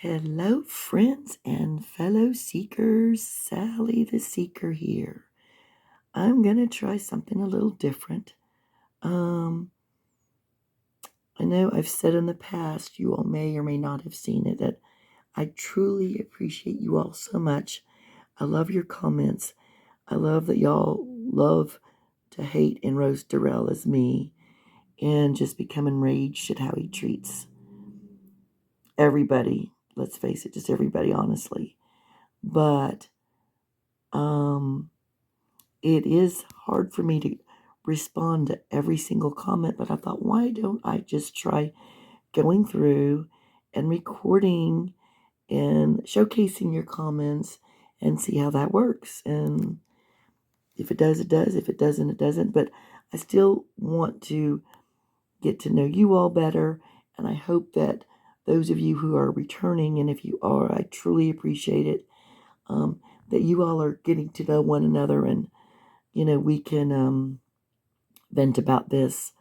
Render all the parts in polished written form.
Hello, friends and fellow seekers. Sally the Seeker here. I'm going to try something a little different. I know I've said in the past, you all may or may not have seen it, that I truly appreciate you all so much. I love your comments. I love that y'all love to hate and roast Duh-rell as me and just become enraged at how he treats everybody. Let's face it, just everybody, honestly. But it is hard for me to respond to every single comment, but I thought, why don't I just try going through and recording and showcasing your comments and see how that works. And if it does, it does. If it doesn't, it doesn't. But I still want to get to know you all better. And I hope that those of you who are returning, and if you are, I truly appreciate it, that you all are getting to know one another, and we can vent about this,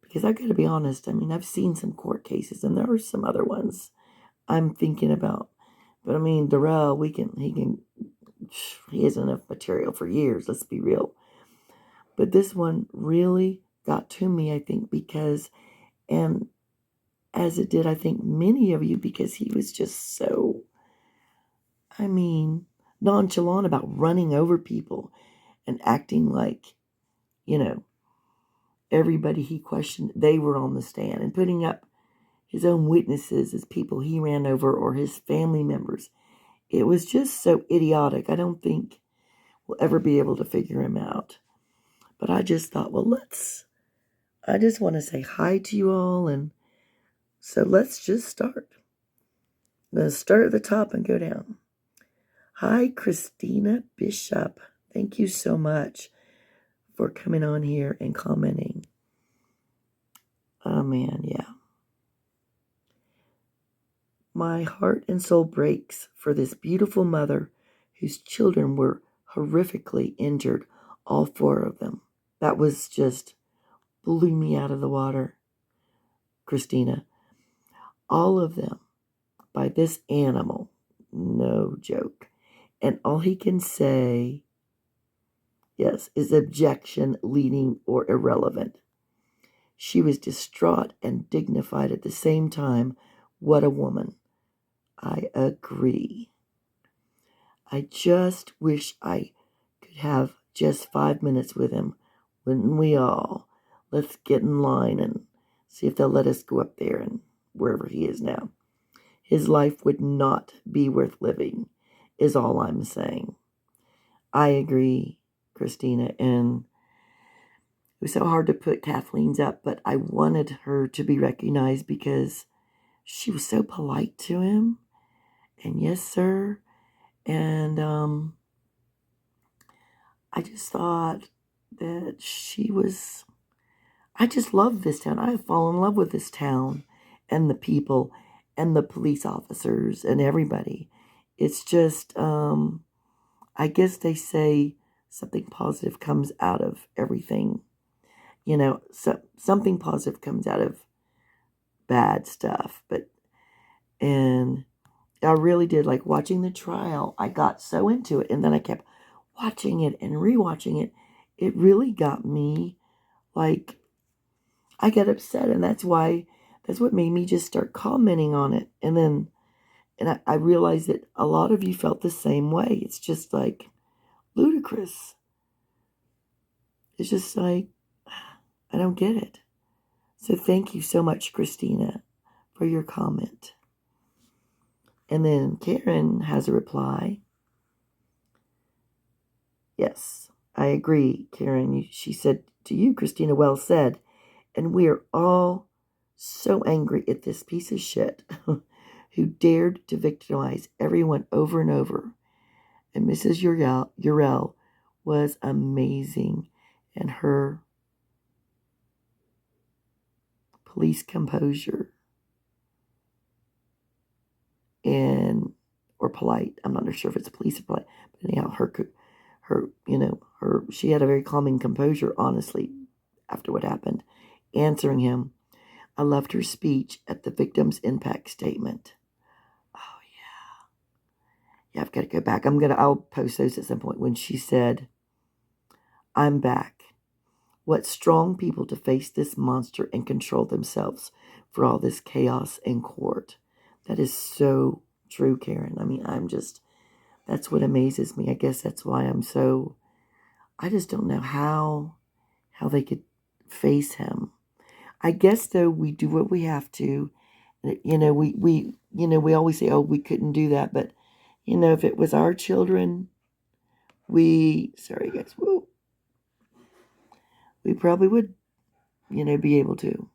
because I got to be honest. I mean, I've seen some court cases, and there are some other ones I'm thinking about. But I mean, Duh-rell, he has enough material for years. Let's be real. But this one really got to me, I think, because, and as it did, I think, many of you, because he was just so, nonchalant about running over people and acting like, everybody he questioned, they were on the stand, and putting up his own witnesses as people he ran over or his family members. It was just so idiotic. I don't think we'll ever be able to figure him out. But I just thought, I just want to say hi to you all. And so let's just start. I'm going to start at the top and go down. Hi, Christina Bishop. Thank you so much for coming on here and commenting. Oh, man, yeah. My heart and soul breaks for this beautiful mother whose children were horrifically injured, all 4 of them. That was just blew me out of the water, Christina. All of them by this animal. No joke. And all he can say, yes, is objection, leading, or irrelevant. She was distraught and dignified at the same time. What a woman. I agree. I just wish I could have just 5 minutes with him. Wouldn't we all? Let's get in line and see if they'll let us go up there and wherever he is now. His life would not be worth living, is all I'm saying. I agree, Christina, and it was so hard to put Kathleen's up, but I wanted her to be recognized because she was so polite to him. And yes, sir. And I just thought that I just love this town. I have fallen in love with this town and the people and the police officers and everybody. It's just, I guess they say something positive comes out of everything. So something positive comes out of bad stuff. And I really did like watching the trial. I got so into it, and then I kept watching it and rewatching it. It really got me, like, I got upset, and that's what made me just start commenting on it. And I realized that a lot of you felt the same way. It's just like ludicrous. It's just like, I don't get it. So thank you so much, Christina, for your comment. And then Karen has a reply. Yes, I agree, Karen. She said to you, Christina, well said. And we are all so angry at this piece of shit who dared to victimize everyone over and over. And Mrs. Yourell was amazing. And her police composure or polite. I'm not sure if it's police or polite. But anyhow, she had a very calming composure, honestly, after what happened, answering him. I loved her speech at the victim's impact statement. Oh, Yeah, I've got to go back. I'll post those at some point when she said, "I'm back. What strong people to face this monster and control themselves for all this chaos in court." That is so true, Karen. I mean, that's what amazes me. I guess that's why I just don't know how they could face him. I guess though we do what we have to. We always say, oh, we couldn't do that, but if it was our children, sorry guys, we probably would, be able to.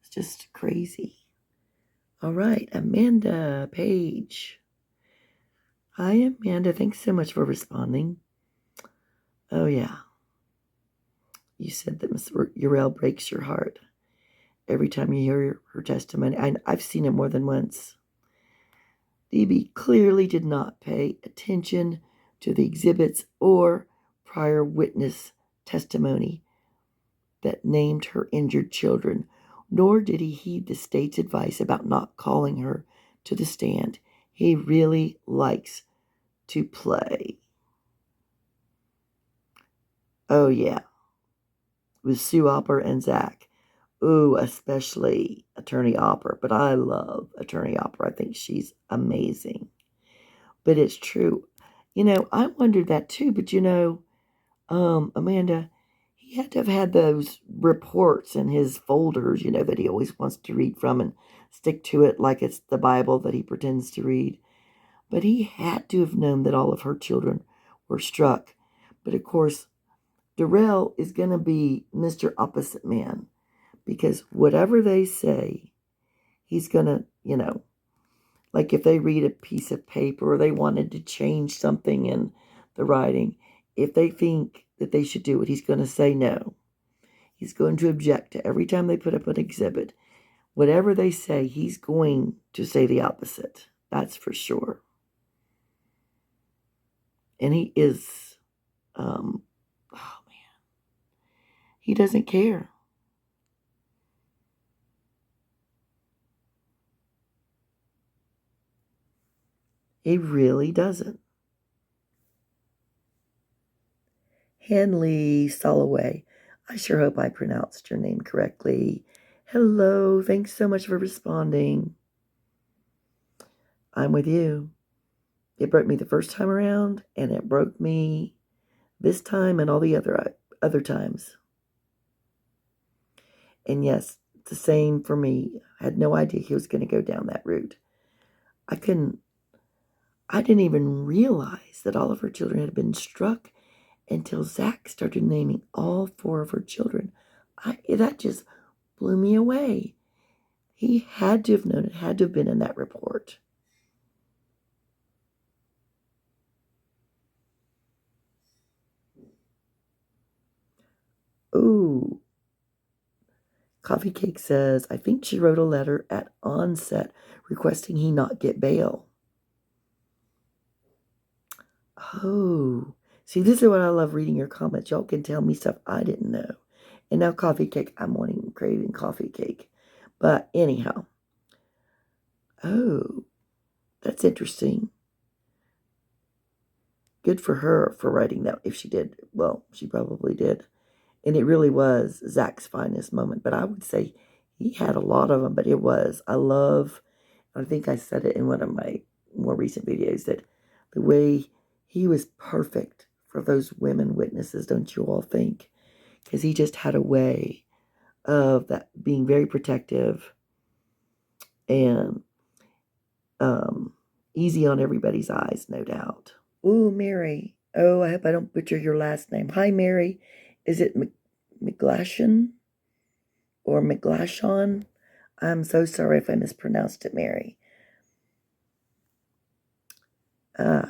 It's just crazy. All right, Amanda Page. Hi, Amanda. Thanks so much for responding. Oh, yeah. You said that Miss Yourell breaks your heart every time you hear her testimony. I've seen it more than once. DB clearly did not pay attention to the exhibits or prior witness testimony that named her injured children, nor did he heed the state's advice about not calling her to the stand. He really likes to play. Oh, yeah. With Sue Opper and Zach. Ooh, especially Attorney Opper. But I love Attorney Opper. I think she's amazing. But it's true. I wondered that too. But Amanda, he had to have had those reports in his folders, that he always wants to read from and stick to it like it's the Bible that he pretends to read. But he had to have known that all of her children were struck. But of course, Duh-rell is going to be Mr. Opposite Man, because whatever they say, he's going to, like if they read a piece of paper or they wanted to change something in the writing, if they think that they should do it, he's going to say no. He's going to object to every time they put up an exhibit. Whatever they say, he's going to say the opposite. That's for sure. And he is, oh man, he doesn't care. He really doesn't. Hanley Soloway. I sure hope I pronounced your name correctly. Hello, thanks so much for responding. I'm with you. It broke me the first time around, and it broke me this time and all the other times. And yes, the same for me. I had no idea he was going to go down that route. I didn't even realize that all of her children had been struck until Zach started naming all 4 of her children. That just blew me away. He had to have known it, had to have been in that report. Ooh. Coffee Cake says, I think she wrote a letter at onset requesting he not get bail. Oh. See, this is what I love reading your comments. Y'all can tell me stuff I didn't know. And now Coffee Cake, I'm craving Coffee Cake. But anyhow. Oh. That's interesting. Good for her for writing that. If she did, well, she probably did. And it really was Zach's finest moment. But I would say he had a lot of them. But I think I said it in one of my more recent videos, that the way he was perfect for those women witnesses, don't you all think? Because he just had a way of that being very protective and easy on everybody's eyes, no doubt. Ooh, Mary. Oh, I hope I don't butcher your last name. Hi, Mary. Is it McGlashan or McGlashon? I'm so sorry if I mispronounced it, Mary.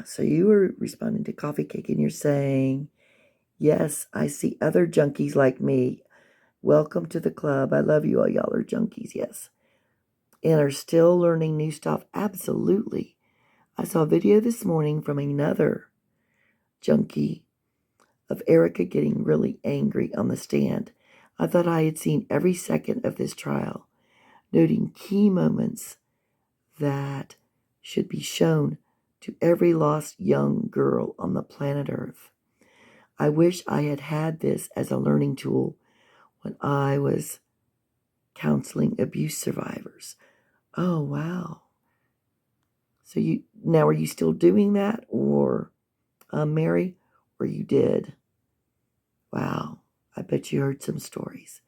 So you were responding to Coffee Cake and you're saying, yes, I see other junkies like me. Welcome to the club. I love you all. Y'all are junkies, yes. And are still learning new stuff. Absolutely. I saw a video this morning from another junkie of Erica getting really angry on the stand. I thought I had seen every second of this trial, noting key moments that should be shown to every lost young girl on the planet Earth. I wish I had had this as a learning tool when I was counseling abuse survivors. Oh, wow. So are you still doing that, or Mary, or you did? Wow, I bet you heard some stories.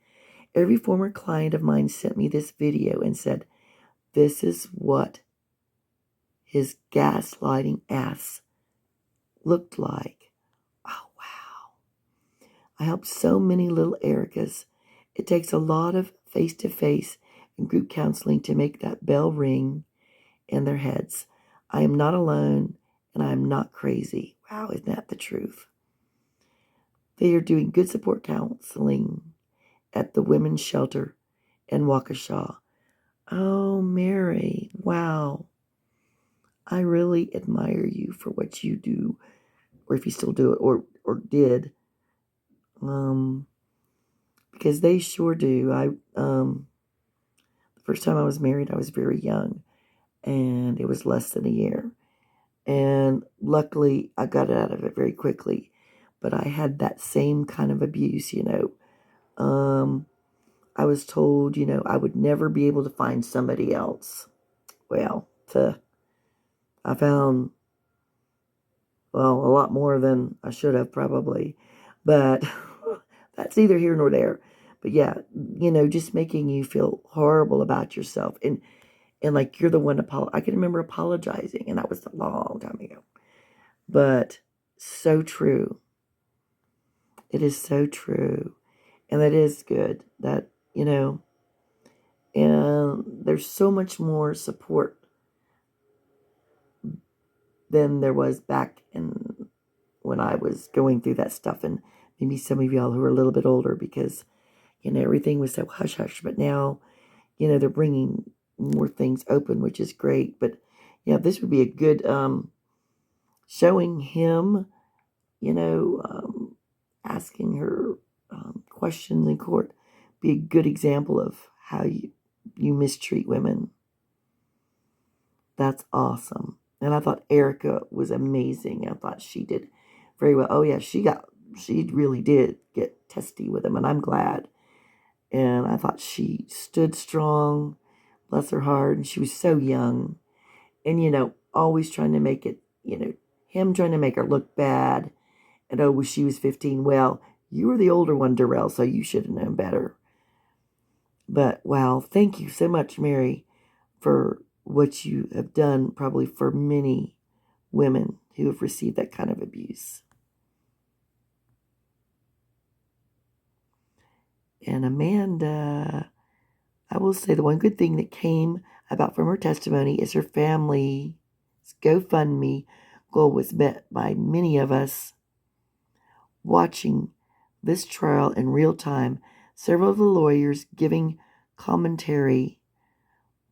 Every former client of mine sent me this video and said, this is what his gaslighting ass looked like. Oh, wow. I helped so many little Ericas. It takes a lot of face-to-face and group counseling to make that bell ring in their heads. I am not alone, and I am not crazy. Wow, isn't that the truth? They are doing good support counseling at the women's shelter in Waukesha. Oh, Mary, wow. I really admire you for what you do, or if you still do it, or did. Because they sure do. The first time I was married, I was very young, and it was less than a year. And luckily, I got out of it very quickly. But I had that same kind of abuse, I was told, I would never be able to find somebody else. Well, I found, well, a lot more than I should have probably. But that's neither here nor there. But yeah, just making you feel horrible about yourself. And like you're the one I can remember apologizing, and that was a long time ago. But so true. It is so true. And that is good. That, and there's so much more support than there was back in when I was going through that stuff. And maybe some of y'all who are a little bit older, because, everything was so hush hush. But now, they're bringing more things open, which is great. But yeah, this would be a good showing him, asking her questions in court, be a good example of how you mistreat women. That's awesome. And I thought Erica was amazing. I thought she did very well. Oh yeah, she really did get testy with him, and I'm glad. And I thought she stood strong, bless her heart, and she was so young. And always trying to make it, him trying to make her look bad. And oh, she was 15. Well, you were the older one, Duh-rell, so you should have known better. But wow, thank you so much, Mary, for what you have done, probably for many women who have received that kind of abuse. And Amanda, I will say the one good thing that came about from her testimony is her family's GoFundMe goal was met by many of us watching this trial in real time. Several of the lawyers giving commentary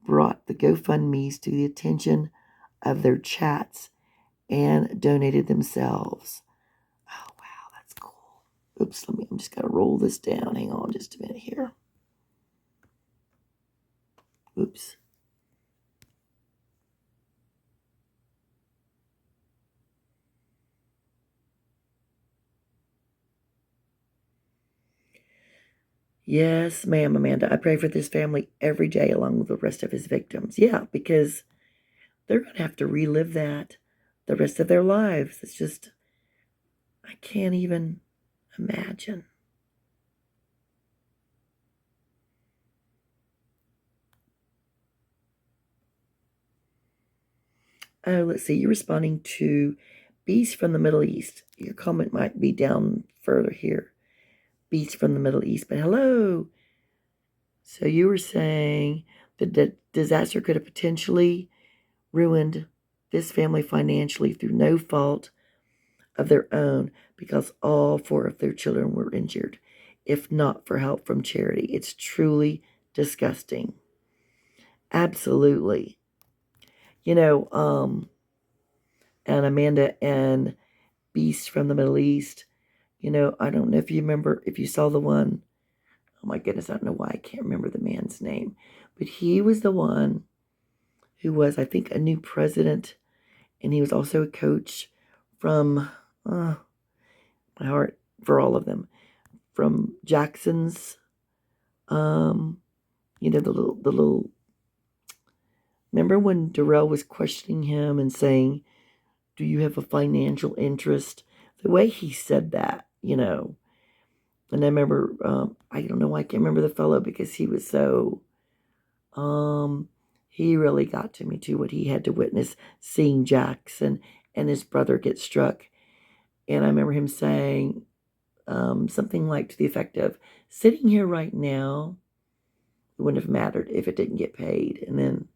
brought the GoFundMes to the attention of their chats and donated themselves. Oh, wow, that's cool. Oops, I'm just going to roll this down. Hang on just a minute here. Oops. Yes, ma'am, Amanda. I pray for this family every day along with the rest of his victims. Yeah, because they're going to have to relive that the rest of their lives. It's just, I can't even imagine. Oh, let's see. You're responding to Beast from the Middle East. Your comment might be down further here. Beast from the Middle East. But hello. So you were saying that the disaster could have potentially ruined this family financially through no fault of their own, because all 4 of their children were injured, if not for help from charity. It's truly disgusting. Absolutely. And Amanda and Beast from the Middle East, I don't know if you remember, if you saw the one, oh my goodness, I don't know why I can't remember the man's name, but he was the one who was, I think, a new president, and he was also a coach from my heart for all of them, from Jackson's, the little. Remember when Duh-rell was questioning him and saying, "Do you have a financial interest?" The way he said that, And I remember, I don't know why I can't remember the fellow because he was so, he really got to me too, what he had to witness seeing Jackson and his brother get struck. And I remember him saying something like to the effect of, sitting here right now, it wouldn't have mattered if it didn't get paid. And then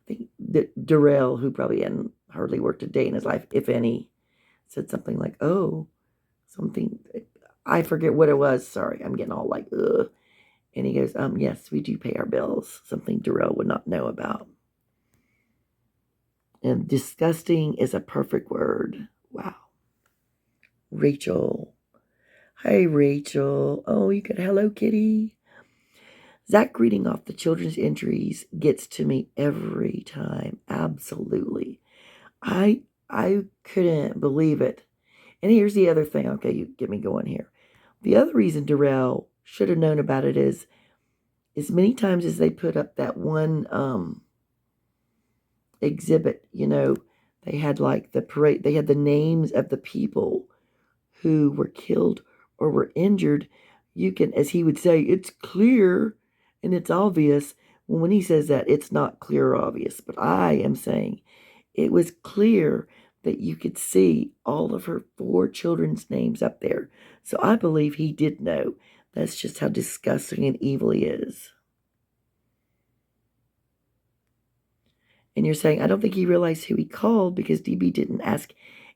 I think that Duh-rell, who probably hadn't hardly worked a day in his life, if any, said something like, "Oh, something," I forget what it was. Sorry, I'm getting all like, ugh. And he goes, "Yes, we do pay our bills." Something Duh-rell would not know about. And disgusting is a perfect word. Wow. Rachel. Hi, Rachel. Oh, you got Hello Kitty. Zach reading off the children's entries gets to me every time. Absolutely. I couldn't believe it. And here's the other thing. Okay, you get me going here. The other reason Duh-rell should have known about it is many times as they put up that one exhibit, they had like the parade, they had the names of the people who were killed or were injured. You can, as he would say, it's clear and it's obvious. Well, when he says that, it's not clear or obvious, but I am saying it was clear that you could see all of her 4 children's names up there. So I believe he did know. That's just how disgusting and evil he is. And you're saying, I don't think he realized who he called because DB didn't ask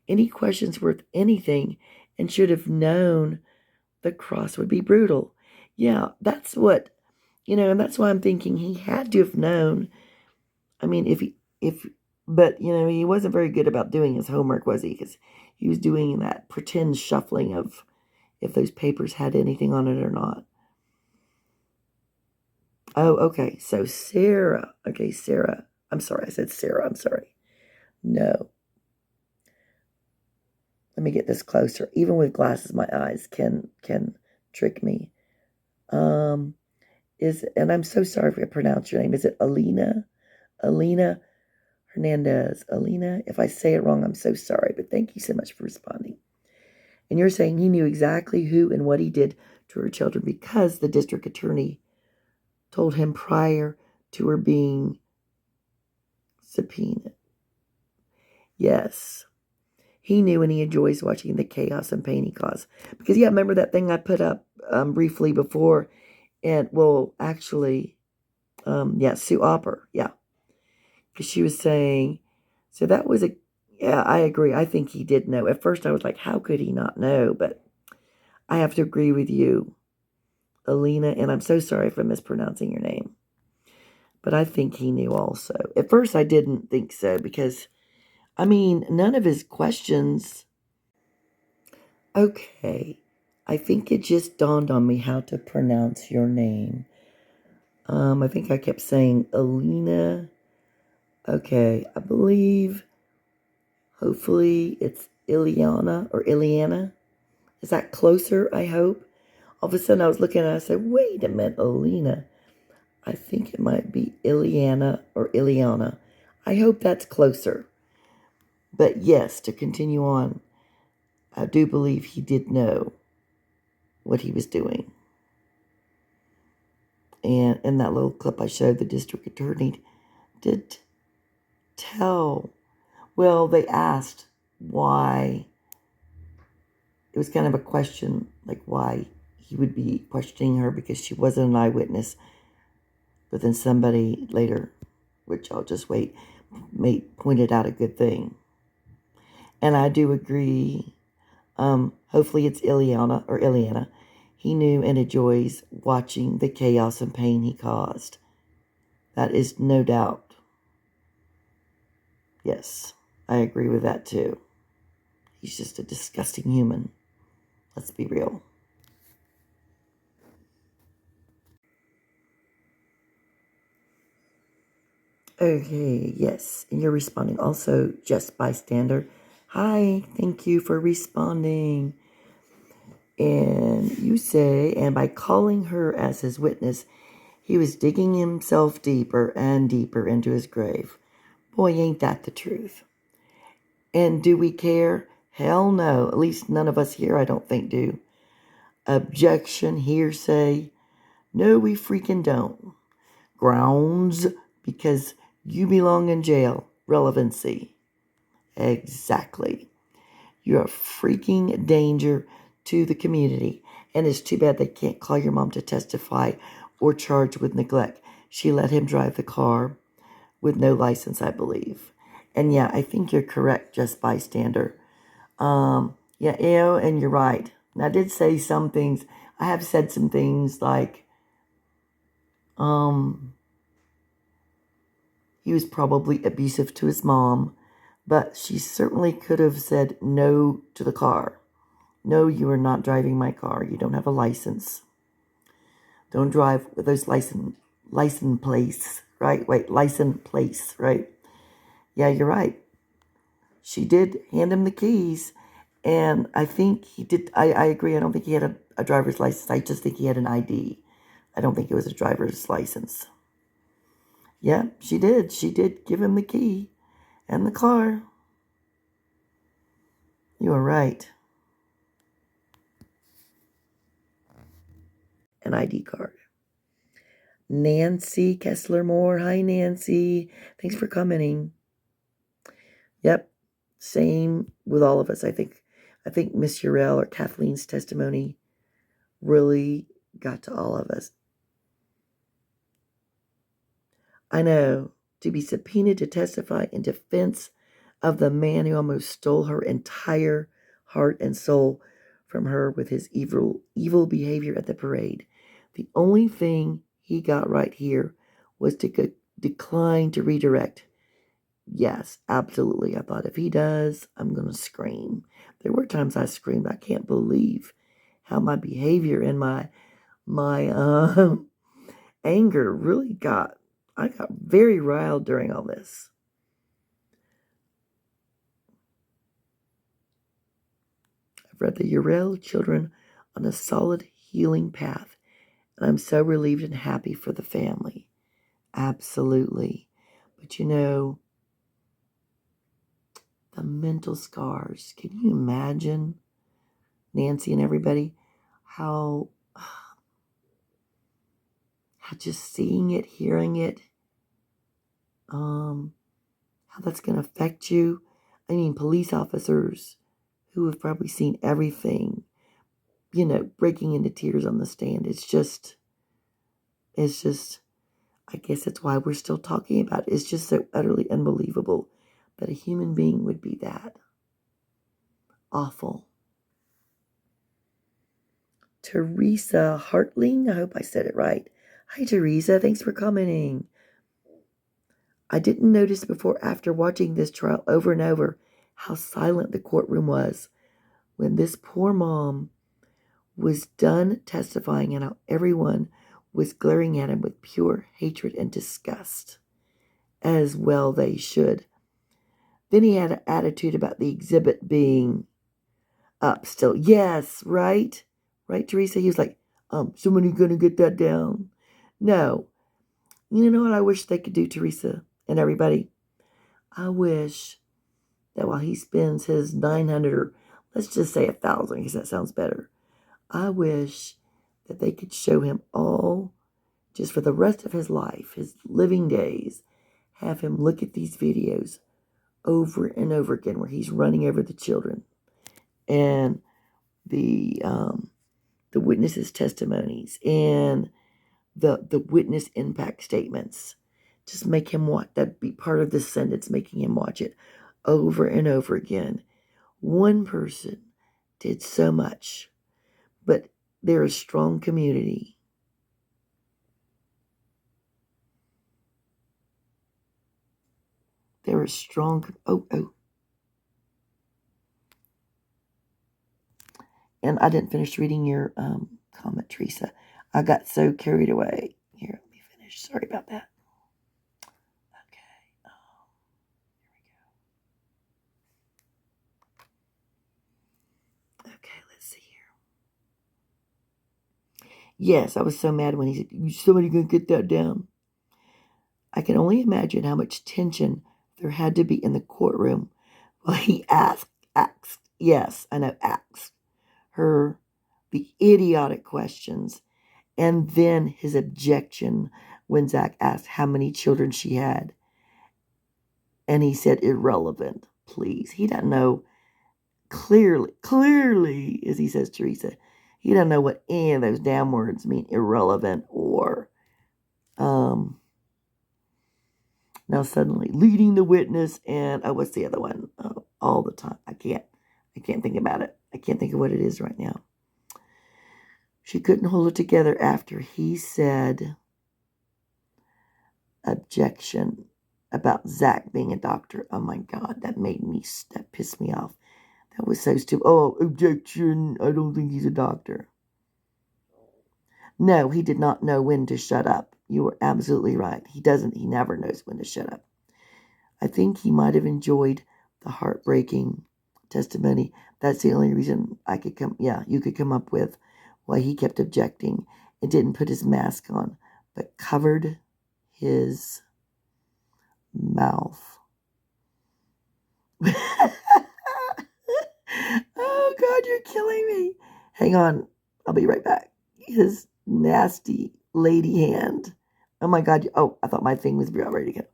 any questions worth anything and should have known the cross would be brutal. Yeah, that's what, and that's why I'm thinking he had to have known. I mean, but, he wasn't very good about doing his homework, was he? Because he was doing that pretend shuffling of if those papers had anything on it or not. Oh, okay. So Sarah. Okay, Sarah. I'm sorry. I said Sarah. I'm sorry. No. Let me get this closer. Even with glasses, my eyes can trick me. And I'm so sorry if I pronounce your name. Is it Alina? Alina Hernandez. Alina, if I say it wrong, I'm so sorry. But thank you so much for responding. And you're saying he knew exactly who and what he did to her children because the district attorney told him prior to her being subpoenaed. Yes. He knew and he enjoys watching the chaos and pain he caused. Because, yeah, remember that thing I put up briefly before? And, well, actually, Sue Opper. Yeah. Because she was saying, so that was yeah, I agree. I think he did know. At first I was like, how could he not know? But I have to agree with you, Alina, and I'm so sorry for mispronouncing your name. But I think he knew also. At first I didn't think so because, none of his questions. Okay, I think it just dawned on me how to pronounce your name. I think I kept saying Alina. Okay, I believe, hopefully it's Ileana or Ileana. Is that closer, I hope? All of a sudden I was looking and I said, wait a minute, Alina. I think it might be Ileana or Ileana. I hope that's closer. But yes, to continue on, I do believe he did know what he was doing. And in that little clip I showed, the district attorney did tell. Well, they asked why. It was kind of a question, like why he would be questioning her because she wasn't an eyewitness. But then somebody later, which I'll just wait, pointed out a good thing. And I do agree. Hopefully it's Ileana or Ileana. He knew and enjoys watching the chaos and pain he caused. That is no doubt. Yes, I agree with that too. He's just a disgusting human. Let's be real. Okay, yes. And you're responding also, just bystander. Hi, thank you for responding. And you say, and by calling her as his witness, he was digging himself deeper and deeper into his grave. Boy, ain't that the truth. And do we care? Hell no. At least none of us here, I don't think, do. Objection, hearsay. No, we freaking don't. Grounds, because you belong in jail. Relevancy. Exactly. You're a freaking danger to the community. And it's too bad they can't call your mom to testify or charge with neglect. She let him drive the car with no license, I believe. And yeah, I think you're correct, just bystander. Yeah, and you're right. And I did say some things. I have said some things like, he was probably abusive to his mom, but she certainly could have said no to the car. No, you are not driving my car. You don't have a license. Don't drive with those license plates, right? Wait, license plates, right? Yeah, you're right. She did hand him the keys, and I think he did. I agree. I don't think he had a driver's license. I just think he had an ID. I don't think it was a driver's license. Yeah, she did. She did give him the key and the car. You are right. An ID card. Nancy Kessler Moore. Hi, Nancy. Thanks for commenting. Yep. Same with all of us. I think Miss Yourell or Kathleen's testimony really got to all of us. I know, to be subpoenaed to testify in defense of the man who almost stole her entire heart and soul from her with his evil behavior at the parade. The only thing he got right here was to decline to redirect. Yes, absolutely. I thought if he does, I'm going to scream. There were times I screamed. I can't believe how my behavior and my anger really I got very riled during all this. I've read the Yourell children on a solid healing path, and I'm so relieved and happy for the family. Absolutely. But the mental scars. Can you imagine, Nancy and everybody, how just seeing it, hearing it, how that's going to affect you? I mean, police officers who have probably seen everything, breaking into tears on the stand. It's just, I guess that's why we're still talking about it. It's just so utterly unbelievable that a human being would be that awful. Teresa Hartling, I hope I said it right. Hi, Teresa. Thanks for commenting. I didn't notice before after watching this trial over and over how silent the courtroom was when this poor mom was done testifying and how everyone was glaring at him with pure hatred and disgust. As well they should. Then he had an attitude about the exhibit being up still. Yes, right? Right, Teresa? He was like, somebody gonna get that down? No. You know what I wish they could do, Teresa and everybody? I wish that while he spends his 900 or let's just say 1,000, because that sounds better. I wish that they could show him all, just for the rest of his life, his living days, have him look at these videos over and over again where he's running over the children and the witnesses' testimonies and the witness impact statements. Just make him watch. That'd be part of the sentence, making him watch it over and over again. One person did so much, but they're a strong community. They're a strong. Oh. And I didn't finish reading your comment, Teresa. I got so carried away. Here, let me finish. Sorry about that. Okay. Yes, I was so mad when he said, somebody gonna get that down. I can only imagine how much tension there had to be in the courtroom while he yes, I know, asked her the idiotic questions, and then his objection when Zach asked how many children she had. And he said, irrelevant, please. He doesn't know clearly, as he says, Teresa, he doesn't know what any of those damn words mean, irrelevant or, now suddenly leading the witness and, oh, what's the other one? Oh, all the time. I can't think about it. I can't think of what it is right now. She couldn't hold it together after he said objection about Zach being a doctor. Oh my God, that pissed me off. That was so stupid. Oh, objection. I don't think he's a doctor. No, he did not know when to shut up. You were absolutely right. He never knows when to shut up. I think he might have enjoyed the heartbreaking testimony. That's the only reason you could come up with why he kept objecting and didn't put his mask on, but covered his mouth. Oh, God, you're killing me. Hang on. I'll be right back. His nasty lady hand. Oh, my God. Oh, I thought my thing was ready to go.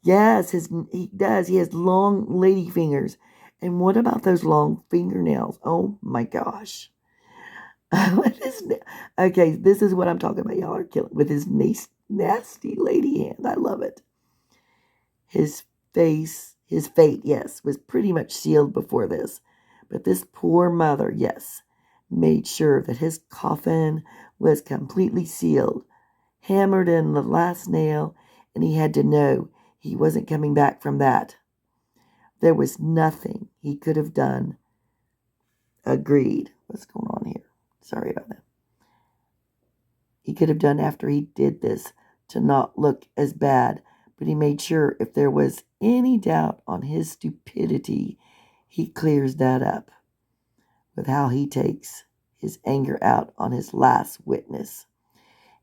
Yes, he does. He has long lady fingers. And what about those long fingernails? Oh, my gosh. Okay, this is what I'm talking about. Y'all are killing with his nasty lady hand. I love it. His fate, yes, was pretty much sealed before this. But this poor mother, yes, made sure that his coffin was completely sealed, hammered in the last nail, and he had to know he wasn't coming back from that. There was nothing he could have done. Agreed. What's going on here? Sorry about that. He could have done after he did this to not look as bad, but he made sure if there was any doubt on his stupidity, he clears that up with how he takes his anger out on his last witness.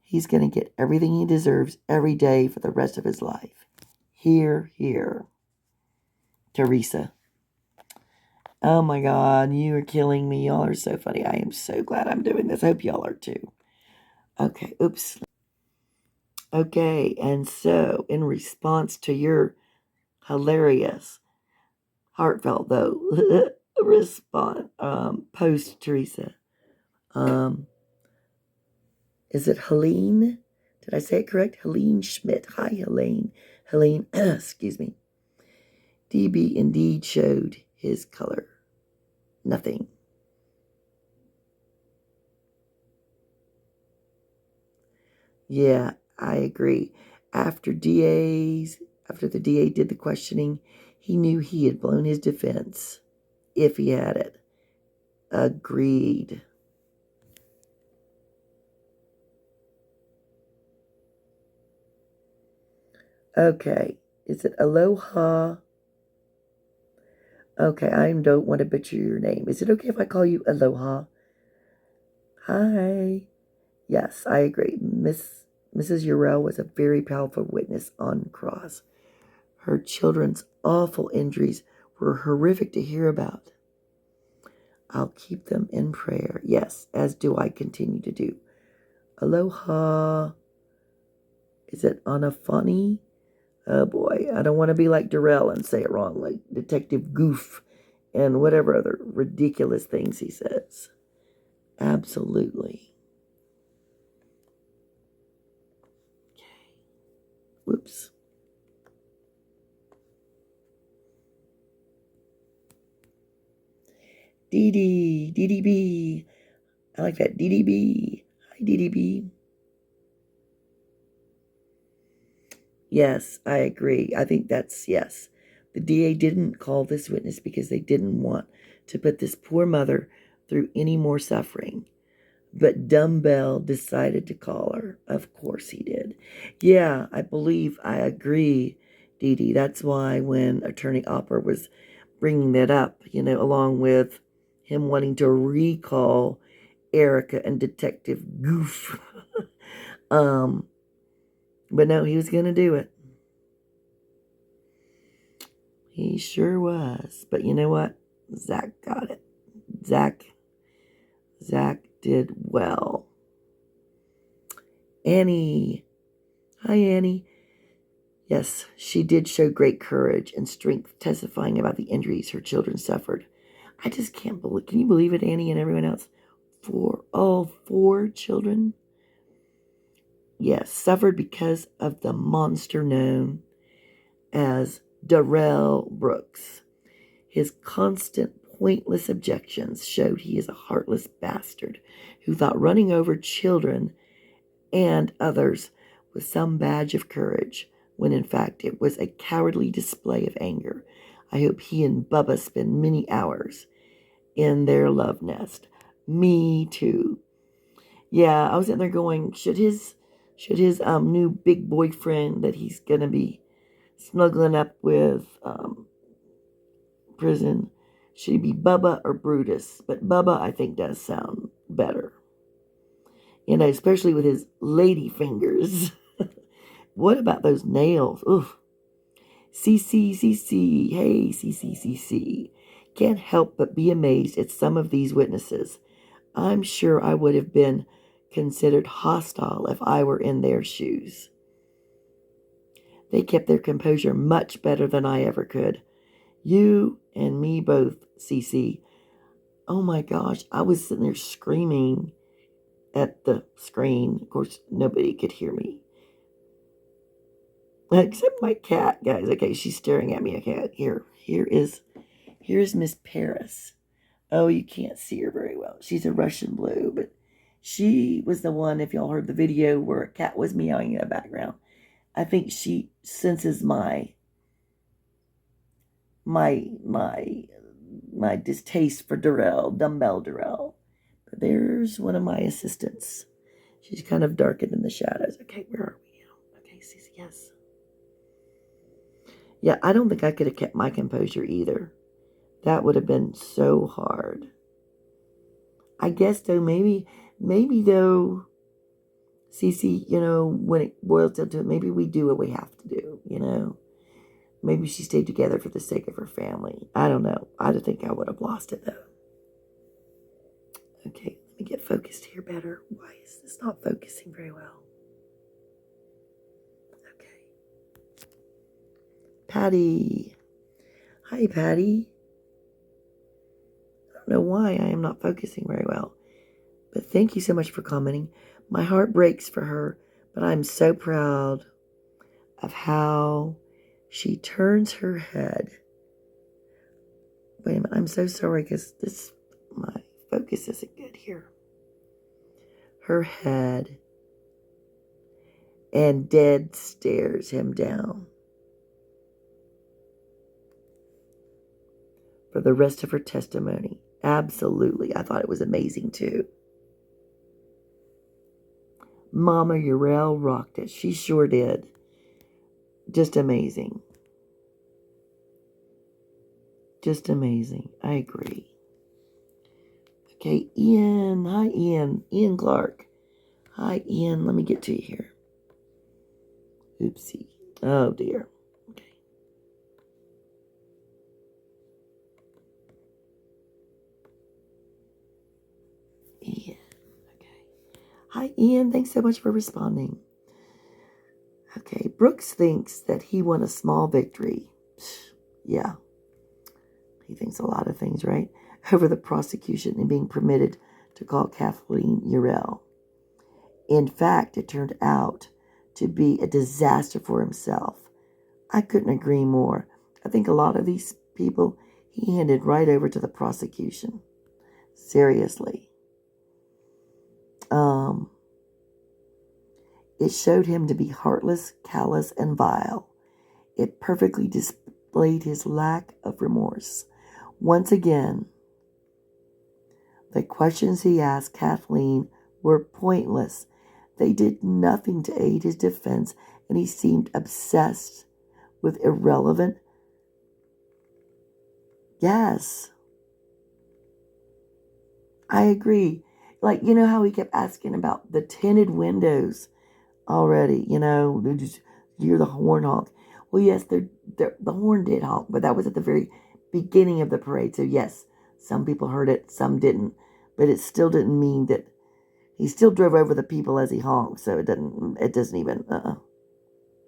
He's going to get everything he deserves every day for the rest of his life. Hear, hear. Teresa. Oh my God, you are killing me. Y'all are so funny. I am so glad I'm doing this. I hope y'all are too. Okay, oops. Okay, and so in response to your hilarious, heartfelt though response, post, Teresa, is it Helene? Did I say it correct? Helene Schmidt. Hi, Helene. Helene, excuse me. DB indeed showed his color. Nothing. Yeah, I agree. After the DA did the questioning, he knew he had blown his defense, if he had it. Agreed. Okay, is it Aloha? Okay, I don't want to butcher your name. Is it okay if I call you Aloha? Hi. Yes, I agree. Mrs. Yourell was a very powerful witness on cross. Her children's awful injuries were horrific to hear about. I'll keep them in prayer. Yes, as do I continue to do. Aloha. Is it Anafani? Oh boy, I don't want to be like Duh-rell and say it wrong, like Detective Goof and whatever other ridiculous things he says. Absolutely. Okay. Whoops. DDB. I like that. DDB. Hi, DDB. Yes, I agree. I think that's yes. The DA didn't call this witness because they didn't want to put this poor mother through any more suffering. But Dumbbell decided to call her. Of course he did. Yeah, I agree, Dee Dee. That's why when Attorney Opper was bringing that up, along with him wanting to recall Erica and Detective Goof. But no, he was going to do it. He sure was. But you know what? Zach got it. Zach did well. Annie. Hi, Annie. Yes, she did show great courage and strength, testifying about the injuries her children suffered. I just can't believe. Can you believe it, Annie and everyone else? All four children, yes, suffered because of the monster known as Duh-rell Brooks. His constant, pointless objections showed he is a heartless bastard who thought running over children and others was some badge of courage, when in fact it was a cowardly display of anger. I hope he and Bubba spend many hours in their love nest. Me too. Yeah, I was in there going, should his new big boyfriend that he's gonna be snuggling up with prison, should he be Bubba or Brutus? But Bubba, I think, does sound better. Especially with his lady fingers. What about those nails? Oof. CC. Hey, CC. Can't help but be amazed at some of these witnesses. I'm sure I would have been considered hostile if I were in their shoes. They kept their composure much better than I ever could. You and me both, CC. Oh my gosh, I was sitting there screaming at the screen. Of course, nobody could hear me. Except my cat, guys. Okay, she's staring at me. Okay, here is Miss Paris. Oh, you can't see her very well. She's a Russian blue, but she was the one, if y'all heard the video where a cat was meowing in the background. I think she senses my distaste for dumbbell Duh-rell. But there's one of my assistants. She's kind of darkened in the shadows. Okay, where are we now? Okay, Cece, yes. Yeah, I don't think I could have kept my composure either. That would have been so hard. I guess though, maybe though, Cece, when it boils down to it, maybe we do what we have to do, Maybe she stayed together for the sake of her family. I don't know. I don't think I would have lost it though. Okay, let me get focused here better. Why is this not focusing very well? Okay. Patty. Hi, Patty. I don't know why I am not focusing very well. But thank you so much for commenting. My heart breaks for her, but I'm so proud of how she turns her head. Wait a minute, I'm so sorry because my focus isn't good here. Her head and dead stares him down. For the rest of her testimony. Absolutely. I thought it was amazing too. Mama Yourell rocked it. She sure did. Just amazing. Just amazing. I agree. Okay, Ian. Hi, Ian. Ian Clark. Hi, Ian. Let me get to you here. Oopsie. Oh, dear. Okay. Ian. Okay. Hi, Ian. Thanks so much for responding. Okay. Brooks thinks that he won a small victory. Yeah. He thinks a lot of things, right? Over the prosecution and being permitted to call Kathleen Yourell. In fact, it turned out to be a disaster for himself. I couldn't agree more. I think a lot of these people he handed right over to the prosecution. Seriously. It showed him to be heartless, callous, and vile. It perfectly displayed his lack of remorse. Once again, the questions he asked Kathleen were pointless. They did nothing to aid his defense, and he seemed obsessed with irrelevant. Yes, I agree. Like, you know how he kept asking about the tinted windows already, did you hear the horn honk? Well, yes, the horn did honk, but that was at the very beginning of the parade. So, yes, some people heard it, some didn't. But it still didn't mean that he still drove over the people as he honked. So it doesn't even,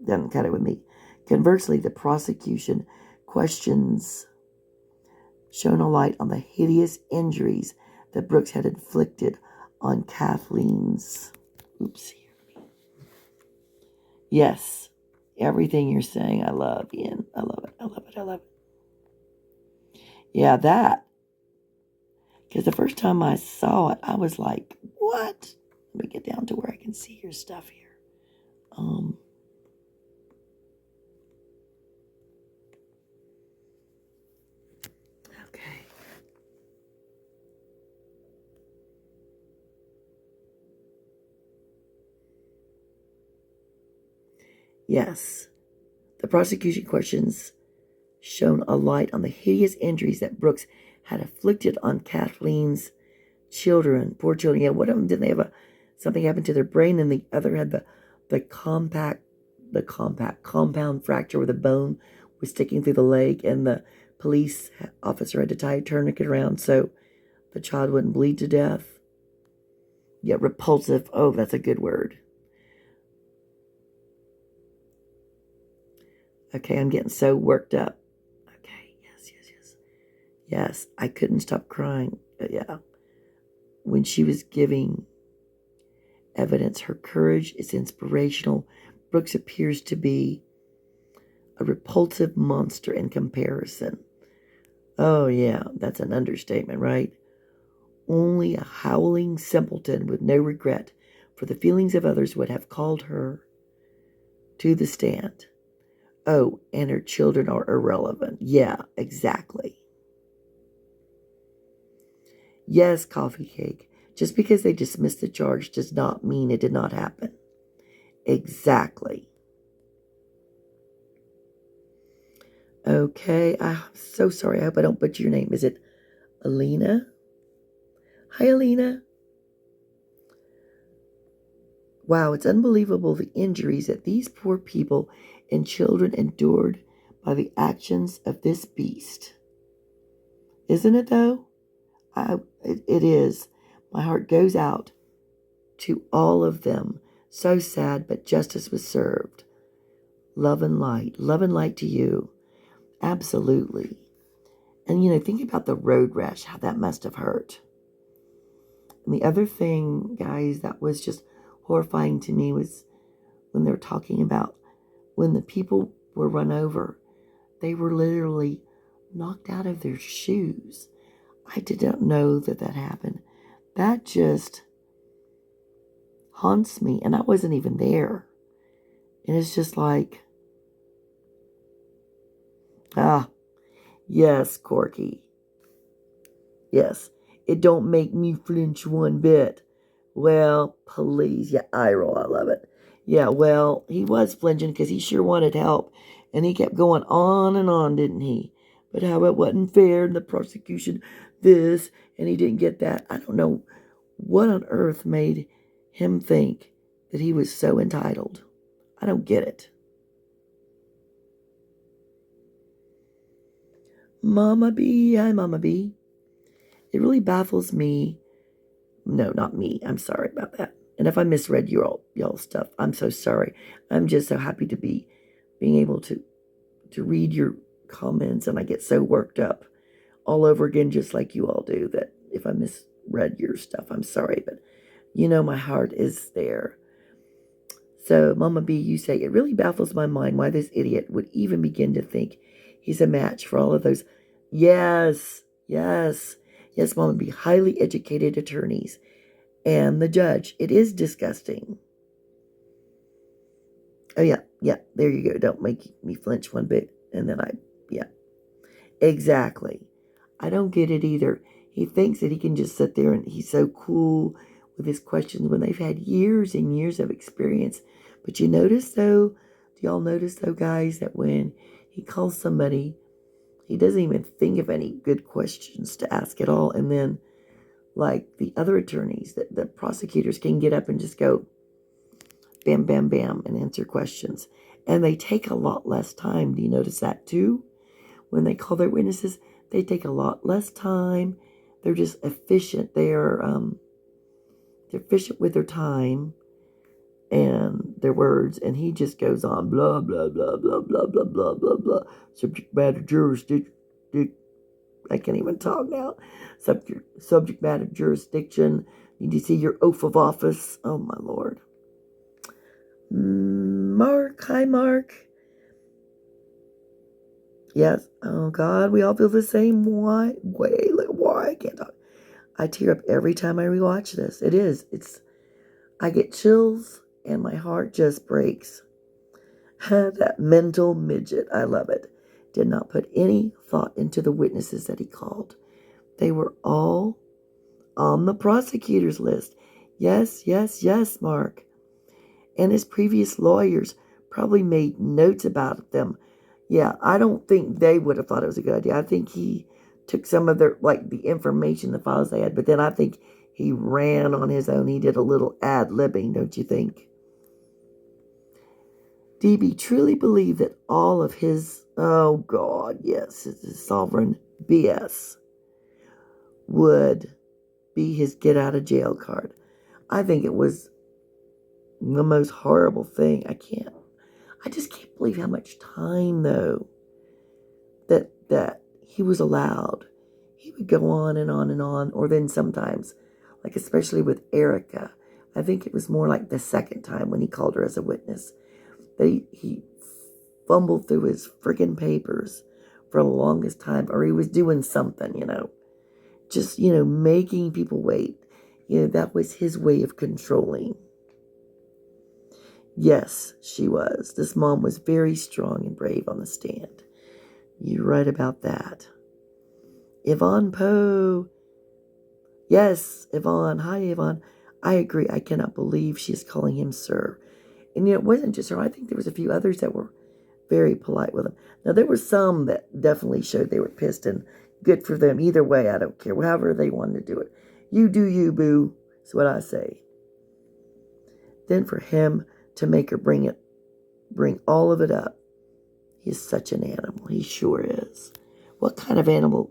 doesn't cut it with me. Conversely, the prosecution questions shone a light on the hideous injuries that Brooks had inflicted on Kathleen's. Oops. Yes, everything you're saying, I love, Ian. I love it. I love it. I love it. Yeah, that. Because the first time I saw it, I was like, what? Let me get down to where I can see your stuff here. Okay. Yes. The prosecution questions shone a light on the hideous injuries that Brooks had inflicted on Kathleen's children. Poor children. Yeah, one of them didn't they have something happen to their brain, and the other had the compound fracture where the bone was sticking through the leg, and the police officer had to tie a tourniquet around so the child wouldn't bleed to death. Yeah, repulsive. Oh, that's a good word. Okay, I'm getting so worked up. Okay, yes. Yes, I couldn't stop crying. Yeah. When she was giving evidence, her courage is inspirational. Brooks appears to be a repulsive monster in comparison. Oh, yeah, that's an understatement, right? Only a howling simpleton with no regret for the feelings of others would have called her to the stand. Oh, and her children are irrelevant. Yeah, exactly. Yes, coffee cake. Just because they dismissed the charge does not mean it did not happen. Exactly. Okay, I'm so sorry. I hope I don't butcher your name. Is it Alina? Hi, Alina. Wow, it's unbelievable the injuries that these poor people and children endured by the actions of this beast. Isn't it, though? It is. My heart goes out to all of them. So sad, but justice was served. Love and light. Love and light to you. Absolutely. And, think about the road rash, how that must have hurt. And the other thing, guys, that was just horrifying to me was when they were talking about when the people were run over, they were literally knocked out of their shoes. I didn't know that happened. That just haunts me, and I wasn't even there. And it's just like, yes, Corky. Yes, it don't make me flinch one bit. Well, please. Yeah, eye roll. I love it. Yeah, well, he was flinching because he sure wanted help. And he kept going on and on, didn't he? But how it wasn't fair, and the prosecution this, and he didn't get that. I don't know what on earth made him think that he was so entitled. I don't get it. Mama B, hi Mama B. It really baffles me. No, not me. I'm sorry about that. And if I misread y'all stuff, I'm so sorry. I'm just so happy to be being able to read your comments, and I get so worked up all over again, just like you all do, that if I misread your stuff, I'm sorry, but my heart is there. So, Mama B, you say, it really baffles my mind why this idiot would even begin to think he's a match for all of those. Yes, Mama B, highly educated attorneys and the judge. It is disgusting. Oh, yeah, there you go. Don't make me flinch one bit. And then exactly. I don't get it either. He thinks that he can just sit there and he's so cool with his questions when they've had years and years of experience. But do y'all notice though, guys, that when he calls somebody, he doesn't even think of any good questions to ask at all. And then, like the other attorneys, that the prosecutors can get up and just go bam, bam, bam and answer questions. And they take a lot less time. Do you notice that too? When they call their witnesses, they take a lot less time. They're just efficient. They're efficient with their time and their words. And he just goes on, blah, blah, blah, blah, blah, blah, blah, blah, blah. Subject matter jurisdiction. I can't even talk now. Subject matter jurisdiction. Need to see your oath of office. Oh, my Lord. Mark. Hi, Mark. Yes. Oh, God. We all feel the same way. Why? I can't talk. I tear up every time I rewatch this. I get chills and my heart just breaks. That mental midget. I love it. Did not put any thought into the witnesses that he called. They were all on the prosecutor's list. Yes, yes, yes, Mark. And his previous lawyers probably made notes about them. Yeah, I don't think they would have thought it was a good idea. I think he took some of their, like, the information, the files they had, but then I think he ran on his own. He did a little ad-libbing, don't you think? DB truly believed that all of his, oh God, yes, his sovereign BS would be his get-out-of-jail card. I think it was the most horrible thing. I just can't believe how much time, though, that he was allowed. He would go on and on and on, or then sometimes, like especially with Erica, I think it was more like the second time when he called her as a witness, that he fumbled through his friggin' papers for the longest time, or he was doing something, just, making people wait. That was his way of controlling. Yes, she was. This mom was very strong and brave on the stand. You're right about that. Yvonne Poe. Yes, Yvonne. Hi, Yvonne. I agree. I cannot believe she's calling him sir. And it wasn't just her. I think there was a few others that were very polite with him. Now, there were some that definitely showed they were pissed, and good for them. Either way, I don't care. However they wanted to do it. You do you, boo. That's what I say. Then for him to make her bring all of it up. He's such an animal. He sure is. What kind of animal?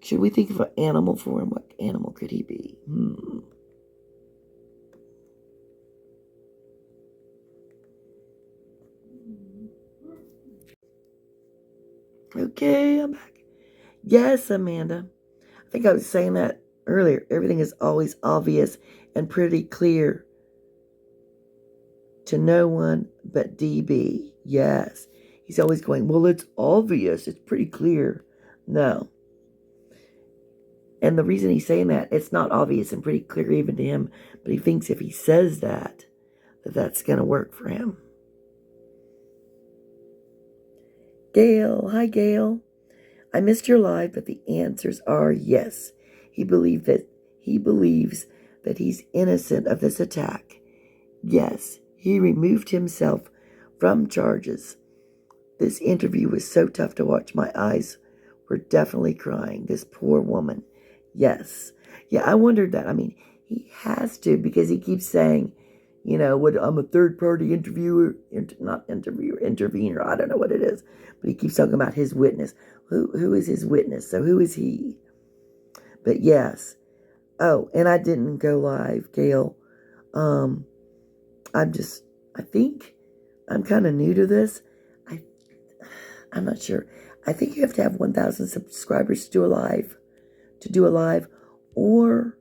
Should we think of an animal for him? What animal could he be? Okay, I'm back. Yes, Amanda. I think I was saying that earlier. Everything is always obvious and pretty clear to no one but DB. Yes. He's always going, well, it's obvious. It's pretty clear. No. And the reason he's saying that, it's not obvious and pretty clear even to him, but he thinks if he says that's going to work for him. Gail. Hi, Gail. I missed your live, but the answers are yes. He believes that he's innocent of this attack. Yes, he removed himself from charges. This interview was so tough to watch. My eyes were definitely crying. This poor woman. Yes. Yeah, I wondered that. I mean, he has to, because he keeps saying, I'm a third-party interviewer, intervener. I don't know what it is. But he keeps talking about his witness. Who is his witness? So who is he? But yes. Oh, and I didn't go live, Gail. I think I'm kind of new to this. I'm not sure. I think you have to have 1,000 subscribers to do a live, or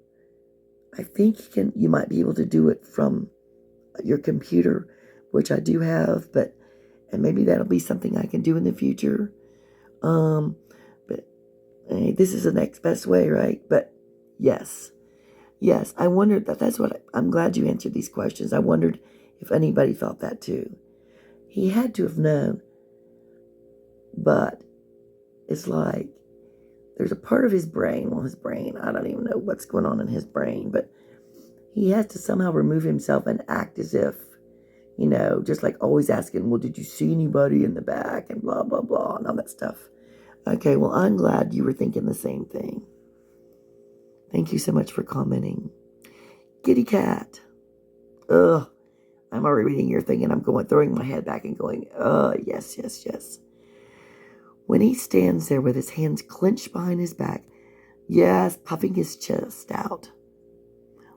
I think you might be able to do it from your computer, which I do have, and maybe that'll be something I can do in the future. But hey, this is the next best way, right? But yes, I wondered I'm glad you answered these questions. I wondered if anybody thought that too. He had to have known, but it's like there's a part of his brain, I don't even know what's going on in his brain, but he has to somehow remove himself and act as if, just like always asking, well, did you see anybody in the back and blah, blah, blah, and all that stuff. Okay, well, I'm glad you were thinking the same thing. Thank you so much for commenting. Kitty cat. Ugh. I'm already reading your thing and I'm throwing my head back and going, yes, yes, yes. When he stands there with his hands clenched behind his back, yes, puffing his chest out,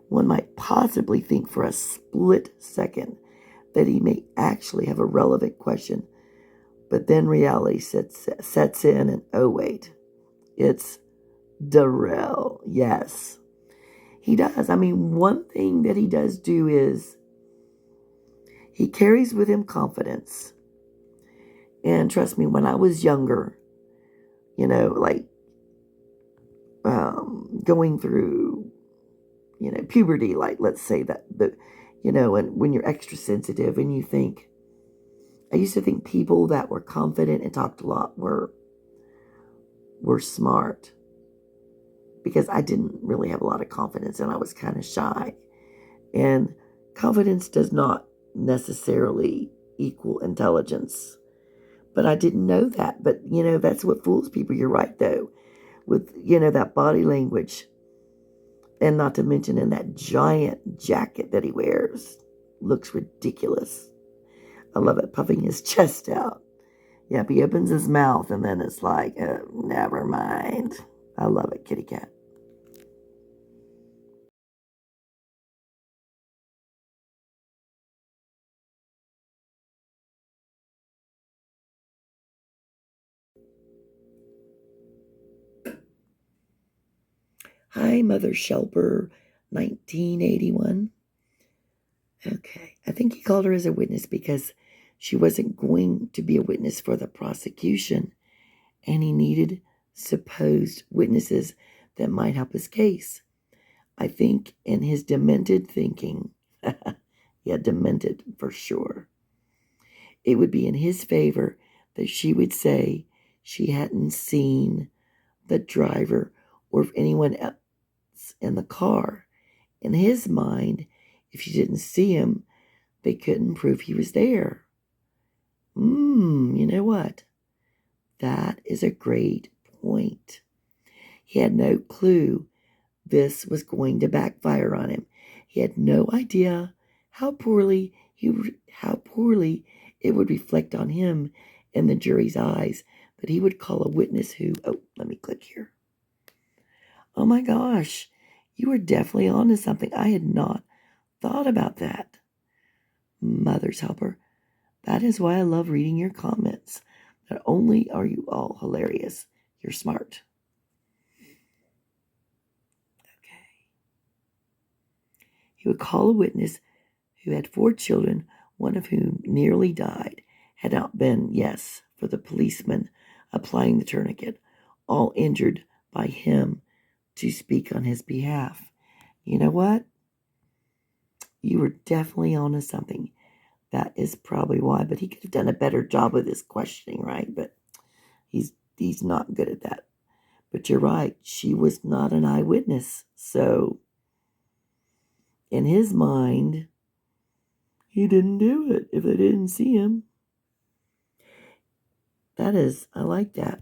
one might possibly think for a split second that he may actually have a relevant question, but then reality sets in and oh wait, it's Duh-rell. Yes, he does. I mean, one thing that he does do is he carries with him confidence. And trust me, when I was younger, like going through, puberty, like let's say that and when you're extra sensitive and I used to think people that were confident and talked a lot were smart because I didn't really have a lot of confidence and I was kind of shy. And confidence does not necessarily equal intelligence. But I didn't know that. But, that's what fools people. You're right, though. With, that body language. And not to mention in that giant jacket that he wears. Looks ridiculous. I love it. Puffing his chest out. Yep, he opens his mouth and then it's like, never mind. I love it, kitty cat. Hi, Mother Shelper, 1981. Okay, I think he called her as a witness because she wasn't going to be a witness for the prosecution, and he needed supposed witnesses that might help his case. I think in his demented thinking, yeah, demented for sure, it would be in his favor that she would say she hadn't seen the driver or anyone else in the car. In his mind, if she didn't see him, they couldn't prove he was there. You know what? That is a great point. He had no clue this was going to backfire on him. He had no idea how poorly it would reflect on him in the jury's eyes that he would call a witness who, let me click here. Oh my gosh, you were definitely onto something. I had not thought about that. Mother's helper. That is why I love reading your comments. Not only are you all hilarious, you're smart. Okay. He would call a witness who had 4 children, one of whom nearly died, had not been, yes, for the policeman applying the tourniquet, all injured by him to speak on his behalf. You know what? You were definitely onto something. That is probably why, but he could have done a better job with his questioning, right? But he's not good at that. But you're right, she was not an eyewitness. So in his mind, he didn't do it if they didn't see him. I like that.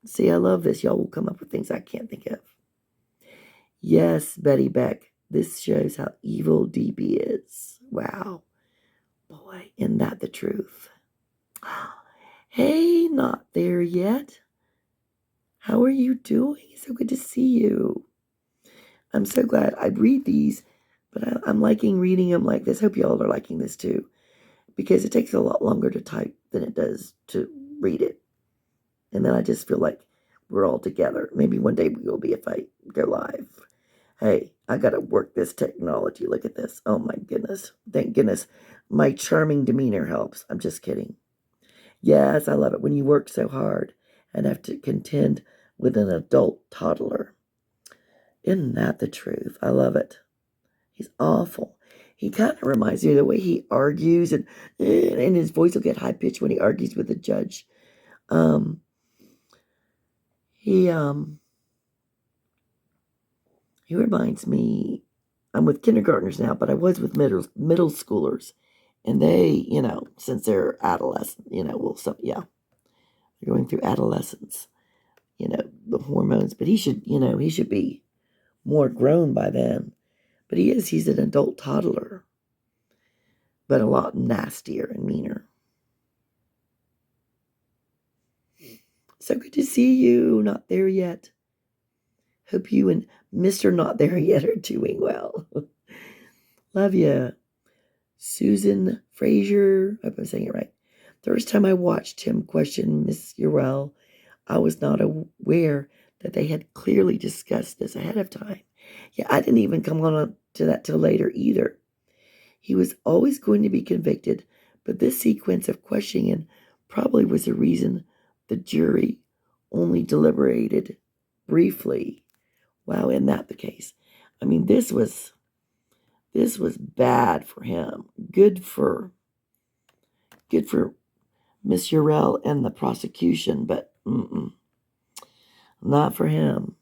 See, I love this. Y'all will come up with things I can't think of. Yes, Betty Beck. This shows how evil DB is. Wow. Boy, isn't that the truth? Hey, not there yet. How are you doing? So good to see you. I'm so glad I read these, but I'm liking reading them like this. Hope y'all are liking this too, because it takes a lot longer to type than it does to read it. And then I just feel like we're all together. Maybe one day we will be if I go live. Hey, I got to work this technology. Look at this. Oh my goodness. Thank goodness my charming demeanor helps. I'm just kidding. Yes, I love it when you work so hard and have to contend with an adult toddler. Isn't that the truth? I love it. He's awful. He kind of reminds me of the way he argues, and his voice will get high pitched when he argues with the judge. He reminds me. I'm with kindergartners now, but I was with middle schoolers, and they, since they're adolescent, they're going through adolescence, the hormones. But he should be more grown by then. But he's an adult toddler, but a lot nastier and meaner. So good to see you. Not there yet. Hope you and Mr. Not There Yet are doing well. Love ya. Susan Frazier. I hope I'm saying it right. The first time I watched him question Miss Yourell, I was not aware that they had clearly discussed this ahead of time. Yeah, I didn't even come on to that till later either. He was always going to be convicted, but this sequence of questioning probably was the reason the jury only deliberated briefly. Wow, isn't that the case? I mean, this was bad for him. Good for Miss Yourell and the prosecution, but not for him.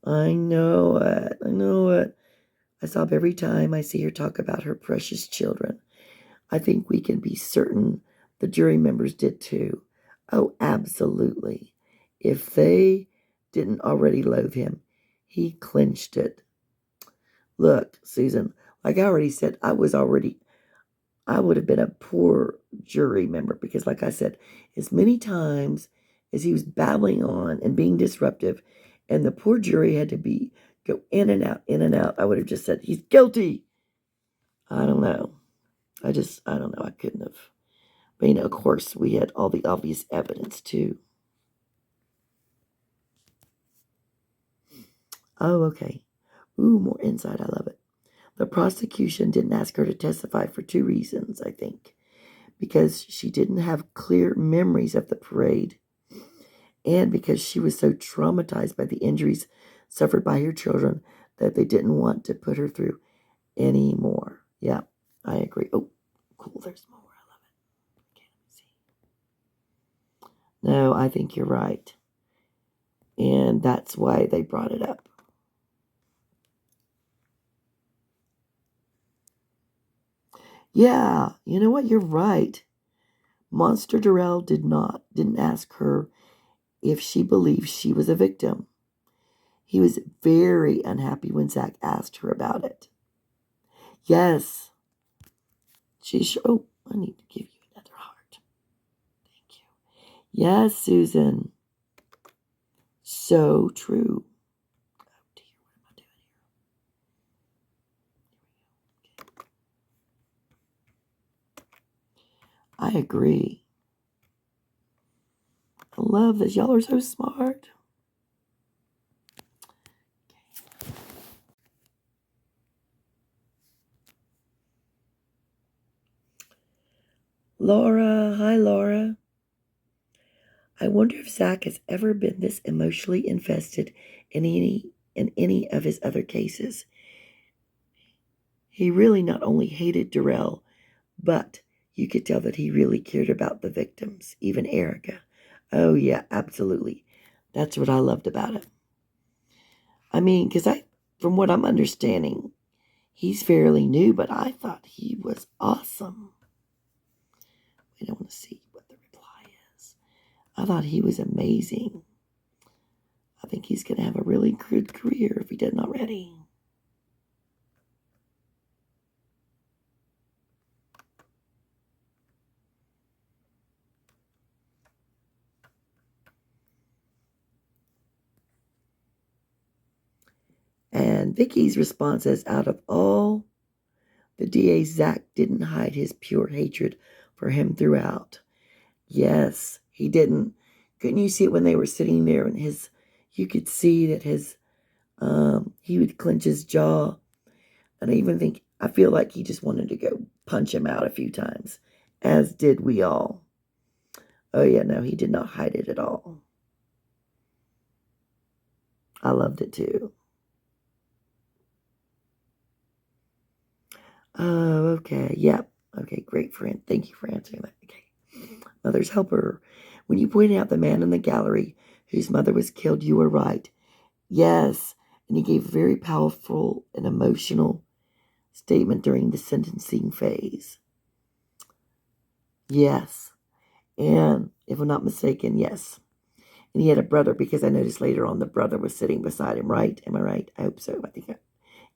I know it. I sob every time I see her talk about her precious children. I think we can be certain the jury members did too. Oh, absolutely. If they didn't already loathe him, he clinched it. Look, Susan, like I already said, I would have been a poor jury member because, like I said, as many times as he was babbling on and being disruptive, and the poor jury had to go in and out, I would have just said, he's guilty. I don't know. I don't know. I couldn't have. But, of course, we had all the obvious evidence, too. Oh, okay. Ooh, more insight. I love it. The prosecution didn't ask her to testify for 2 reasons, I think. Because she didn't have clear memories of the parade, and because she was so traumatized by the injuries suffered by her children that they didn't want to put her through any more. Yeah, I agree. Oh, cool. There's more. I love it. Okay, let me see. No, I think you're right. And that's why they brought it up. Yeah, you know what? You're right. Monster Duh-rell didn't ask her if she believed she was a victim. He was very unhappy when Zach asked her about it. Yes. Oh, I need to give you another heart. Thank you. Yes, Susan. So true. Oh dear, what am I doing here? Okay. I agree. I love this. Y'all are so smart. Okay. Laura. Hi, Laura. I wonder if Zach has ever been this emotionally invested in any of his other cases. He really not only hated Duh-rell, but you could tell that he really cared about the victims, even Erica. Oh, yeah, absolutely. That's what I loved about him. I mean, because from what I'm understanding, he's fairly new, but I thought he was awesome. I don't want to see what the reply is. I thought he was amazing. I think he's going to have a really good career if he didn't already. And Vicky's response is, out of all the DA, Zach didn't hide his pure hatred for him throughout. Yes, he didn't. Couldn't you see it when they were sitting there and you could see that he would clench his jaw. And I feel like he just wanted to go punch him out a few times, as did we all. Oh yeah, no, he did not hide it at all. I loved it too. Oh, okay. Yep. Okay, great friend. Thank you for answering that. Okay. Mother's helper. When you pointed out the man in the gallery whose mother was killed, you were right. Yes. And he gave a very powerful and emotional statement during the sentencing phase. Yes. And if I'm not mistaken, yes. And he had a brother, because I noticed later on the brother was sitting beside him, right? Am I right? I hope so.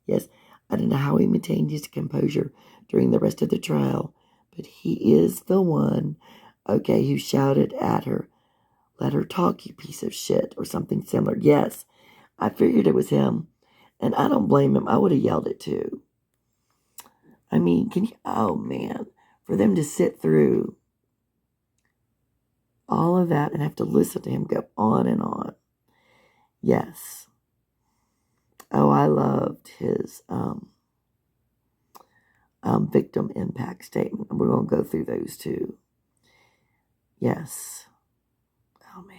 Yes. I don't know how he maintained his composure during the rest of the trial, but he is the one, okay, who shouted at her, "Let her talk, you piece of shit," or something similar. Yes, I figured it was him, and I don't blame him. I would have yelled it too. I mean, oh man, for them to sit through all of that and have to listen to him go on and on. Yes. Oh, I loved his victim impact statement. We're going to go through those too. Yes. Oh man.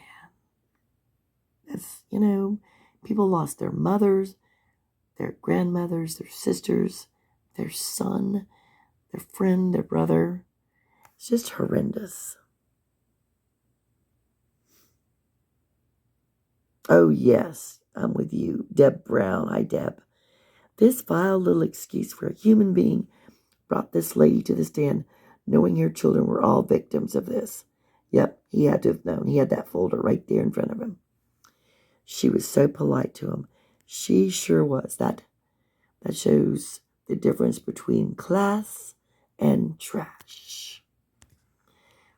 That's, people lost their mothers, their grandmothers, their sisters, their son, their friend, their brother. It's just horrendous. Oh, yes, I'm with you. Deb Brown. Hi, Deb. This vile little excuse for a human being brought this lady to the stand, knowing her children were all victims of this. Yep, he had to have known. He had that folder right there in front of him. She was so polite to him. She sure was. That shows the difference between class and trash.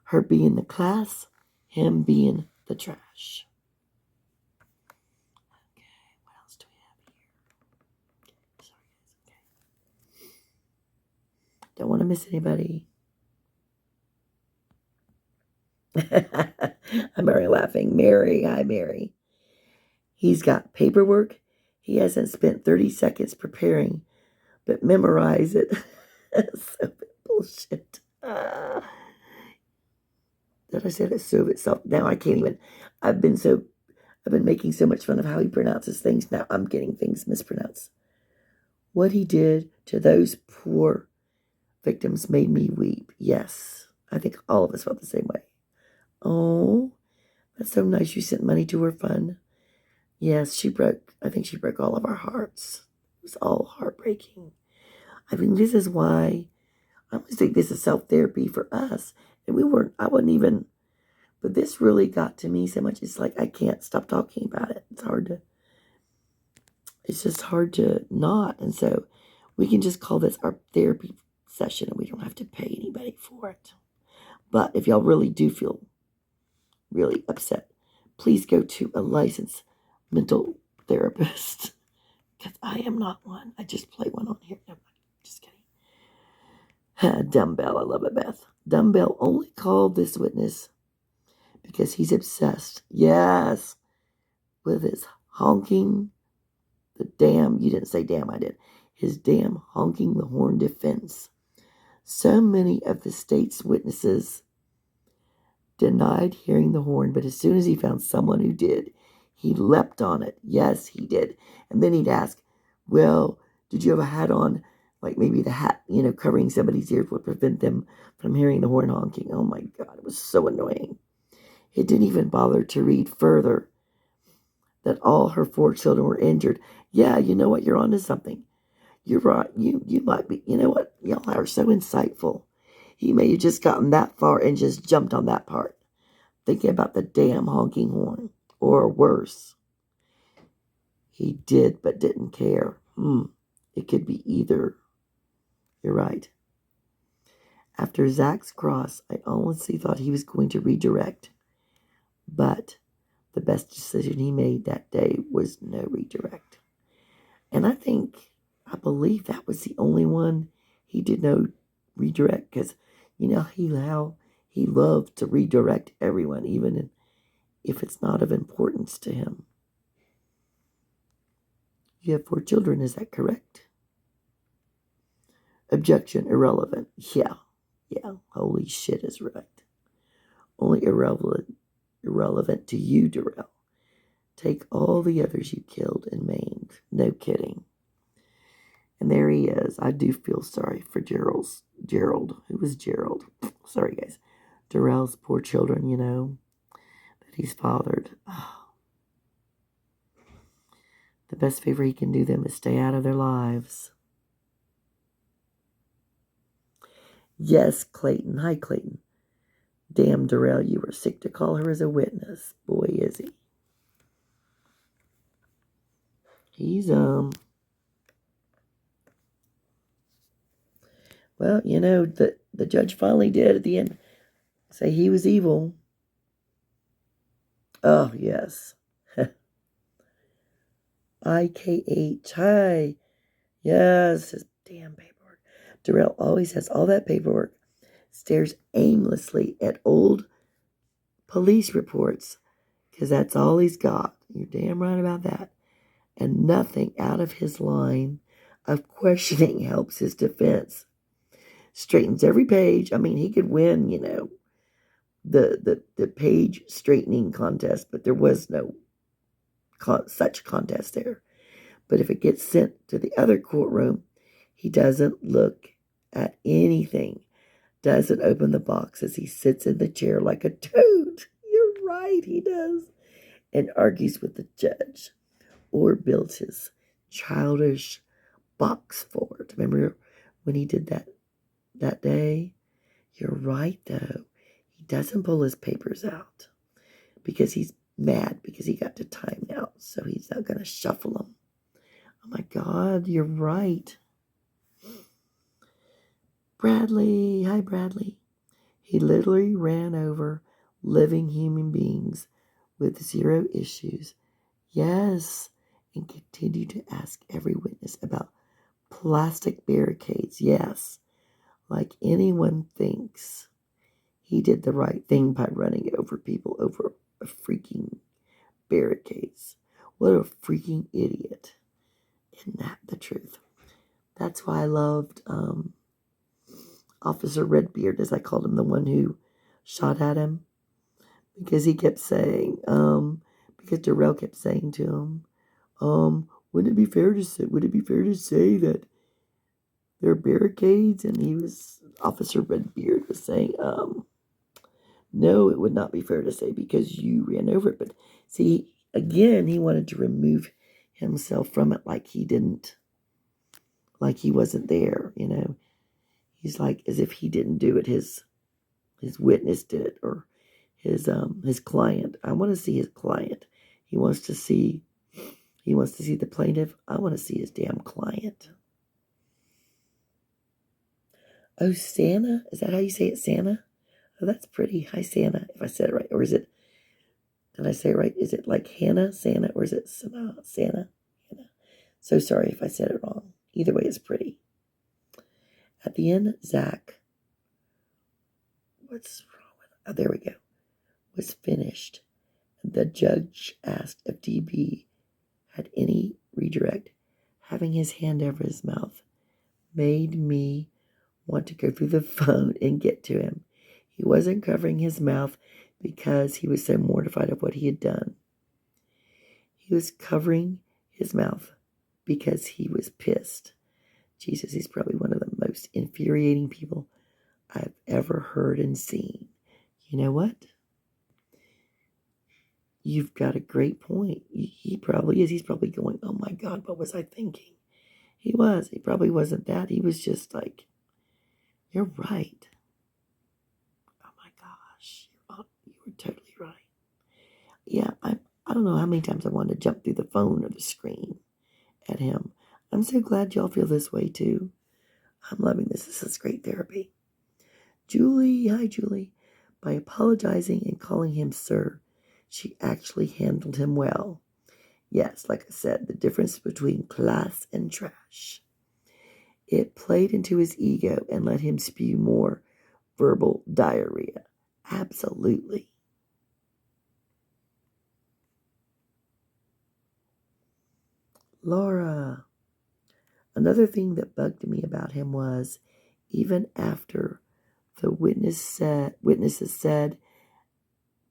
Her being the class, him being the trash. Okay, what else do we have here? Sorry, guys. Okay. Don't want to miss anybody. I'm Mary laughing. Mary, hi, Mary. He's got paperwork he hasn't spent 30 seconds preparing, but memorize it. So bullshit. Did I say that? So itself. Now I can't even. I've been making so much fun of how he pronounces things. Now I'm getting things mispronounced. What he did to those poor victims made me weep. Yes, I think all of us felt the same way. Oh, that's so nice. You sent money to her fund. Yes, I think she broke all of our hearts. It was all heartbreaking. I mean, this is why I always think this is self-therapy for us. And I wasn't even, but this really got to me so much. It's like I can't stop talking about it. It's just hard to not. And so we can just call this our therapy session and we don't have to pay anybody for it. But if y'all really do feel really upset, please go to a licensed mental therapist. Because I am not one. I just play one on here. No, just kidding. Dumbbell. I love it, Beth. Dumbbell only called this witness because he's obsessed. Yes. With his honking you didn't say damn, I did. His damn honking the horn defense. So many of the state's witnesses denied hearing the horn, but as soon as he found someone who did, he leapt on it. Yes, he did. And then he'd ask, well, did you have a hat on? Like maybe the hat, covering somebody's ears would prevent them from hearing the horn honking. Oh my God, it was so annoying. It didn't even bother to read further that all her 4 children were injured. Yeah, you know what? You're onto something. You're right. You might be. You know what? Y'all are so insightful. He may have just gotten that far and just jumped on that part, thinking about the damn honking horn. Or worse, he did but didn't care. It could be either. You're right. After Zach's cross, I honestly thought he was going to redirect. But the best decision he made that day was no redirect. And I believe that was the only one he did no redirect. Because, how he loved to redirect everyone, even if it's not of importance to him. You have 4 children, is that correct? Objection, irrelevant. Yeah, holy shit is right. Only irrelevant to you, Duh-rell. Take all the others you killed and maimed. No kidding. And there he is. I do feel sorry for Gerald. Who was Gerald? Sorry, guys. Duh-rell's poor children, that he's fathered. Oh. The best favor he can do them is stay out of their lives. Yes, Clayton. Hi, Clayton. Damn Duh-rell, you were sick to call her as a witness. Boy, is he. He's, well, you know, the judge finally did at the end say he was evil. Oh, yes. IKH. Hi. Yes, his damn paperwork. Duh-rell always has all that paperwork, stares aimlessly at old police reports, because that's all he's got. You're damn right about that. And nothing out of his line of questioning helps his defense. Straightens every page. I mean, he could win, you know, the page straightening contest, but there was no such contest there. But if it gets sent to the other courtroom, he doesn't look at anything, doesn't open the box as he sits in the chair like a toad. You're right, he does. And argues with the judge or builds his childish box fort. Remember when he did that day? You're right, though. He doesn't pull his papers out because he's mad because he got to time out, so he's not going to shuffle them. Oh my God, you're right. Bradley, hi Bradley. He literally ran over living human beings with zero issues. Yes, and continued to ask every witness about plastic barricades. Yes, like anyone thinks he did the right thing by running over people over a freaking barricades. What a freaking idiot. Isn't that the truth? That's why I loved Officer Redbeard, as I called him, the one who shot at him, because he kept saying, because Duh-rell kept saying to him, would it be fair to say that there are barricades? And Officer Redbeard was saying, no, it would not be fair to say because you ran over it. But see, again, he wanted to remove himself from it like he wasn't there, you know. He's like, as if he didn't do it, his witness did it, or his client. I want to see his client. He wants to see the plaintiff. I want to see his damn client. Oh, Santa? Is that how you say it, Santa? Oh, that's pretty. Hi, Santa, if I said it right. Or is it, did I say it right? Is it like Hannah, Santa, or is it Santa, Hannah? So sorry if I said it wrong. Either way, it's pretty. At the end, Zach, what's wrong with it? Oh, there we go, was finished. The judge asked if DB had any redirect. Having his hand over his mouth made me want to go through the phone and get to him. He wasn't covering his mouth because he was so mortified of what he had done. He was covering his mouth because he was pissed. Jesus, he's probably one of the most infuriating people I've ever heard and seen. You know what? You've got a great point. He probably is. He's probably going, oh my God, what was I thinking? He was. He probably wasn't that. He was just like, you're right. Oh my gosh. You were totally right. Yeah, I don't know how many times I wanted to jump through the phone or the screen at him. I'm so glad y'all feel this way too. I'm loving this. This is great therapy. Julie, hi Julie. By apologizing and calling him sir, she actually handled him well. Yes, like I said, the difference between class and trash. It played into his ego and let him spew more verbal diarrhea. Absolutely. Laura. Another thing that bugged me about him was, even after the witnesses said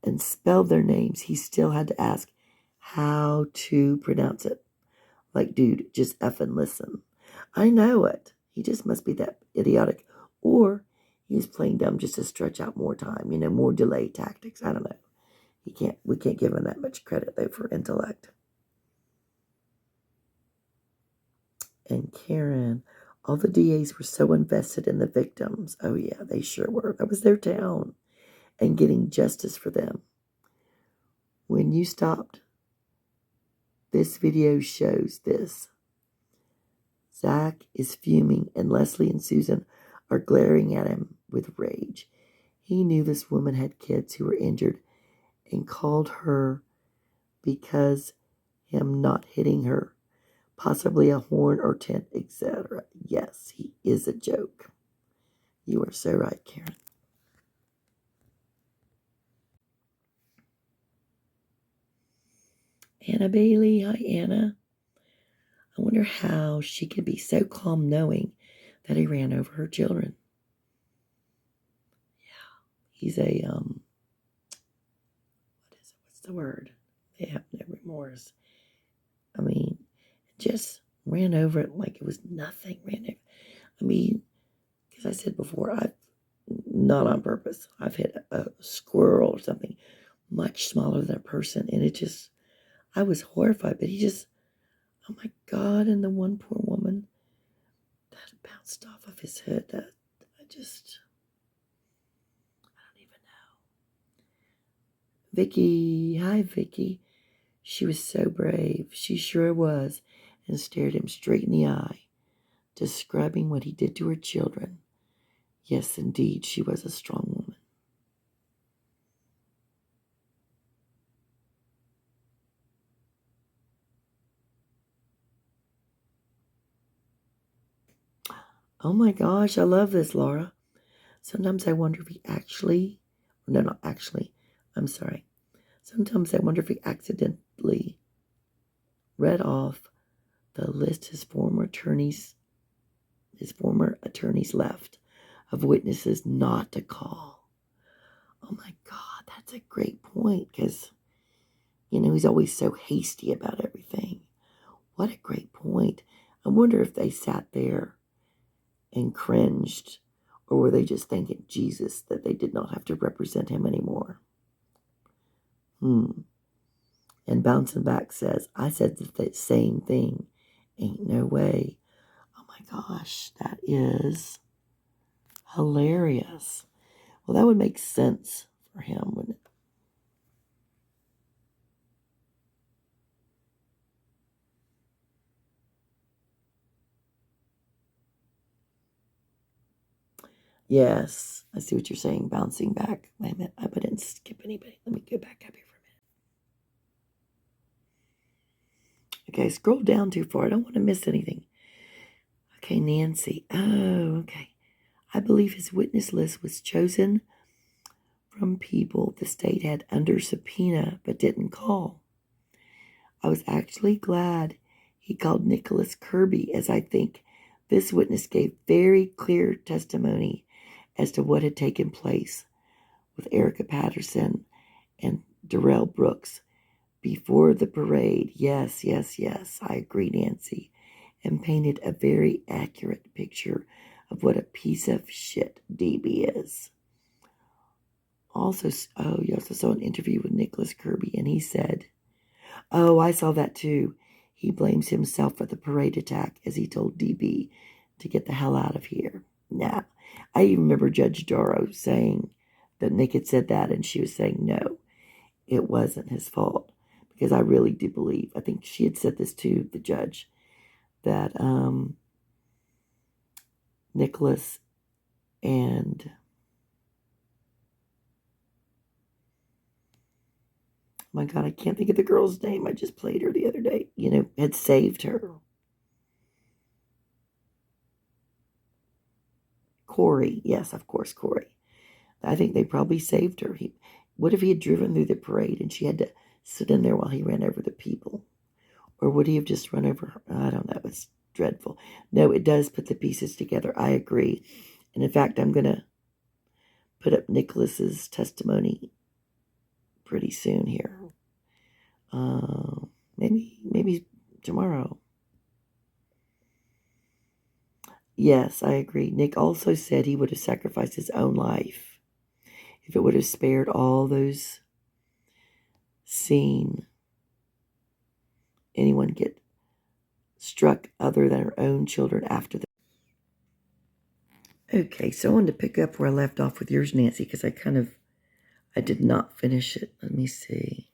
and spelled their names, he still had to ask how to pronounce it. Like, dude, just effing listen. I know it. He just must be that idiotic. Or he was playing dumb just to stretch out more time, more delay tactics. I don't know. We can't give him that much credit, though, for intellect. And Karen, all the DAs were so invested in the victims. Oh, yeah, they sure were. That was their town. and getting justice for them. When you stopped, this video shows this. Zach is fuming, and Leslie and Susan are glaring at him with rage. He knew this woman had kids who were injured and called her because him not hitting her, possibly a horn or tent, etc. Yes, he is a joke. You are so right, Karen. Anna Bailey. Hi, Anna. I wonder how she could be so calm knowing that he ran over her children. Yeah, he's a, what's the word? They have no remorse. I mean, just ran over it like it was nothing. I mean, because I said before, I've, not on purpose, I've hit a squirrel or something much smaller than a person, and it just, I was horrified, but he just, oh my God, and the one poor woman that bounced off of his head, I don't even know. Vicky, hi Vicky. She was so brave, she sure was, and stared him straight in the eye, describing what he did to her children. Yes, indeed, she was a strong woman. Oh my gosh, I love this, Laura. Sometimes I wonder if he actually, no, not actually, I'm sorry. Sometimes I wonder if he accidentally read off the list his former attorneys left of witnesses not to call. Oh my God, that's a great point, because, he's always so hasty about everything. What a great point. I wonder if they sat there and cringed, or were they just thanking Jesus that they did not have to represent him anymore? And Bouncing Back says, I said the same thing. Ain't no way. Oh my gosh, that is hilarious. Well, that would make sense for him, wouldn't it? Yes, I see what you're saying, Bouncing Back. Wait a minute, I didn't skip anybody. Let me go back up here for a minute. Okay, scroll down too far. I don't want to miss anything. Okay, Nancy. Oh, okay. I believe his witness list was chosen from people the state had under subpoena but didn't call. I was actually glad he called Nicholas Kirby, as I think this witness gave very clear testimony as to what had taken place with Erica Patterson and Duh-rell Brooks before the parade. Yes, I agree, Nancy, and painted a very accurate picture of what a piece of shit DB is. Also, you also saw an interview with Nicholas Kirby, and he said, oh, I saw that too. He blames himself for the parade attack, as he told DB to get the hell out of here. Nah, I even remember Judge Doro saying that Nick had said that, and she was saying, no, it wasn't his fault. Because I really do believe, I think she had said this to the judge, that Nicholas and my God, I can't think of the girl's name. I just played her the other day. Had saved her. Corey. Yes, of course, Corey. I think they probably saved her. What if he had driven through the parade and she had to sit in there while he ran over the people? Or would he have just run over her? I don't know. It's dreadful. No, it does put the pieces together. I agree. And in fact, I'm going to put up Nicholas's testimony pretty soon here. Maybe tomorrow. Yes, I agree. Nick also said he would have sacrificed his own life if it would have spared all those seen anyone get struck other than her own children after the. Okay, so I wanted to pick up where I left off with yours, Nancy, because I kind of I did not finish it. Let me see.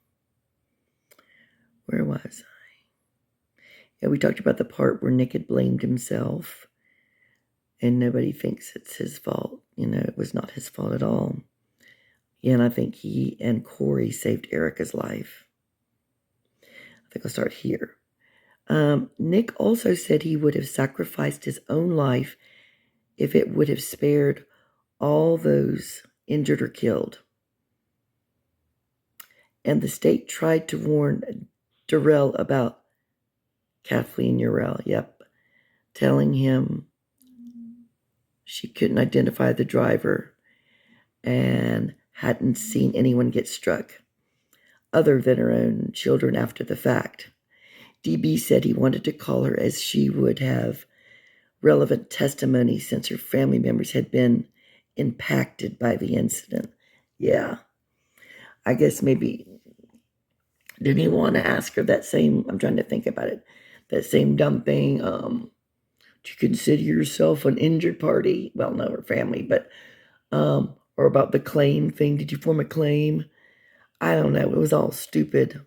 Where was I? Yeah, we talked about the part where Nick had blamed himself and nobody thinks it's his fault. It was not his fault at all. Yeah, and I think he and Corey saved Erica's life. I think I'll start here. Nick also said he would have sacrificed his own life if it would have spared all those injured or killed. And the state tried to warn Duh-rell about Kathleen Yourell. Yep. Telling him she couldn't identify the driver and hadn't seen anyone get struck other than her own children after the fact. DB said he wanted to call her as she would have relevant testimony since her family members had been impacted by the incident. Yeah. I guess maybe, didn't he want to ask her that same, I'm trying to think about it, that same dumb thing, do you consider yourself an injured party? Well, no, her family, but, or about the claim thing. Did you form a claim? I don't know. It was all stupid.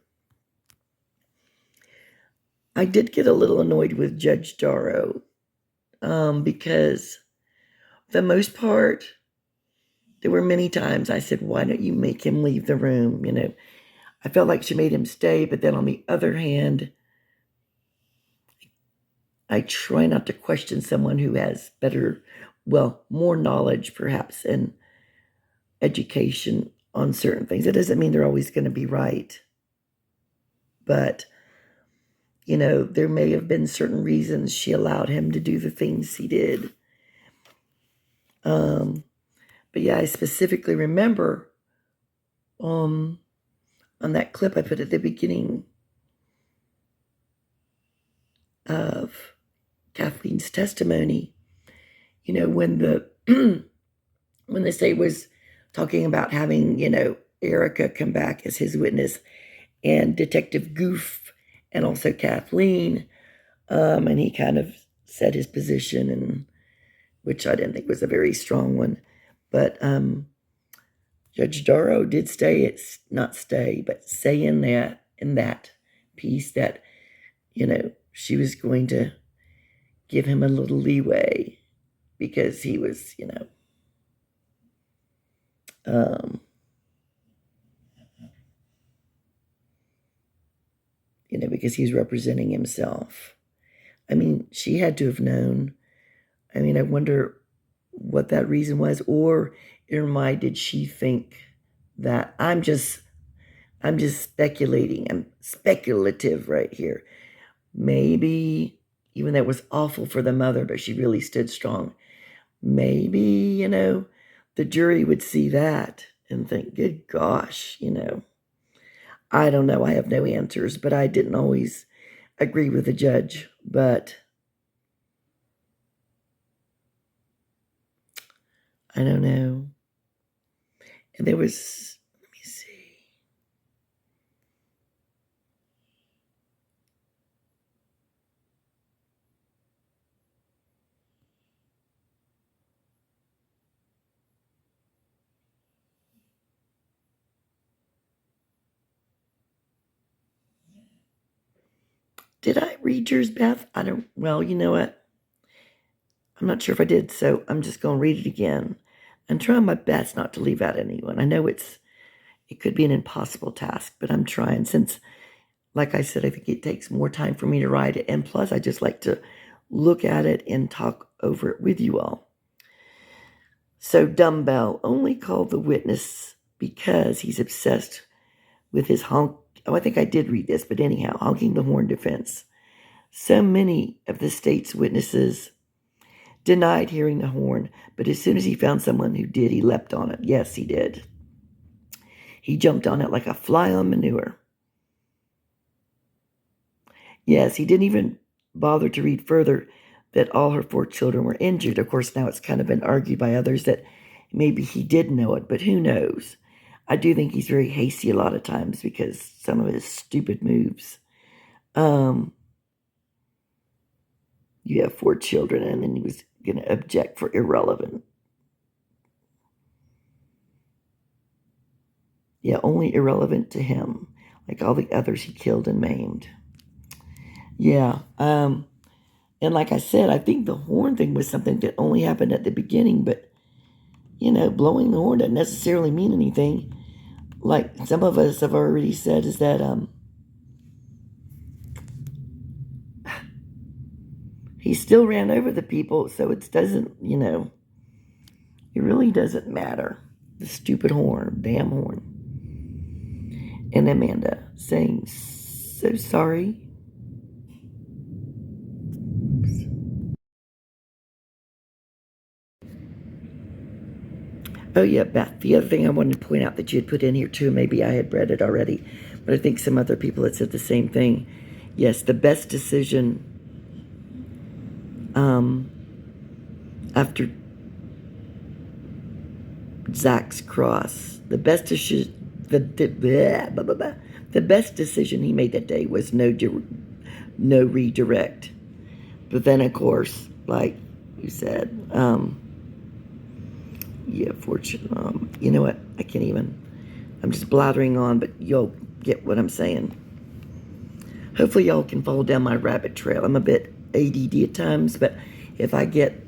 I did get a little annoyed with Judge Duh-rell, because for the most part, there were many times I said, why don't you make him leave the room? I felt like she made him stay, but then on the other hand, I try not to question someone who has more knowledge perhaps and education on certain things. It doesn't mean they're always going to be right. But, there may have been certain reasons she allowed him to do the things he did. But yeah, I specifically remember on that clip I put at the beginning of Kathleen's testimony, when the when the state was talking about having, Erica come back as his witness and Detective Goof and also Kathleen, and he kind of said his position, and which I didn't think was a very strong one. But Judge Duh-rell did say in that piece that, she was going to give him a little leeway because he was, because he's representing himself. I mean, she had to have known. I mean, I wonder what that reason was, or in her mind, did she think that I'm just speculating. I'm speculative right here. Maybe, even though it was awful for the mother, but she really stood strong. Maybe, the jury would see that and think, good gosh, I don't know. I have no answers, but I didn't always agree with the judge. But I don't know. And there was, let me see. Did I read yours, Beth? Well, you know what? I'm not sure if I did, so I'm just going to read it again. I'm trying my best not to leave out anyone. I know it could be an impossible task, but I'm trying since, like I said, I think it takes more time for me to write it. And plus, I just like to look at it and talk over it with you all. So Dumbbell only called the witness because he's obsessed with his I think I did read this, but anyhow, honking the horn defense. So many of the state's witnesses denied hearing the horn, but as soon as he found someone who did, he leapt on it. Yes, he did. He jumped on it like a fly on manure. Yes, he didn't even bother to read further that all her 4 children were injured. Of course, now it's kind of been argued by others that maybe he did know it, but who knows? I do think he's very hasty a lot of times because some of his stupid moves. You have 4 children, and then he was going to object for irrelevant. Yeah, only irrelevant to him, like all the others he killed and maimed. Yeah, and like I said, I think the horn thing was something that only happened at the beginning, but, blowing the horn doesn't necessarily mean anything. Like some of us have already said, is that, he still ran over the people, so it doesn't, it really doesn't matter. The stupid horn, damn horn. And Amanda saying, so sorry. Oh, yeah, Beth, the other thing I wanted to point out that you had put in here too, maybe I had read it already, but I think some other people had said the same thing. Yes, the best decision after Zach's cross, the best decision, the best decision he made that day was no redirect. But then, of course, like you said, yeah, fortune. You know what? I can't even. I'm just blathering on, but you'll get what I'm saying. Hopefully, y'all can follow down my rabbit trail. I'm a bit ADD at times, but if I get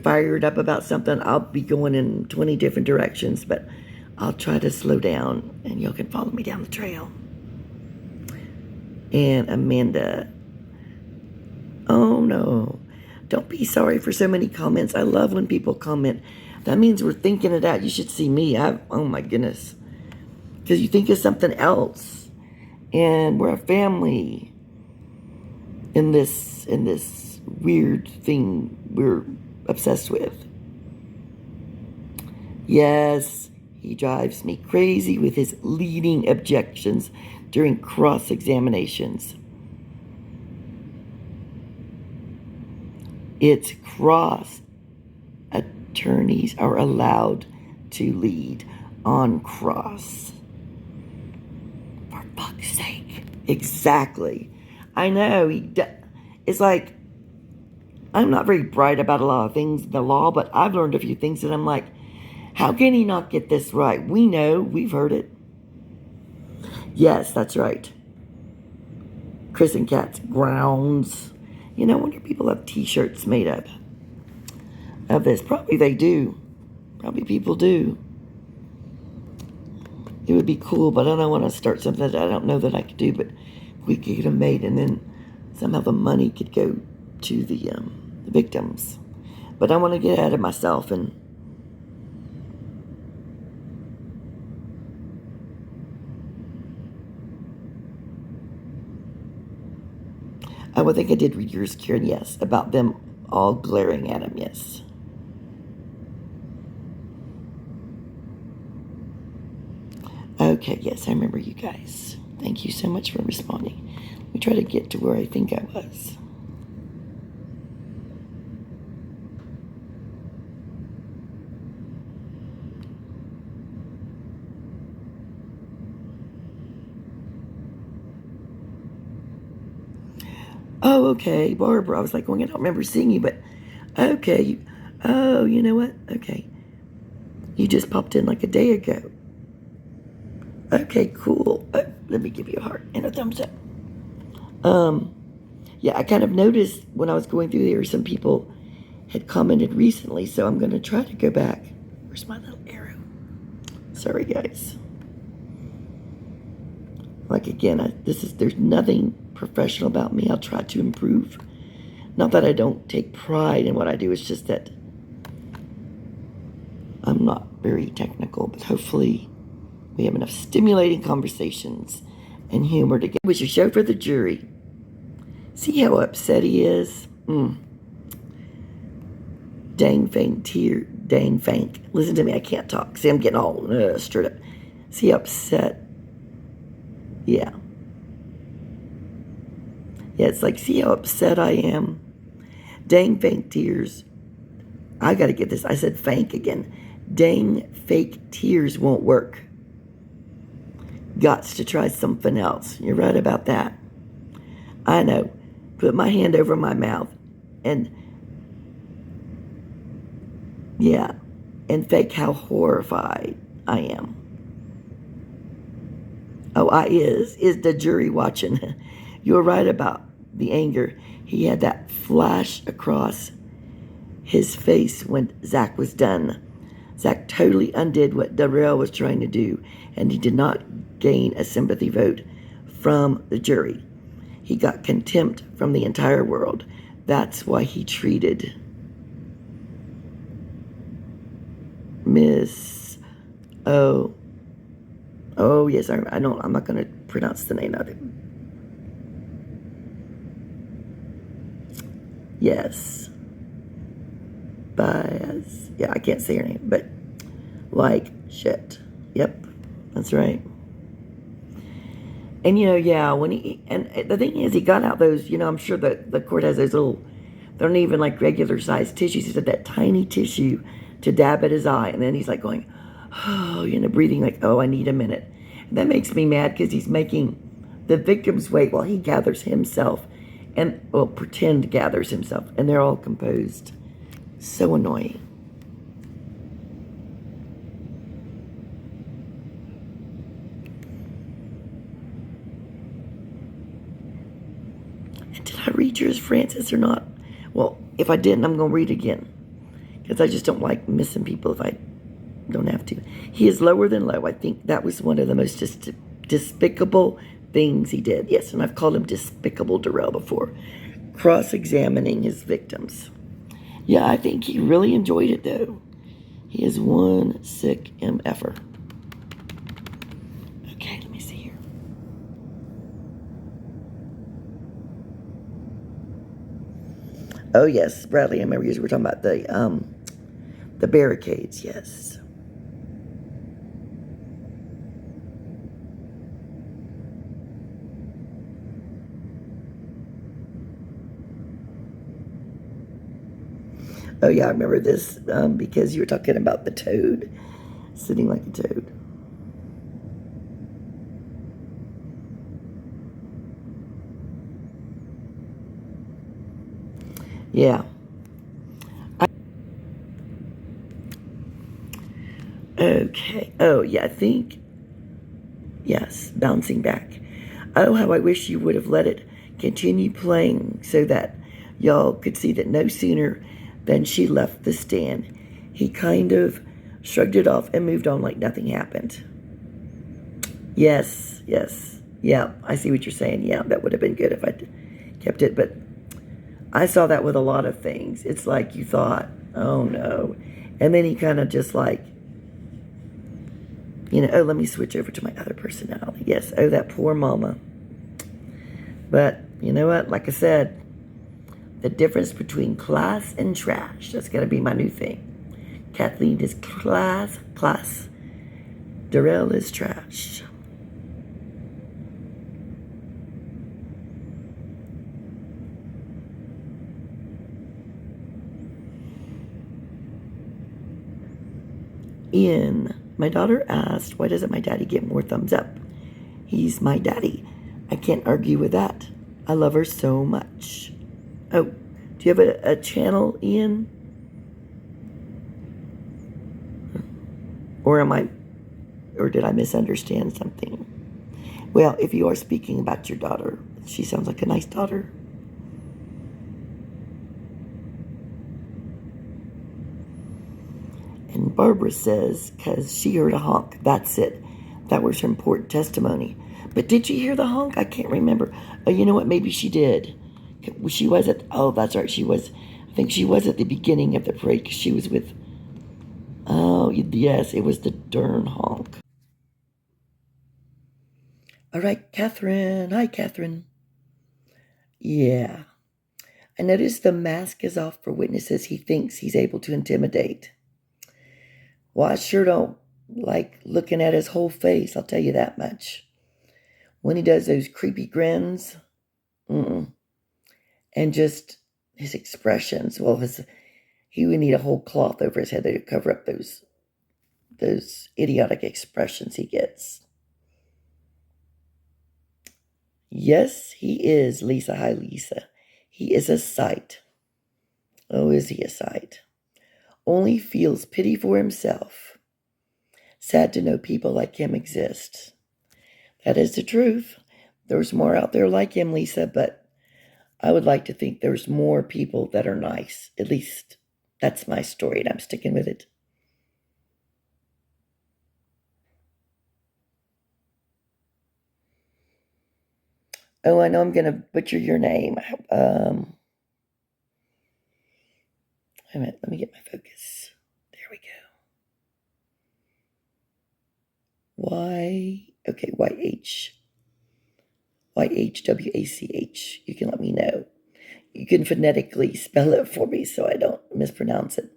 fired up about something, I'll be going in 20 different directions, but I'll try to slow down and y'all can follow me down the trail. And Amanda, oh no, don't be sorry for so many comments. I love when people comment. That means we're thinking it out. You should see me. Oh my goodness. Because you think of something else. And we're a family in this weird thing we're obsessed with. Yes, he drives me crazy with his leading objections during cross-examinations. It's cross. Attorneys are allowed to lead on cross. For fuck's sake. Exactly. I know. It's like, I'm not very bright about a lot of things in the law, but I've learned a few things that I'm like, how can he not get this right? We know. We've heard it. Yes, that's right. Chris and Kat's grounds. I wonder if people have t-shirts made up of this. Probably they do. Probably people do. It would be cool, but I don't want to start something that I don't know that I could do, but we could get them made, and then somehow the money could go to the victims. But I want to get ahead of myself, and I would think I did read yours, Karen, yes, about them all glaring at him, yes. Okay, yes, I remember you guys. Thank you so much for responding. Let me try to get to where I think I was. Oh, okay, Barbara. I was like going, I don't remember seeing you, but okay. Oh, you know what? Okay. You just popped in like a day ago. Okay, cool. Let me give you a heart and a thumbs up. Yeah, I kind of noticed when I was going through there, some people had commented recently, so I'm going to try to go back. Where's my little arrow? Sorry, guys. Like again, there's nothing professional about me. I'll try to improve. Not that I don't take pride in what I do. It's just that I'm not very technical, but hopefully we have enough stimulating conversations and humor to get. It was your show for the jury. See how upset he is? Dang fank. Listen to me, I can't talk. See, I'm getting all stirred up. See how upset? Yeah. Yeah, it's like, see how upset I am? Dang fake tears. I gotta get this. I said fank again. Dang fake tears won't work. Gots to try something else. You're right about that. I know. Put my hand over my mouth and yeah, and fake how horrified I am. Oh, is the jury watching? You're right about the anger. He had that flash across his face when Zach was done. Zach totally undid what Duh-rell was trying to do, and he did not gain a sympathy vote from the jury. He got contempt from the entire world. That's why he treated Miss Oh yes, I don't. I'm not going to pronounce the name of it. Yes, Baez. Yeah, I can't say her name, but like shit. Yep, that's right. And yeah, when and the thing is, he got out those. I'm sure that the court has those little. They're not even like regular sized tissues. He said that tiny tissue to dab at his eye, and then he's like going, oh, breathing like, oh, I need a minute. And that makes me mad because he's making the victims wait while he gathers himself, and pretend gathers himself, and they're all composed. So annoying. And did I read yours, Francis, or not? Well, if I didn't, I'm going to read again. Because I just don't like missing people if I don't have to. He is lower than low. I think that was one of the most despicable things he did. Yes, and I've called him Despicable Duh-rell before. Cross-examining his victims. Yeah, I think he really enjoyed it, though. He is one sick MFer. Okay, let me see here. Oh, yes, Bradley, I remember you were talking about the barricades, yes. Oh, yeah, I remember this because you were talking about the toad, sitting like a toad. Yeah. Okay. Oh, yeah, I think, yes, bouncing back. Oh, how I wish you would have let it continue playing so that y'all could see that no sooner than she left the stand, he kind of shrugged it off and moved on like nothing happened. Yes, yes. Yeah, I see what you're saying. Yeah, that would have been good if I kept it. But I saw that with a lot of things. It's like you thought, oh no. And then he kind of just like, oh, let me switch over to my other personality. Yes, oh, that poor mama. But you know what? Like I said, the difference between class and trash. That's going to be my new thing. Kathleen is class. Duh-rell is trash. Ian, my daughter asked, why doesn't my daddy get more thumbs up? He's my daddy. I can't argue with that. I love her so much. Oh, do you have a channel, Ian? Or did I misunderstand something? Well, if you are speaking about your daughter, she sounds like a nice daughter. And Barbara says, because she heard a honk. That's it. That was her important testimony. But did she hear the honk? I can't remember. Oh, you know what? Maybe she did. She was oh, that's right. I think she was at the beginning of the parade because she was with, oh, yes, it was the darn honk. All right, Catherine. Hi, Catherine. Yeah. I noticed the mask is off for witnesses he thinks he's able to intimidate. Well, I sure don't like looking at his whole face, I'll tell you that much. When he does those creepy grins, and just his expressions, well, he would need a whole cloth over his head to cover up those idiotic expressions he gets. Yes, he is, Lisa. Hi, Lisa. He is a sight. Oh, is he a sight? Only feels pity for himself. Sad to know people like him exist. That is the truth. There's more out there like him, Lisa, but I would like to think there's more people that are nice. At least that's my story, and I'm sticking with it. Oh, I know I'm going to butcher your name. Wait a minute, let me get my focus. There we go. YHWACH. You can let me know. You can phonetically spell it for me so I don't mispronounce it.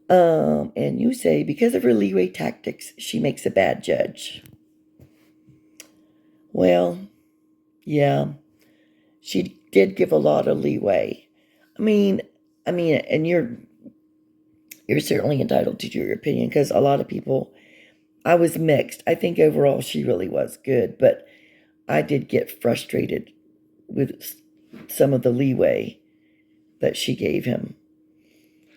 And you say, because of her leeway tactics, she makes a bad judge. Well, yeah, she did give a lot of leeway. I mean, and you're certainly entitled to your opinion, because a lot of people, I was mixed. I think overall she really was good, but I did get frustrated with some of the leeway that she gave him.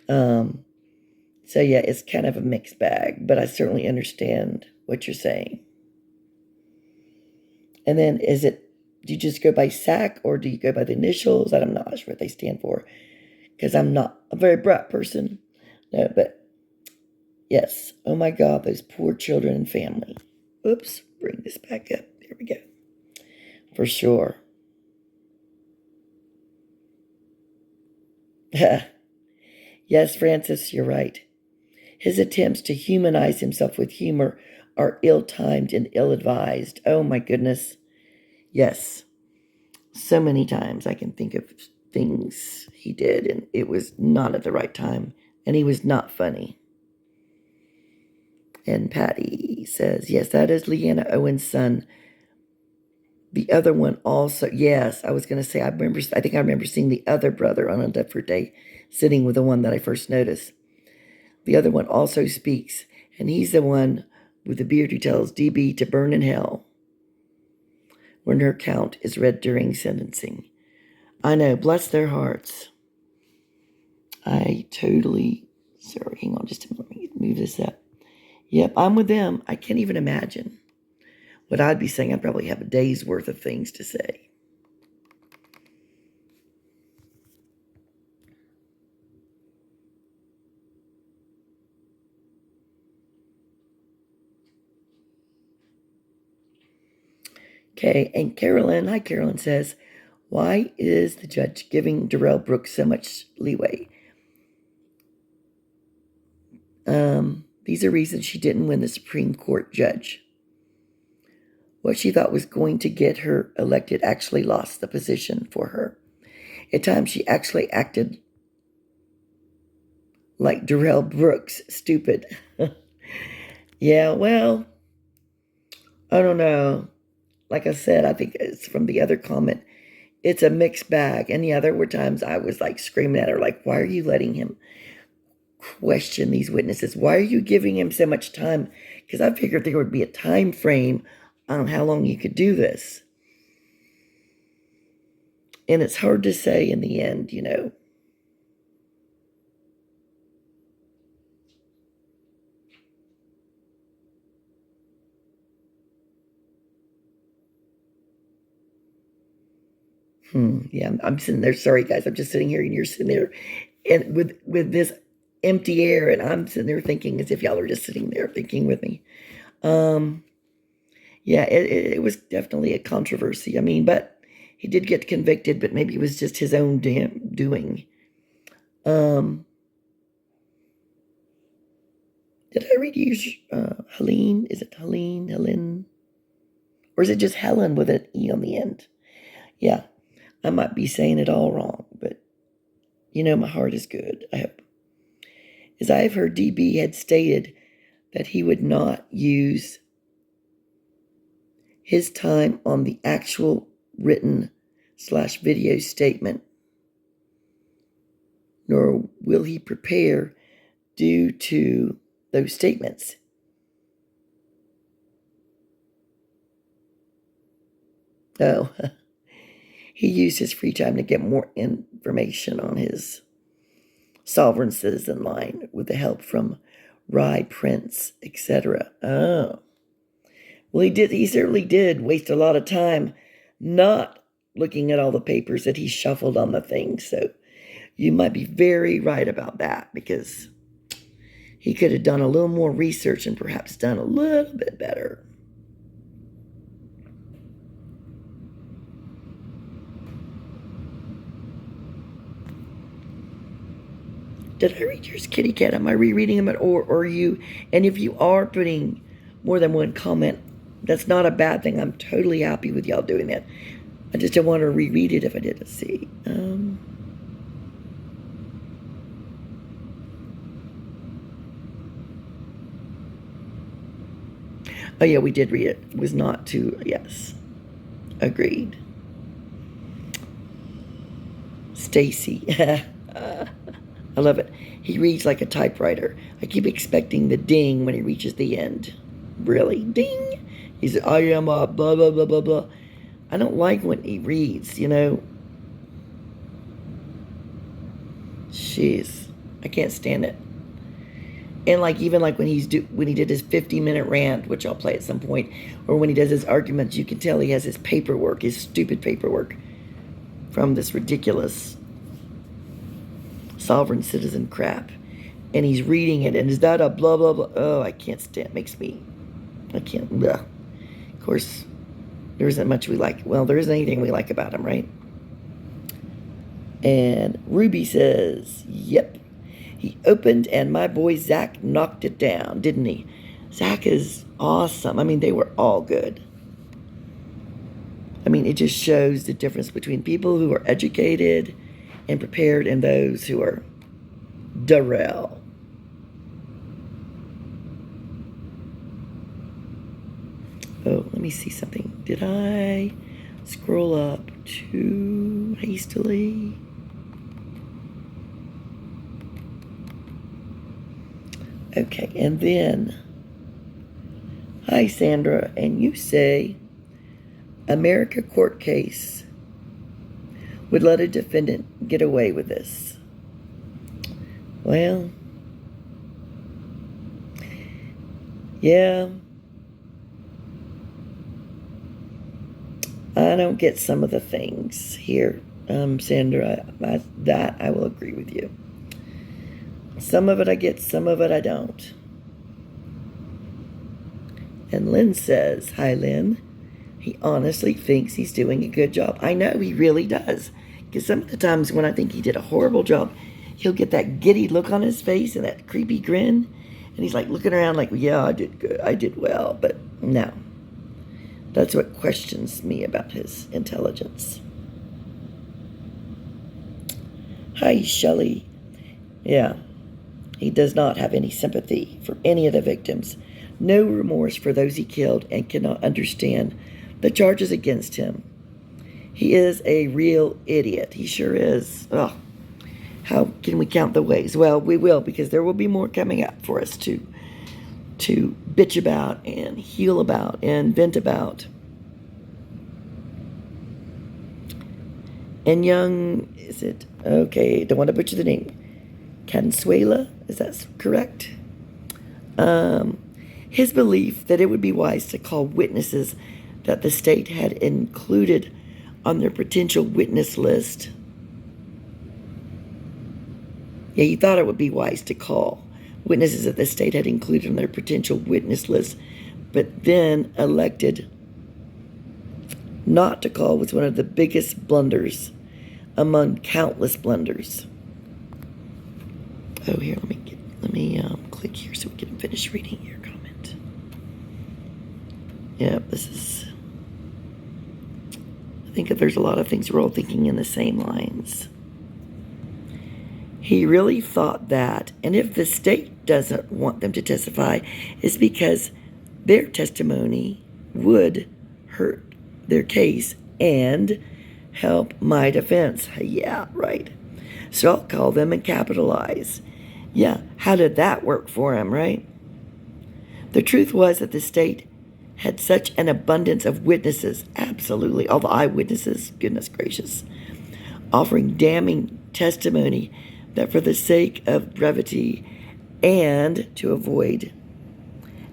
So yeah, it's kind of a mixed bag, but I certainly understand what you're saying. And then do you just go by SAC or do you go by the initials? I'm not sure what they stand for, because I'm not a very bright person. No, but yes. Oh my God, those poor children and family. Oops, bring this back up. There we go. For sure. Yes, Francis, you're right. His attempts to humanize himself with humor are ill-timed and ill-advised. Oh my goodness. Yes. So many times I can think of things he did, and it was not at the right time, and he was not funny. And Patty says, yes, that is Leanna Owen's son. The other one also, yes, I was going to say, I think I remember seeing the other brother on a different day sitting with the one that I first noticed. The other one also speaks, and he's the one with the beard who tells DB to burn in hell when her count is read during sentencing. I know, bless their hearts. Sorry, hang on just a minute, let me move this up. Yep, I'm with them. I can't even imagine what I'd be saying. I'd probably have a day's worth of things to say. Okay, and hi Carolyn says, why is the judge giving Duh-rell Brooks so much leeway? These are reasons she didn't win the Supreme Court judge. What she thought was going to get her elected actually lost the position for her. At times, she actually acted like Duh-rell Brooks, stupid. Yeah, well, I don't know. Like I said, I think it's from the other comment. It's a mixed bag. And yeah, there were times I was like screaming at her, like, why are you letting him question these witnesses? Why are you giving him so much time? Because I figured there would be a time frame on how long you could do this. And it's hard to say in the end, you know. Yeah, I'm sitting there. Sorry, guys. I'm just sitting here, and you're sitting there, and with this empty air, and I'm sitting there thinking as if y'all are just sitting there thinking with me. Yeah, it was definitely a controversy. I mean, but he did get convicted, but maybe it was just his own damn doing. Did I read you, Helene? Is it Helene? Helen? Or is it just Helen with an E on the end? Yeah, I might be saying it all wrong, but you know, my heart is good, I hope. As I have heard, DB had stated that he would not use his time on the actual written/video statement, nor will he prepare due to those statements. Oh, he used his free time to get more information on his sovereign citizen line with the help from Rye Prince, etc. Oh, Well, he certainly did waste a lot of time not looking at all the papers that he shuffled on the thing. So you might be very right about that, because he could have done a little more research and perhaps done a little bit better. Did I read yours, Kitty Cat? Am I rereading them, or you? And if you are putting more than one comment, that's not a bad thing. I'm totally happy with y'all doing that. I just don't want to reread it if I did. Let's see. Oh yeah, we did read it. It was not too, yes. Agreed. Stacy. I love it. He reads like a typewriter. I keep expecting the ding when he reaches the end. Really? Ding! He's, I am a blah, blah, blah, blah, blah. I don't like when he reads, you know. Jeez. I can't stand it. And like, even like when he did his 50-minute rant, which I'll play at some point, or when he does his arguments, you can tell he has his paperwork, his stupid paperwork from this ridiculous sovereign citizen crap. And he's reading it, and is that a blah, blah, blah? Oh, I can't stand, I can't, blah. Of course, there isn't much we like. Well, there isn't anything we like about him, right? And Ruby says, yep. He opened, and my boy Zach knocked it down, didn't he? Zach is awesome. I mean, they were all good. I mean, it just shows the difference between people who are educated and prepared and those who are Duh-rell. Oh, let me see something. Did I scroll up too hastily? Okay, and then, hi Sandra, and you say, America court case would let a defendant get away with this. Well, yeah, I don't get some of the things here, Sandra. That I will agree with you. Some of it I get, some of it I don't. And Lynn says, hi Lynn, he honestly thinks he's doing a good job. I know he really does. Because some of the times when I think he did a horrible job, he'll get that giddy look on his face and that creepy grin. And he's like looking around like, yeah, I did good, I did well. But no. That's what questions me about his intelligence. Hi, Shelley. Yeah. He does not have any sympathy for any of the victims, no remorse for those he killed, and cannot understand the charges against him. He is a real idiot. He sure is. Oh, how can we count the ways? Well, we will, because there will be more coming up for us to bitch about and heal about and vent about. And young, is it? Okay, don't want to butcher the name. Consuela, is that correct? His belief that it would be wise to call witnesses that the state had included on their potential witness list. Yeah, he thought it would be wise to call witnesses that the state had included on their potential witness list, but then elected not to call was one of the biggest blunders among countless blunders. Oh, here, let me click here so we can finish reading your comment. Yeah, I think that there's a lot of things we're all thinking in the same lines. He really thought that, and if the state doesn't want them to testify, it's because their testimony would hurt their case and help my defense. Yeah, right. So I'll call them and capitalize. Yeah, how did that work for him, right? The truth was that the state had such an abundance of witnesses, absolutely, all the eyewitnesses, goodness gracious, offering damning testimony, that for the sake of brevity and to avoid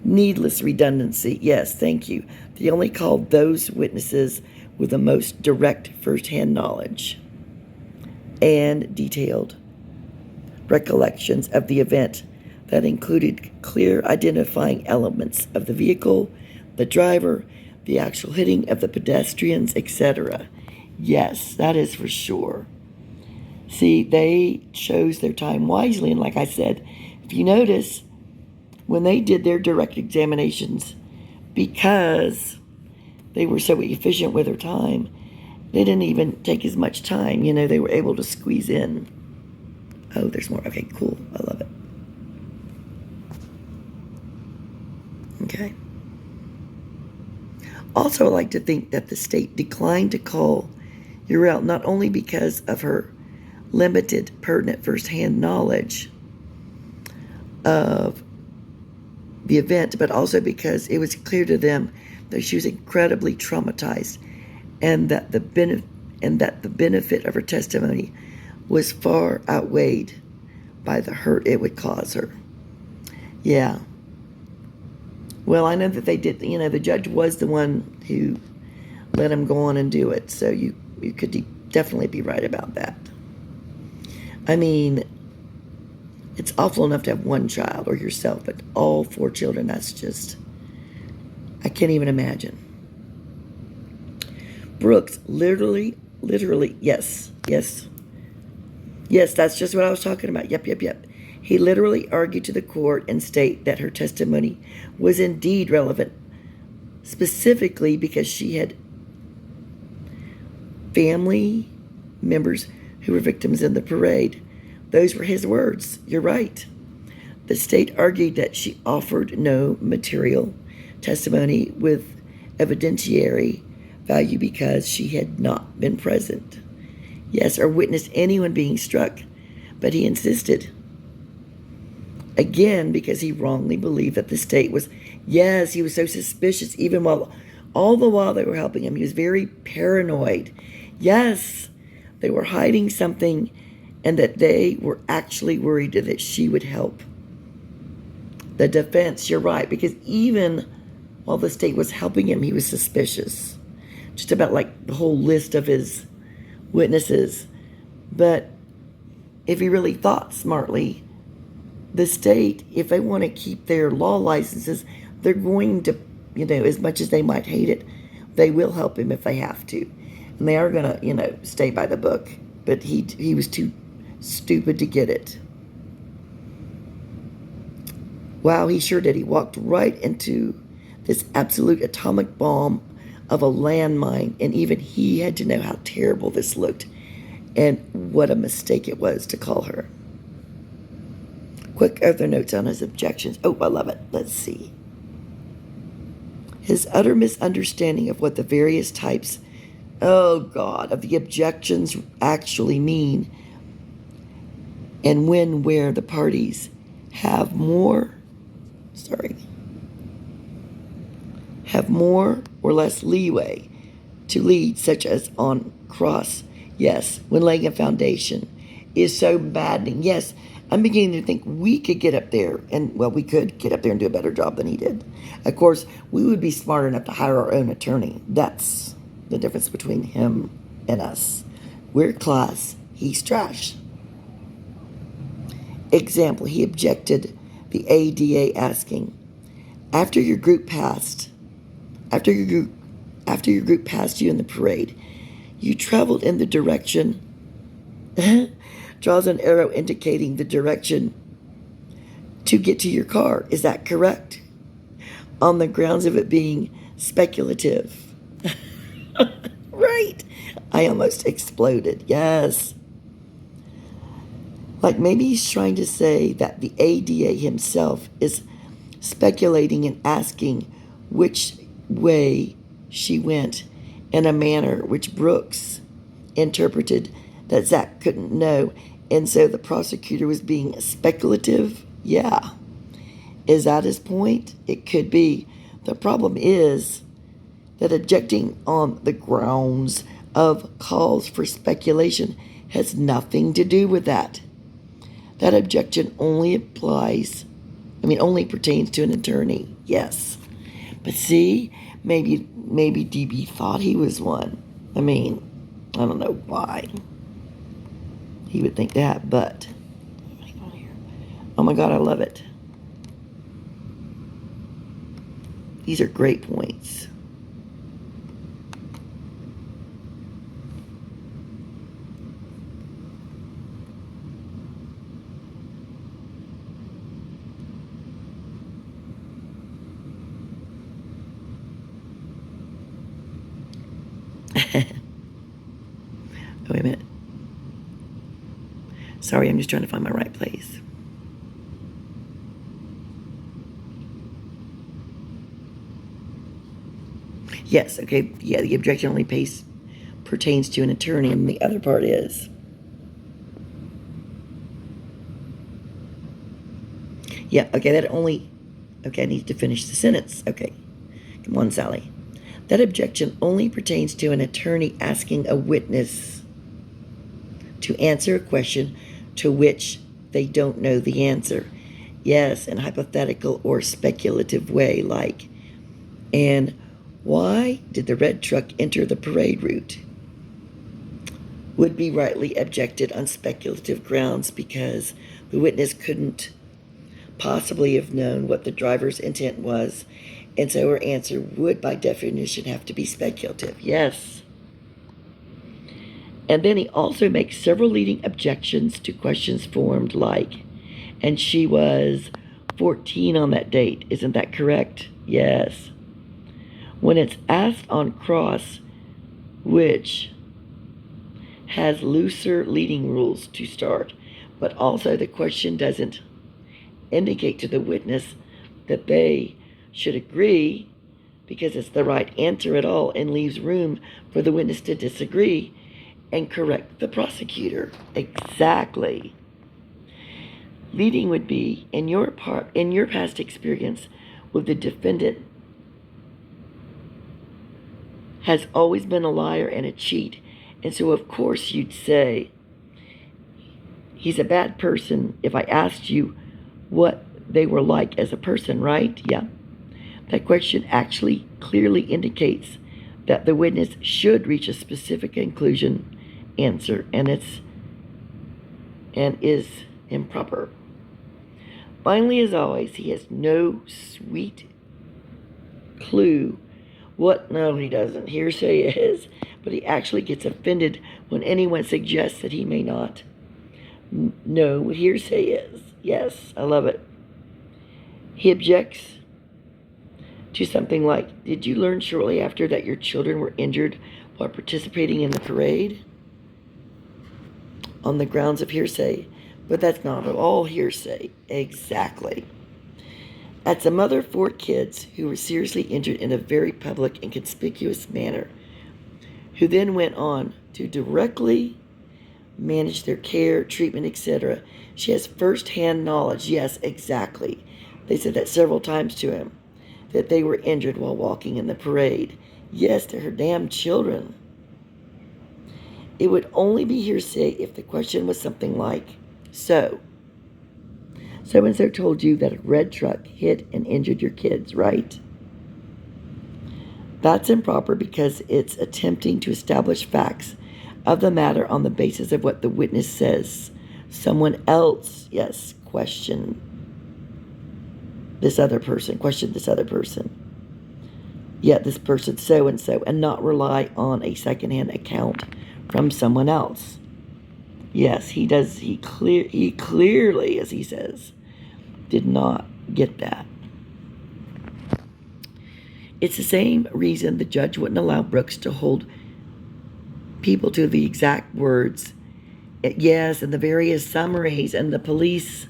Needless redundancy. Yes, thank you. They only called those witnesses with the most direct first-hand knowledge and detailed recollections of the event that included clear identifying elements of the vehicle, the driver, the actual hitting of the pedestrians, etc. Yes, that is for sure. See, they chose their time wisely, and like I said, if you notice, when they did their direct examinations, because they were so efficient with their time, they didn't even take as much time. You know, they were able to squeeze in. Oh, there's more. Okay, cool. I love it. Okay. Also, I like to think that the state declined to call Yourell not only because of her limited, pertinent first-hand knowledge of the event, but also because it was clear to them that she was incredibly traumatized, and that the benefit of her testimony was far outweighed by the hurt it would cause her. Yeah. Well, I know that they did, you know, the judge was the one who let him go on and do it, so you could definitely be right about that. I mean, it's awful enough to have one child or yourself, but all 4 children, that's just, I can't even imagine. Brooks, literally, yes, that's just what I was talking about. Yep. He literally argued to the court and state that her testimony was indeed relevant, specifically because she had family members who were victims in the parade. Those were his words. You're right. The state argued that she offered no material testimony with evidentiary value because she had not been present. Yes, or witnessed anyone being struck, but he insisted. Again, because he wrongly believed that the state was, yes, he was so suspicious, even all the while they were helping him. He was very paranoid. Yes, they were hiding something, and that they were actually worried that she would help. The defense, you're right, because even while the state was helping him, he was suspicious. Just about like the whole list of his witnesses. But if he really thought smartly, the state, if they want to keep their law licenses, they're going to, you know, as much as they might hate it, they will help him if they have to. And they are going to, you know, stay by the book. But he was too stupid to get it. Wow, he sure did. He walked right into this absolute atomic bomb of a landmine, and even he had to know how terrible this looked and what a mistake it was to call her. Quick other notes on his objections. Oh, I love it. Let's see. His utter misunderstanding of what the various types, oh God, of the objections actually mean, and when, where the parties have more or less leeway to lead, such as on cross, yes, when laying a foundation, is so maddening. Yes, I'm beginning to think we could get up there, and, well, we could get up there and do a better job than he did. Of course, we would be smart enough to hire our own attorney. That's the difference between him and us. We're class, he's trash. Example, he objected the ADA asking, after your group passed you in the parade, you traveled in the direction, draws an arrow indicating the direction to get to your car. Is that correct? On the grounds of it being speculative. Right. I almost exploded. Yes. Like maybe he's trying to say that the ADA himself is speculating and asking which way she went in a manner which Brooks interpreted that Zach couldn't know, and so the prosecutor was being speculative. Yeah. Is that his point? It could be. The problem is that objecting on the grounds of calls for speculation has nothing to do with that. That objection only pertains to an attorney. Yes. But see, maybe DB thought he was one. I mean, I don't know why he would think that, but oh my God, I love it. These are great points. Oh, wait a minute. Sorry, I'm just trying to find my right place. Yes, okay, yeah, the objection only pertains to an attorney, and the other part is. Yeah, okay, okay, I need to finish the sentence. Okay, come on, Sally. That objection only pertains to an attorney asking a witness to answer a question to which they don't know the answer. Yes, in a hypothetical or speculative way, like, and why did the red truck enter the parade route? Would be rightly objected on speculative grounds because the witness couldn't possibly have known what the driver's intent was, and so her answer would by definition have to be speculative. Yes. And then he also makes several leading objections to questions formed like, and she was 14 on that date. Isn't that correct? Yes. When it's asked on cross, which has looser leading rules to start, but also the question doesn't indicate to the witness that they should agree because it's the right answer at all and leaves room for the witness to disagree and correct the prosecutor. Exactly. Leading would be in your past experience with the defendant has always been a liar and a cheat, and so of course you'd say he's a bad person if I asked you what they were like as a person, right? Yeah. That question actually clearly indicates that the witness should reach a specific conclusion answer, and is improper. Finally, as always, he has no sweet clue what. No, he doesn't. Hearsay is, but he actually gets offended when anyone suggests that he may not know what hearsay is. Yes, I love it. He objects to something like, did you learn shortly after that your children were injured while participating in the parade? On the grounds of hearsay. But that's not at all hearsay. Exactly. As a mother of 4 kids who were seriously injured in a very public and conspicuous manner, who then went on to directly manage their care, treatment, etc., she has first-hand knowledge. Yes, exactly. They said that several times to him, that they were injured while walking in the parade. Yes, they're her damn children. It would only be hearsay if the question was something like, so and so told you that a red truck hit and injured your kids, right? That's improper because it's attempting to establish facts of the matter on the basis of what the witness says. Someone else, yes, question this other person. Yeah, this person so and so, and not rely on a secondhand account from someone else. Yes, he does. He clearly, as he says, did not get that. It's the same reason the judge wouldn't allow Brooks to hold people to the exact words, yes, and the various summaries and the police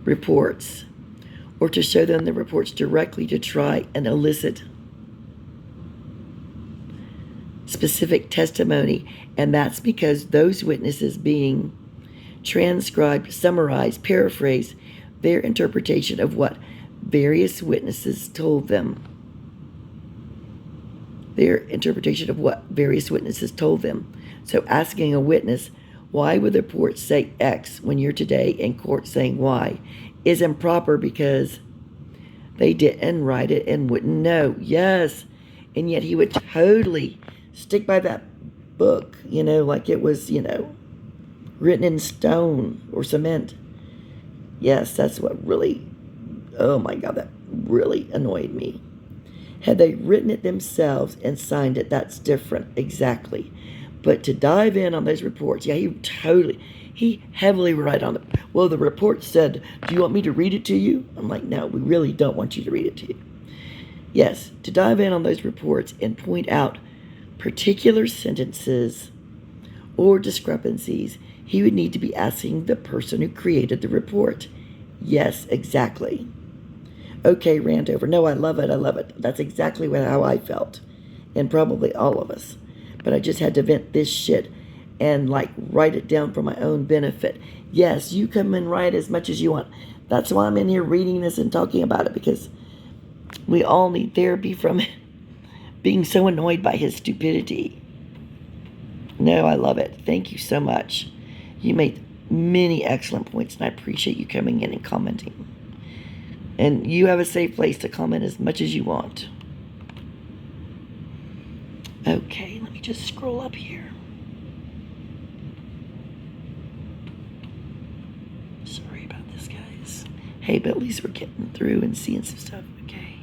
reports, or to show them the reports directly to try and elicit specific testimony, and that's because those witnesses being transcribed, summarized, paraphrased their interpretation of what various witnesses told them. So asking a witness, why would the report say X when you're today in court saying Y, is improper because They didn't write it and wouldn't know. Yes. And yet he would totally stick by that book, like it was, written in stone or cement. Yes, that's what really, oh my God, that really annoyed me. Had they written it themselves and signed it, that's different, exactly. But to dive in on those reports, yeah, he heavily relied on it. Well, the report said, do you want me to read it to you? I'm like, no, we really don't want you to read it to you. Yes, to dive in on those reports and point out particular sentences or discrepancies, he would need to be asking the person who created the report. Yes, exactly. Okay, rant over. No, I love it. I love it. That's exactly how I felt. And probably all of us. But I just had to vent this shit and write it down for my own benefit. Yes, you come and write as much as you want. That's why I'm in here reading this and talking about it, because we all need therapy from being so annoyed by his stupidity. No, I love it. Thank you so much. You made many excellent points, and I appreciate you coming in and commenting. And you have a safe place to comment as much as you want. Okay, let me just scroll up here. Sorry about this, guys. Hey, but at least we're getting through and seeing some stuff. Okay.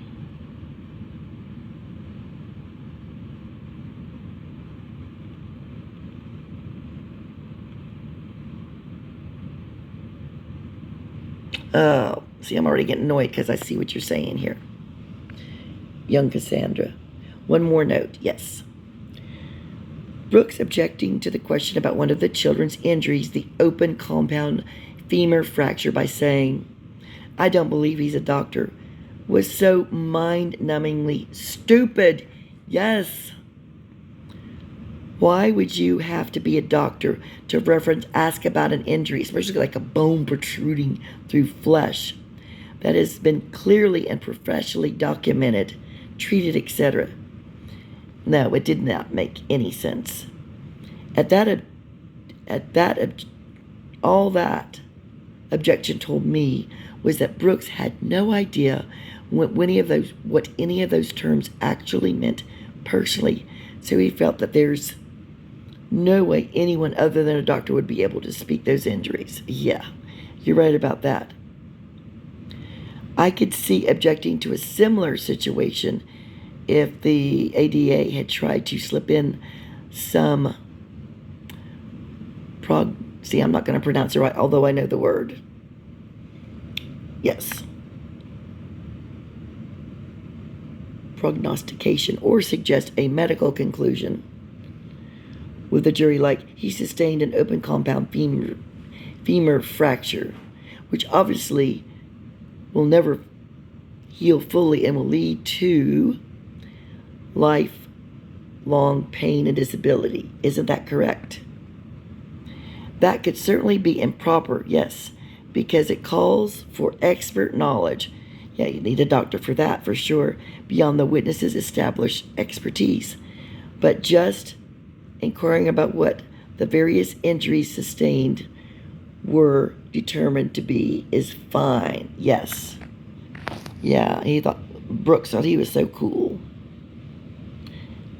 Oh, see, I'm already getting annoyed because I see what you're saying here. Young Cassandra. One more note, yes. Brooks objecting to the question about one of the children's injuries, the open compound femur fracture, by saying, I don't believe he's a doctor, was so mind-numbingly stupid. Yes. Why would you have to be a doctor to ask about an injury, especially like a bone protruding through flesh that has been clearly and professionally documented, treated, etc.? No, it did not make any sense. All that objection told me was that Brooks had no idea what any of those terms actually meant personally. So he felt that there's no way anyone other than a doctor would be able to speak those injuries. Yeah, you're right about that. I could see objecting to a similar situation if the ADA had tried to slip in some I'm not going to pronounce it right, although I know the word. Yes. Prognostication, or suggest a medical conclusion with the jury, like he sustained an open compound femur fracture, which obviously will never heal fully and will lead to lifelong pain and disability. Isn't that correct? That could certainly be improper, yes, because it calls for expert knowledge. Yeah, you need a doctor for that, for sure, beyond the witness's established expertise. But just inquiring about what the various injuries sustained were determined to be is fine. Yes. Yeah, Brooks thought he was so cool.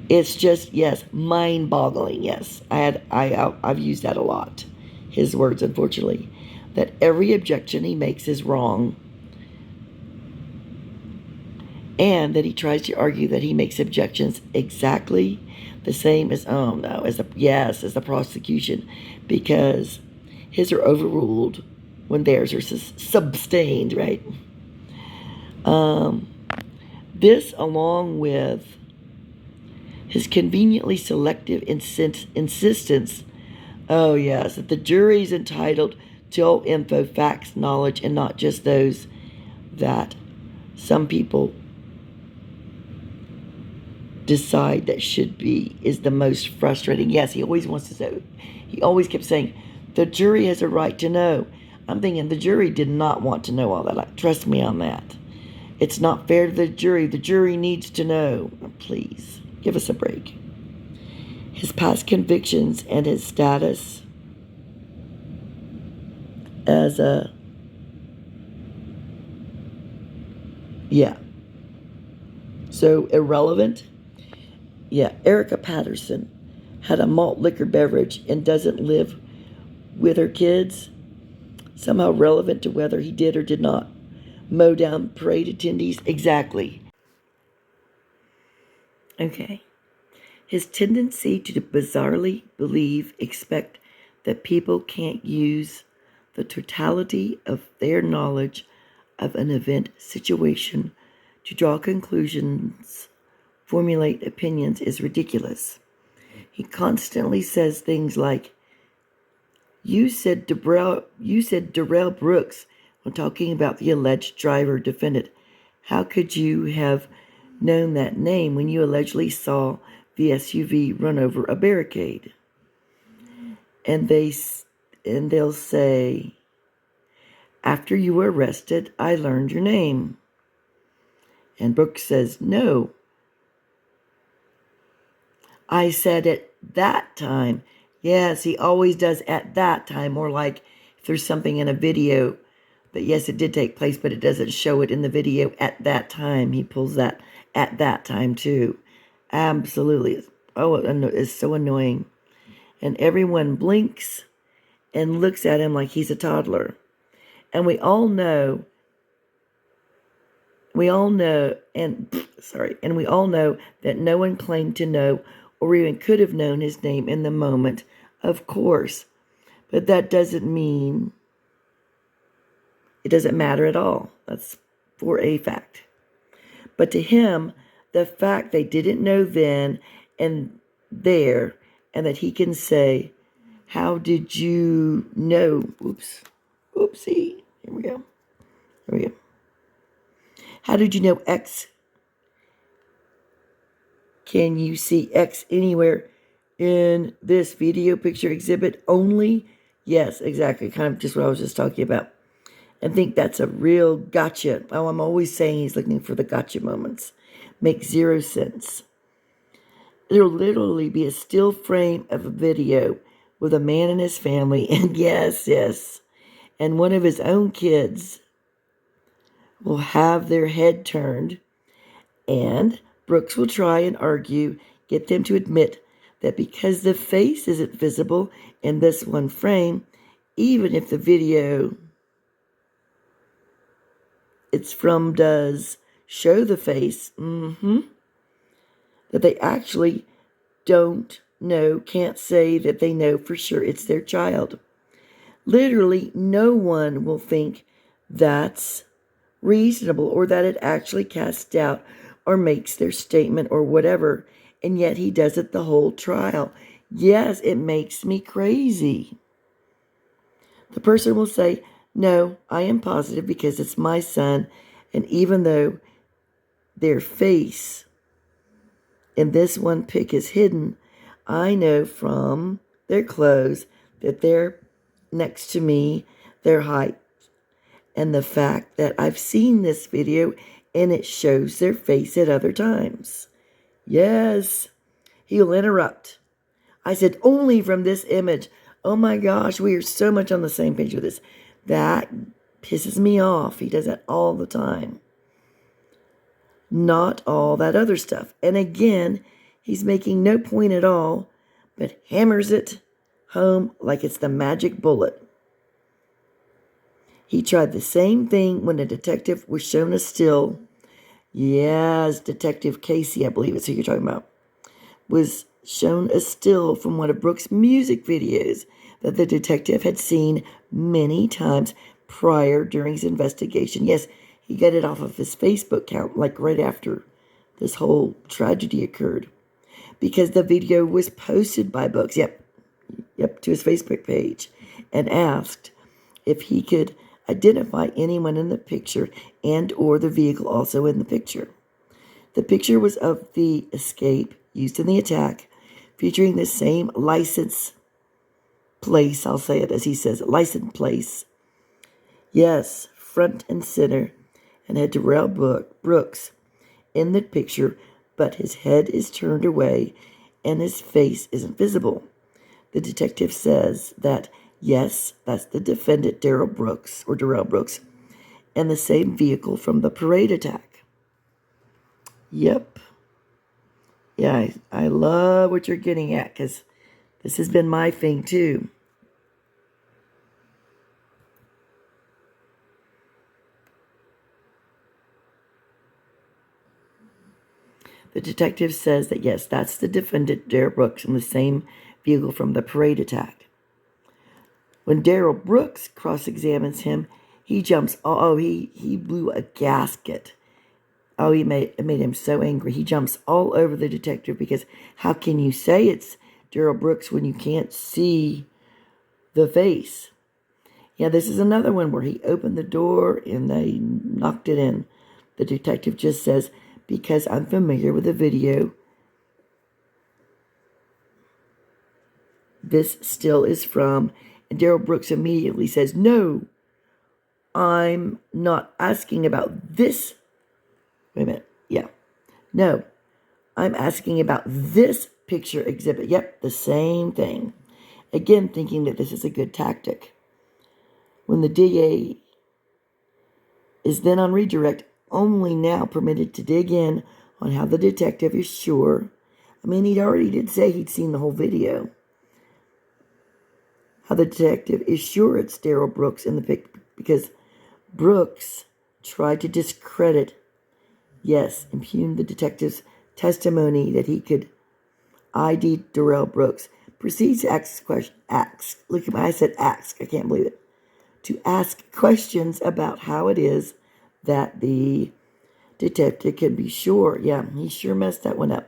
It's just, yes, mind-boggling, yes. I've used that a lot. His words, unfortunately. That every objection he makes is wrong. And that he tries to argue that he makes objections exactly the same as, as the prosecution. Because his are overruled when theirs are sustained, right? This, along with his conveniently selective insistence, oh yes, that the jury is entitled to all info, facts, knowledge, and not just those that some people decide that should be, is the most frustrating. Yes, he always kept saying, the jury has a right to know. I'm thinking the jury did not want to know all that. Trust me on that. It's not fair to the jury. The jury needs to know. Please, give us a break. His past convictions and his status as a Yeah. So irrelevant? Yeah. Erica Patterson had a malt liquor beverage and doesn't live with her kids. Somehow relevant to whether he did or did not mow down parade attendees. Exactly. Okay. His tendency to bizarrely expect that people can't use the totality of their knowledge of an event situation to draw conclusions, formulate opinions is ridiculous. He constantly says things like, you said Duh-rell Brooks when talking about the alleged driver defendant. How could you have known that name when you allegedly saw the SUV run over a barricade? And they'll say, after you were arrested, I learned your name. And Brooks says, no, I said at that time. Yes, he always does at that time, or like if there's something in a video that, yes, it did take place, but it doesn't show it in the video at that time. He pulls that at that time too. Absolutely. Oh, it's so annoying. And everyone blinks and looks at him like he's a toddler. And we all know, and we all know that no one claimed to know or even could have known his name in the moment, of course. But that doesn't mean it doesn't matter at all. That's for a fact. But to him, the fact they didn't know then and there, and that he can say, how did you know? Oopsie. Here we go. How did you know X? Can you see X anywhere in this video picture exhibit only? Yes, exactly. Kind of just what I was just talking about. And think that's a real gotcha. Oh, I'm always saying he's looking for the gotcha moments. Makes zero sense. There'll literally be a still frame of a video with a man and his family, and yes, and one of his own kids will have their head turned, and Brooks will try and argue, get them to admit that because the face isn't visible in this one frame, even if the video it's from does show the face, that they actually don't know, can't say that they know for sure it's their child. Literally, no one will think that's reasonable or that it actually casts doubt or makes their statement or whatever, and yet he does it the whole trial. Yes, it makes me crazy. The person will say, no, I am positive because it's my son, and even though their face in this one pic is hidden, I know from their clothes that they're next to me, their height, and the fact that I've seen this video and it shows their face at other times. Yes, he'll interrupt. I said, only from this image. Oh my gosh, we are so much on the same page with this. That pisses me off. He does that all the time. Not all that other stuff. And again, he's making no point at all, but hammers it home like it's the magic bullet. He tried the same thing when a detective was shown a still. Yes, Detective Casey, I believe it's who you're talking about, was shown a still from one of Brooks' music videos that the detective had seen many times prior during his investigation. Yes, he got it off of his Facebook account, like right after this whole tragedy occurred, because the video was posted by Brooks, to his Facebook page, and asked if he could identify anyone in the picture and or the vehicle also in the picture. The picture was of the escape used in the attack, featuring the same license place, I'll say it as he says, license place. Yes, front and center, and had Duh-rell Brooks in the picture, but his head is turned away and his face isn't visible. The detective says that, yes, that's the defendant, Duh-rell Brooks, and the same vehicle from the parade attack. Yep. Yeah, I love what you're getting at, because this has been my thing too. The detective says that yes, that's the defendant, Darrell Brooks, in the same vehicle from the parade attack. When Darrell Brooks cross-examines him, he jumps. He blew a gasket. Oh, it made him so angry. He jumps all over the detective because how can you say it's Darrell Brooks when you can't see the face? Yeah, this is another one where he opened the door and they knocked it in. The detective just says, because I'm familiar with the video, this still is from. And Darrell Brooks immediately says, no, I'm not asking about this. Wait a minute. Yeah. No, I'm asking about this picture exhibit. Yep, the same thing. Again, thinking that this is a good tactic. When the DA is then on redirect, only now permitted to dig in on how the detective is sure. I mean, he already did say he'd seen the whole video. How the detective is sure it's Darrell Brooks in the pic, because Brooks tried to discredit, yes, impugn the detective's testimony that he could ID Duh-rell Brooks. Proceeds to look at me, I said ask, I can't believe it. To ask questions about how it is that the detective can be sure. Yeah, he sure messed that one up.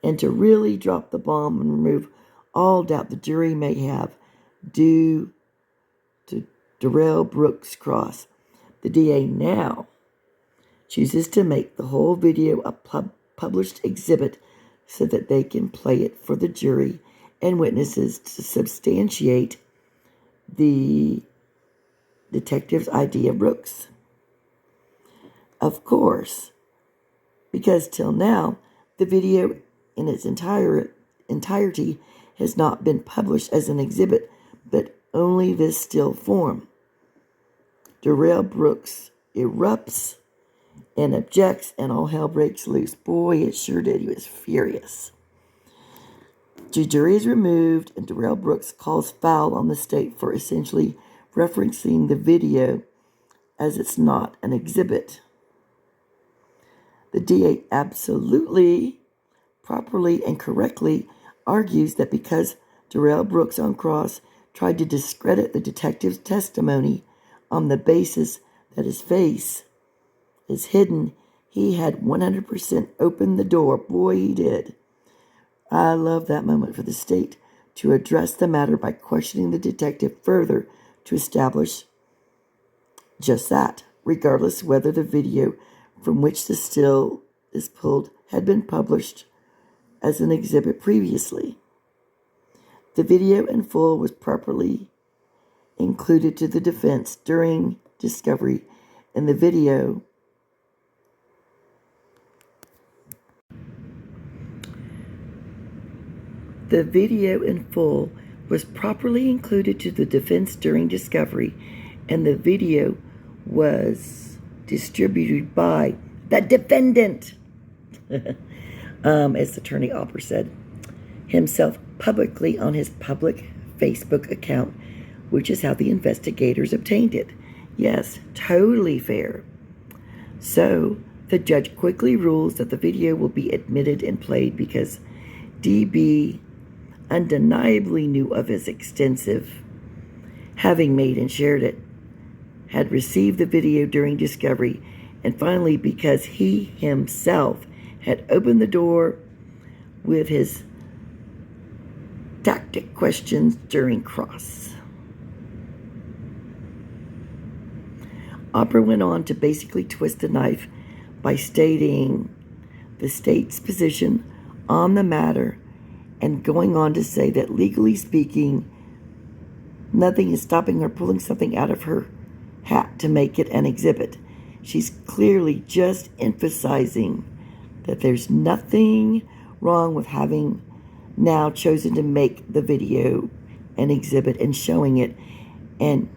And to really drop the bomb and remove all doubt the jury may have due to Duh-rell Brooks' cross. The DA now chooses to make the whole video a published exhibit so that they can play it for the jury and witnesses to substantiate the detective's idea of Brooks. Of course, because till now, the video in its entirety has not been published as an exhibit, but only this still form. Duh-rell Brooks erupts and objects, and all hell breaks loose. Boy, it sure did. He was furious. The jury is removed, and Duh-rell Brooks calls foul on the state for essentially referencing the video as it's not an exhibit. The DA absolutely, properly, and correctly argues that because Duh-rell Brooks on cross tried to discredit the detective's testimony on the basis that his face is hidden, he had 100% opened the door. Boy, he did. I love that moment for the state to address the matter by questioning the detective further to establish just that, regardless whether the video from which the still is pulled had been published as an exhibit previously. The video in full was properly included to the defense during discovery, and the video in full was properly included to the defense during discovery, and the video was distributed by the defendant, as Attorney Opper said, himself publicly on his public Facebook account, which is how the investigators obtained it. Yes, totally fair. So the judge quickly rules that the video will be admitted and played because DB undeniably knew of his extensive, having made and shared it, had received the video during discovery, and finally because he himself had opened the door with his tactic questions during cross. Opper went on to basically twist the knife by stating the state's position on the matter and going on to say that legally speaking, nothing is stopping her pulling something out of her hat to make it an exhibit. She's clearly just emphasizing that there's nothing wrong with having now chosen to make the video an exhibit and showing it. And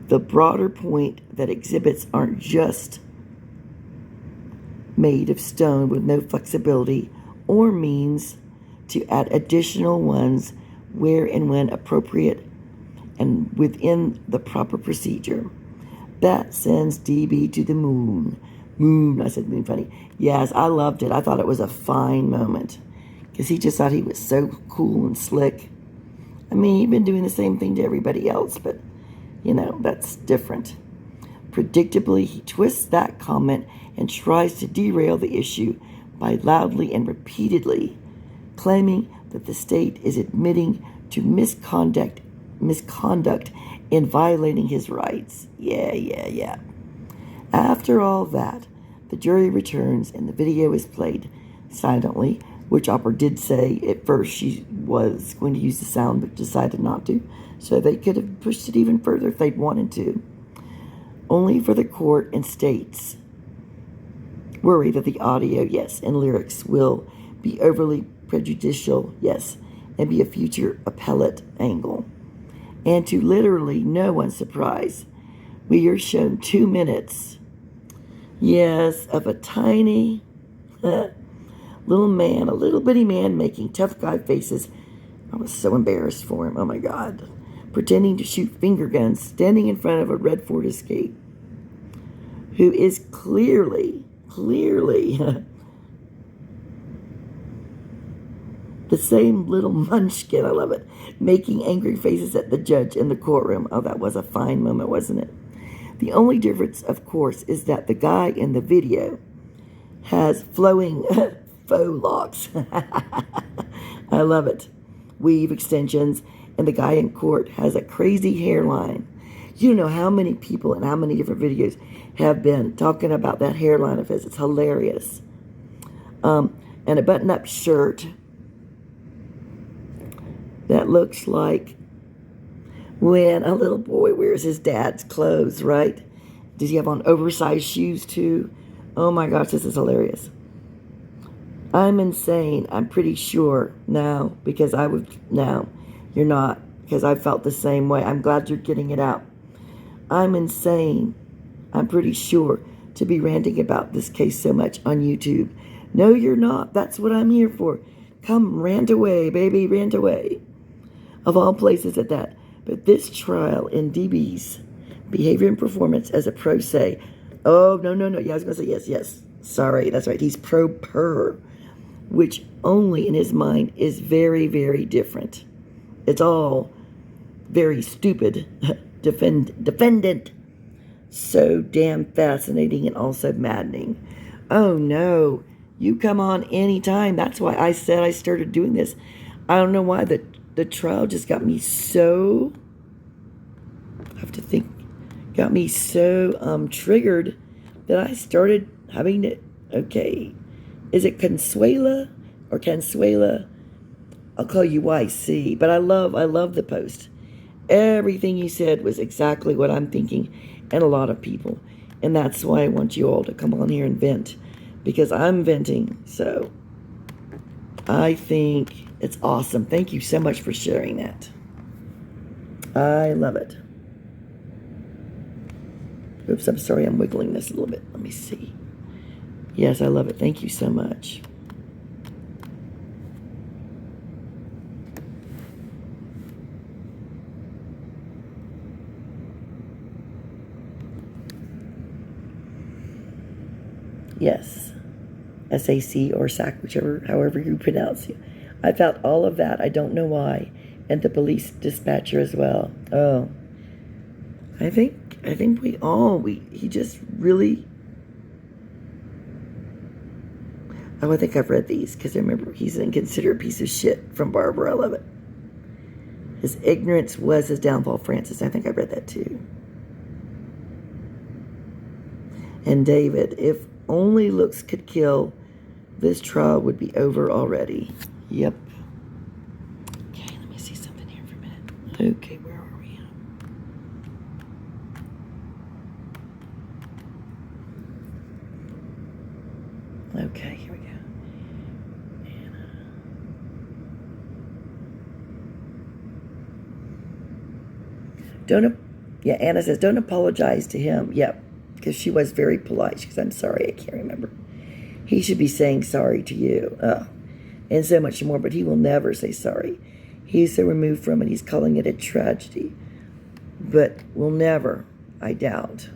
the broader point that exhibits aren't just made of stone with no flexibility or means to add additional ones where and when appropriate and within the proper procedure. That sends DB to the moon. Moon, I said moon funny. Yes, I loved it. I thought it was a fine moment because he just thought he was so cool and slick. I mean, he'd been doing the same thing to everybody else, but, that's different. Predictably, he twists that comment and tries to derail the issue by loudly and repeatedly claiming that the state is admitting to misconduct in violating his rights. Yeah. After all that, the jury returns and the video is played silently, which Opera did say at first she was going to use the sound but decided not to, so they could have pushed it even further if they'd wanted to. Only for the court and states worry that the audio, yes, and lyrics will be overly prejudicial, yes, and be a future appellate angle. And to literally no one's surprise, we are shown 2 minutes, yes, of a tiny little man, a little bitty man making tough guy faces. I was so embarrassed for him, oh my God. Pretending to shoot finger guns, standing in front of a red Ford Escape, who is clearly the same little munchkin, I love it, making angry faces at the judge in the courtroom. Oh, that was a fine moment, wasn't it? The only difference, of course, is that the guy in the video has flowing faux locks. I love it. Weave extensions, and the guy in court has a crazy hairline. You know how many people in how many different videos have been talking about that hairline of his. It's hilarious. And a button-up shirt that looks like when a little boy wears his dad's clothes, right? Does he have on oversized shoes too? Oh my gosh, this is hilarious. I'm insane. I'm pretty sure now, because you're not, because I felt the same way. I'm glad you're getting it out. I'm insane. I'm pretty sure to be ranting about this case so much on YouTube. No, you're not. That's what I'm here for. Come rant away, baby, rant away. Of all places at that. But this trial in DB's behavior and performance as a pro se. Oh, no. Yeah, I was going to say yes. Sorry, that's right. He's pro per, which only in his mind is very, very different. It's all very stupid. Defendant. So damn fascinating and also maddening. Oh, no. You come on anytime. That's why I said I started doing this. I don't know why the trial just got me so, got me so triggered that I started having to, okay, is it Consuela or Consuela? I'll call you YC, but I love the post. Everything you said was exactly what I'm thinking, and a lot of people. And that's why I want you all to come on here and vent, because I'm venting. So I think it's awesome. Thank you so much for sharing that. I love it. Oops, I'm sorry, I'm wiggling this a little bit. Let me see. Yes, I love it. Thank you so much. Yes. SAC or SAC, however you pronounce it. I felt all of that. I don't know why. And the police dispatcher as well. Oh. I think he just really, I think I've read these because I remember he's an inconsiderate piece of shit from Barbara. I love it. His ignorance was his downfall, Francis. I think I read that too. And David, if only looks could kill, this trial would be over already. Yep. Okay, let me see something here for a minute. Okay, where are we? Okay, here we go. Anna says, don't apologize to him. Yep, because she was very polite. She goes, I'm sorry, I can't remember. He should be saying sorry to you. And so much more, but he will never say sorry. He's so removed from it, he's calling it a tragedy. But will never, I doubt,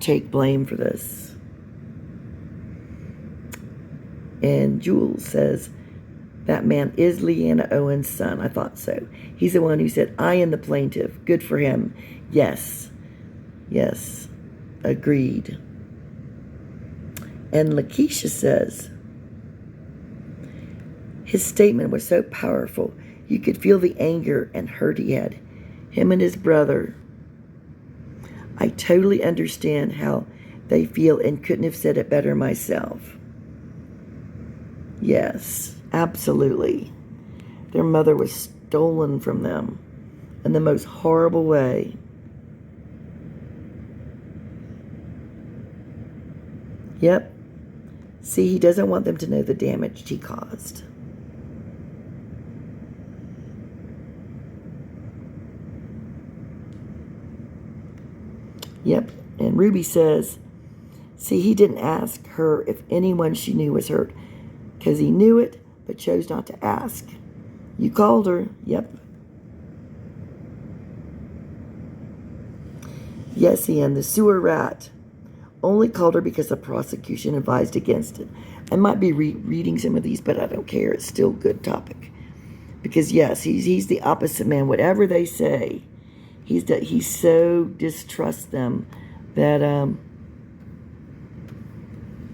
take blame for this. And Jules says, that man is Leanna Owen's son. I thought so. He's the one who said, I am the plaintiff. Good for him. Yes. Yes. Agreed. And Lakeisha says, his statement was so powerful. You could feel the anger and hurt he had. Him and his brother. I totally understand how they feel and couldn't have said it better myself. Yes, absolutely. Their mother was stolen from them in the most horrible way. Yep. See, he doesn't want them to know the damage he caused. Yep. And Ruby says, see, he didn't ask her if anyone she knew was hurt because he knew it but chose not to ask. You called her. Yep. Yes, Ian, the sewer rat only called her because the prosecution advised against it. I might be reading some of these, but I don't care. It's still a good topic. Because, yes, he's the opposite man. Whatever they say, he so distrusts them that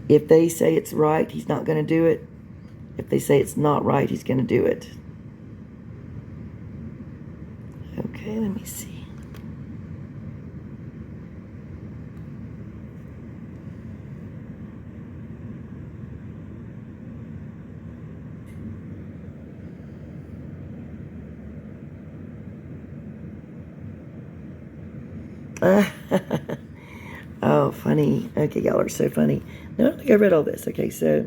if they say it's right, he's not going to do it. If they say it's not right, he's going to do it. Okay, let me see. Oh, funny. Okay, y'all are so funny. No, I don't think I read all this. Okay, so,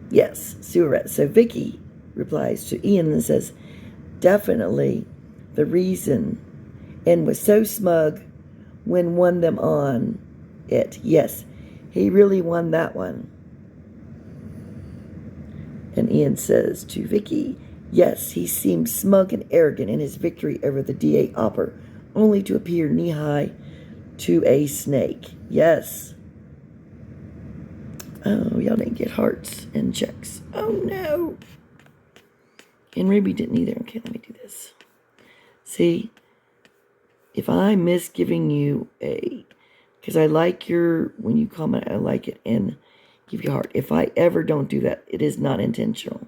yes, sewer rat. So Vicky replies to Ian and says, definitely the reason, and was so smug when won them on it. Yes, he really won that one. And Ian says to Vicky, yes, he seemed smug and arrogant in his victory over the DA Opper, only to appear knee-high to a snake. Yes. Oh, y'all didn't get hearts and checks. Oh, no. And Ruby didn't either. Okay, let me do this. See, if I miss giving you because I like when you comment, I like it and give you a heart. If I ever don't do that, it is not intentional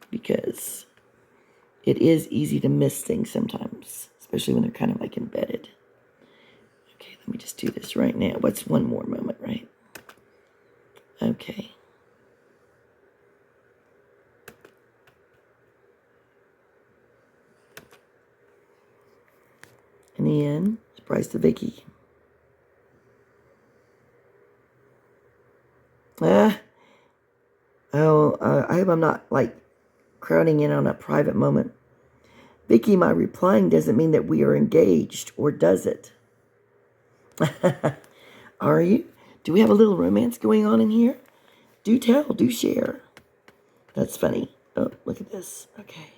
because it is easy to miss things sometimes, especially when they're kind of like embedded. Okay, let me just do this right now. What's one more moment, right? Okay. And then, surprise to Vicky. I hope I'm not, crowding in on a private moment. Vicky, my replying doesn't mean that we are engaged, or does it? Are you? Do we have a little romance going on in here? Do tell, do share. That's funny. Oh, look at this. Okay.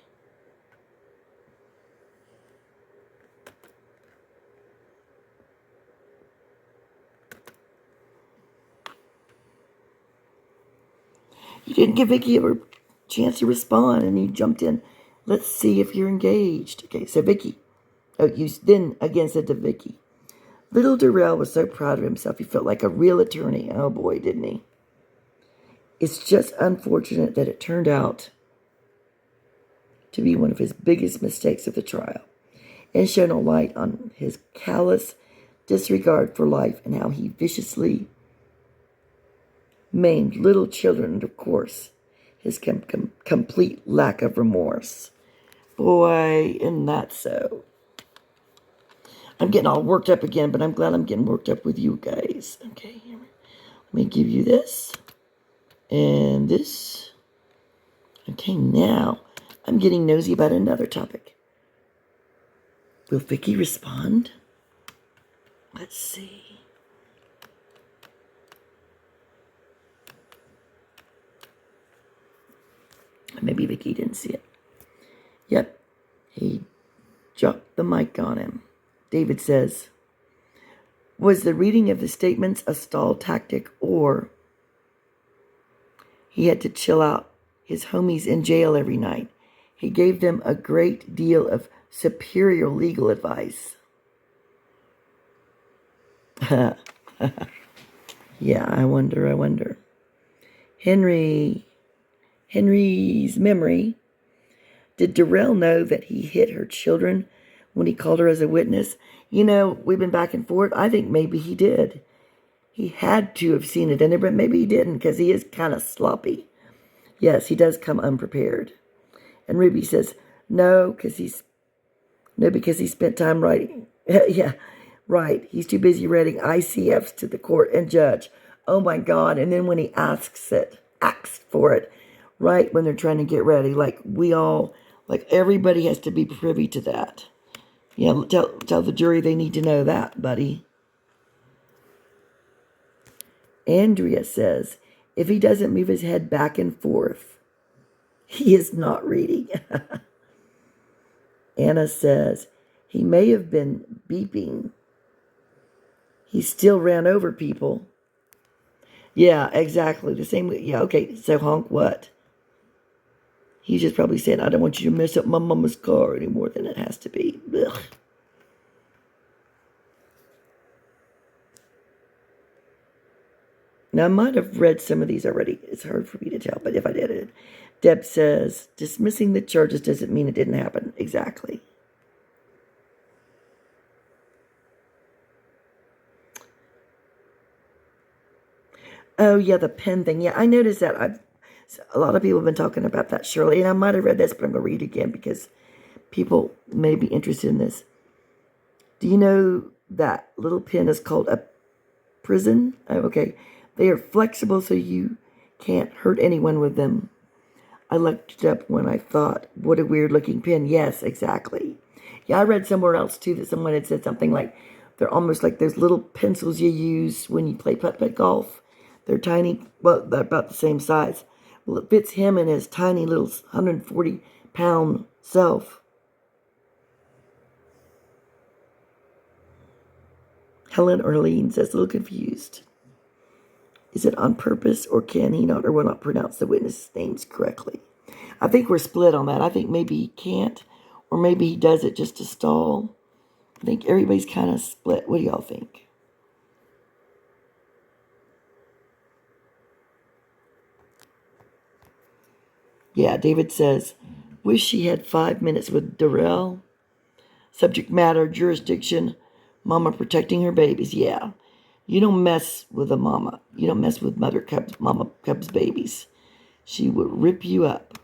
You didn't give Vicky a chance to respond, and you jumped in. Let's see if you're engaged. Okay, so Vicky. Oh, you then again said to Vicky. Little Duh-rell was so proud of himself, he felt like a real attorney. Oh boy, didn't he? It's just unfortunate that it turned out to be one of his biggest mistakes of the trial, and shone a light on his callous disregard for life and how he viciously maimed little children, and of course, his complete lack of remorse. Boy, isn't that so? I'm getting all worked up again, but I'm glad I'm getting worked up with you guys. Okay, here. Let me give you this and this. Okay, now I'm getting nosy about another topic. Will Vicky respond? Let's see. Maybe Vicky didn't see it. Yep, he dropped the mic on him. David says, was the reading of the statements a stall tactic, or he had to chill out his homies in jail every night? He gave them a great deal of superior legal advice. Yeah, I wonder. Henry's memory. Did Duh-rell know that he hit her children when he called her as a witness? You know, we've been back and forth. I think maybe he did. He had to have seen it in there, but maybe he didn't, because he is kind of sloppy. Yes, he does come unprepared. And Ruby says, no, because he spent time writing. Yeah, right. He's too busy writing ICFs to the court and judge. Oh my God. And then when he asks for it, right when they're trying to get ready, like everybody has to be privy to that. Yeah, tell the jury they need to know that, buddy. Andrea says, if he doesn't move his head back and forth, he is not reading. Anna says, he may have been beeping. He still ran over people. Yeah, exactly. The same. Yeah, okay. So honk what? He's just probably saying, I don't want you to mess up my mama's car any more than it has to be. Ugh. Now, I might have read some of these already. It's hard for me to tell, but if I did it. Deb says, dismissing the charges doesn't mean it didn't happen. Exactly. Oh, yeah, the pen thing. Yeah, I noticed that. A lot of people have been talking about that, Shirley, and I might have read this, but I'm going to read it again because people may be interested in this. Do you know that little pen is called a prison? Oh, okay. They are flexible so you can't hurt anyone with them. I looked it up when I thought, what a weird looking pen. Yes, exactly. Yeah, I read somewhere else too that someone had said something like, they're almost like those little pencils you use when you play putt-putt golf. They're tiny, well, they're about the same size. Well, it fits him and his tiny little 140-pound self. Helen Arlene says, a little confused. Is it on purpose, or can he not or will not pronounce the witnesses' names correctly? I think we're split on that. I think maybe he can't, or maybe he does it just to stall. I think everybody's kind of split. What do y'all think? Yeah, David says, wish she had 5 minutes with Duh-rell. Subject matter, jurisdiction, mama protecting her babies. Yeah. You don't mess with a mama. You don't mess with mama cubs babies. She would rip you up.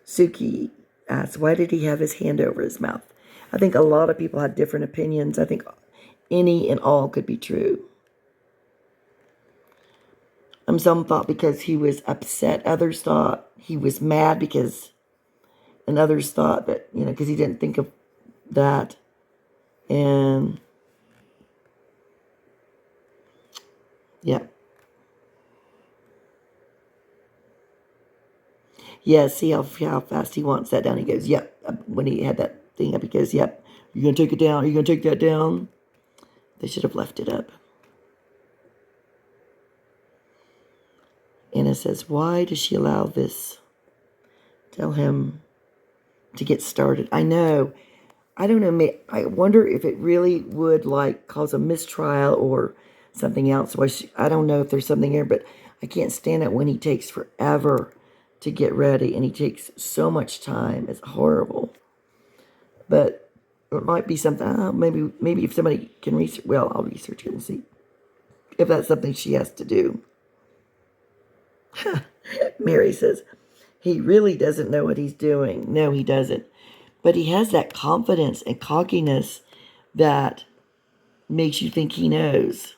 Suki asks, why did he have his hand over his mouth? I think a lot of people had different opinions. I think any and all could be true. Some thought because he was upset. Others thought he was mad because, and others thought that, because he didn't think of that. And, yeah. Yeah, see how fast he wants that down. He goes, yep. When he had that thing up, he goes, yep. You're going to take it down? Are you going to take that down? They should have left it up. Anna says, why does she allow this? Tell him to get started. I know. I don't know. I wonder if it really would cause a mistrial or something else. I don't know if there's something there, but I can't stand it when he takes forever to get ready and he takes so much time. It's horrible. But it might be something. Maybe if somebody can research. Well, I'll research it and see if that's something she has to do. Mary says, he really doesn't know what he's doing. No, he doesn't. But he has that confidence and cockiness that makes you think he knows.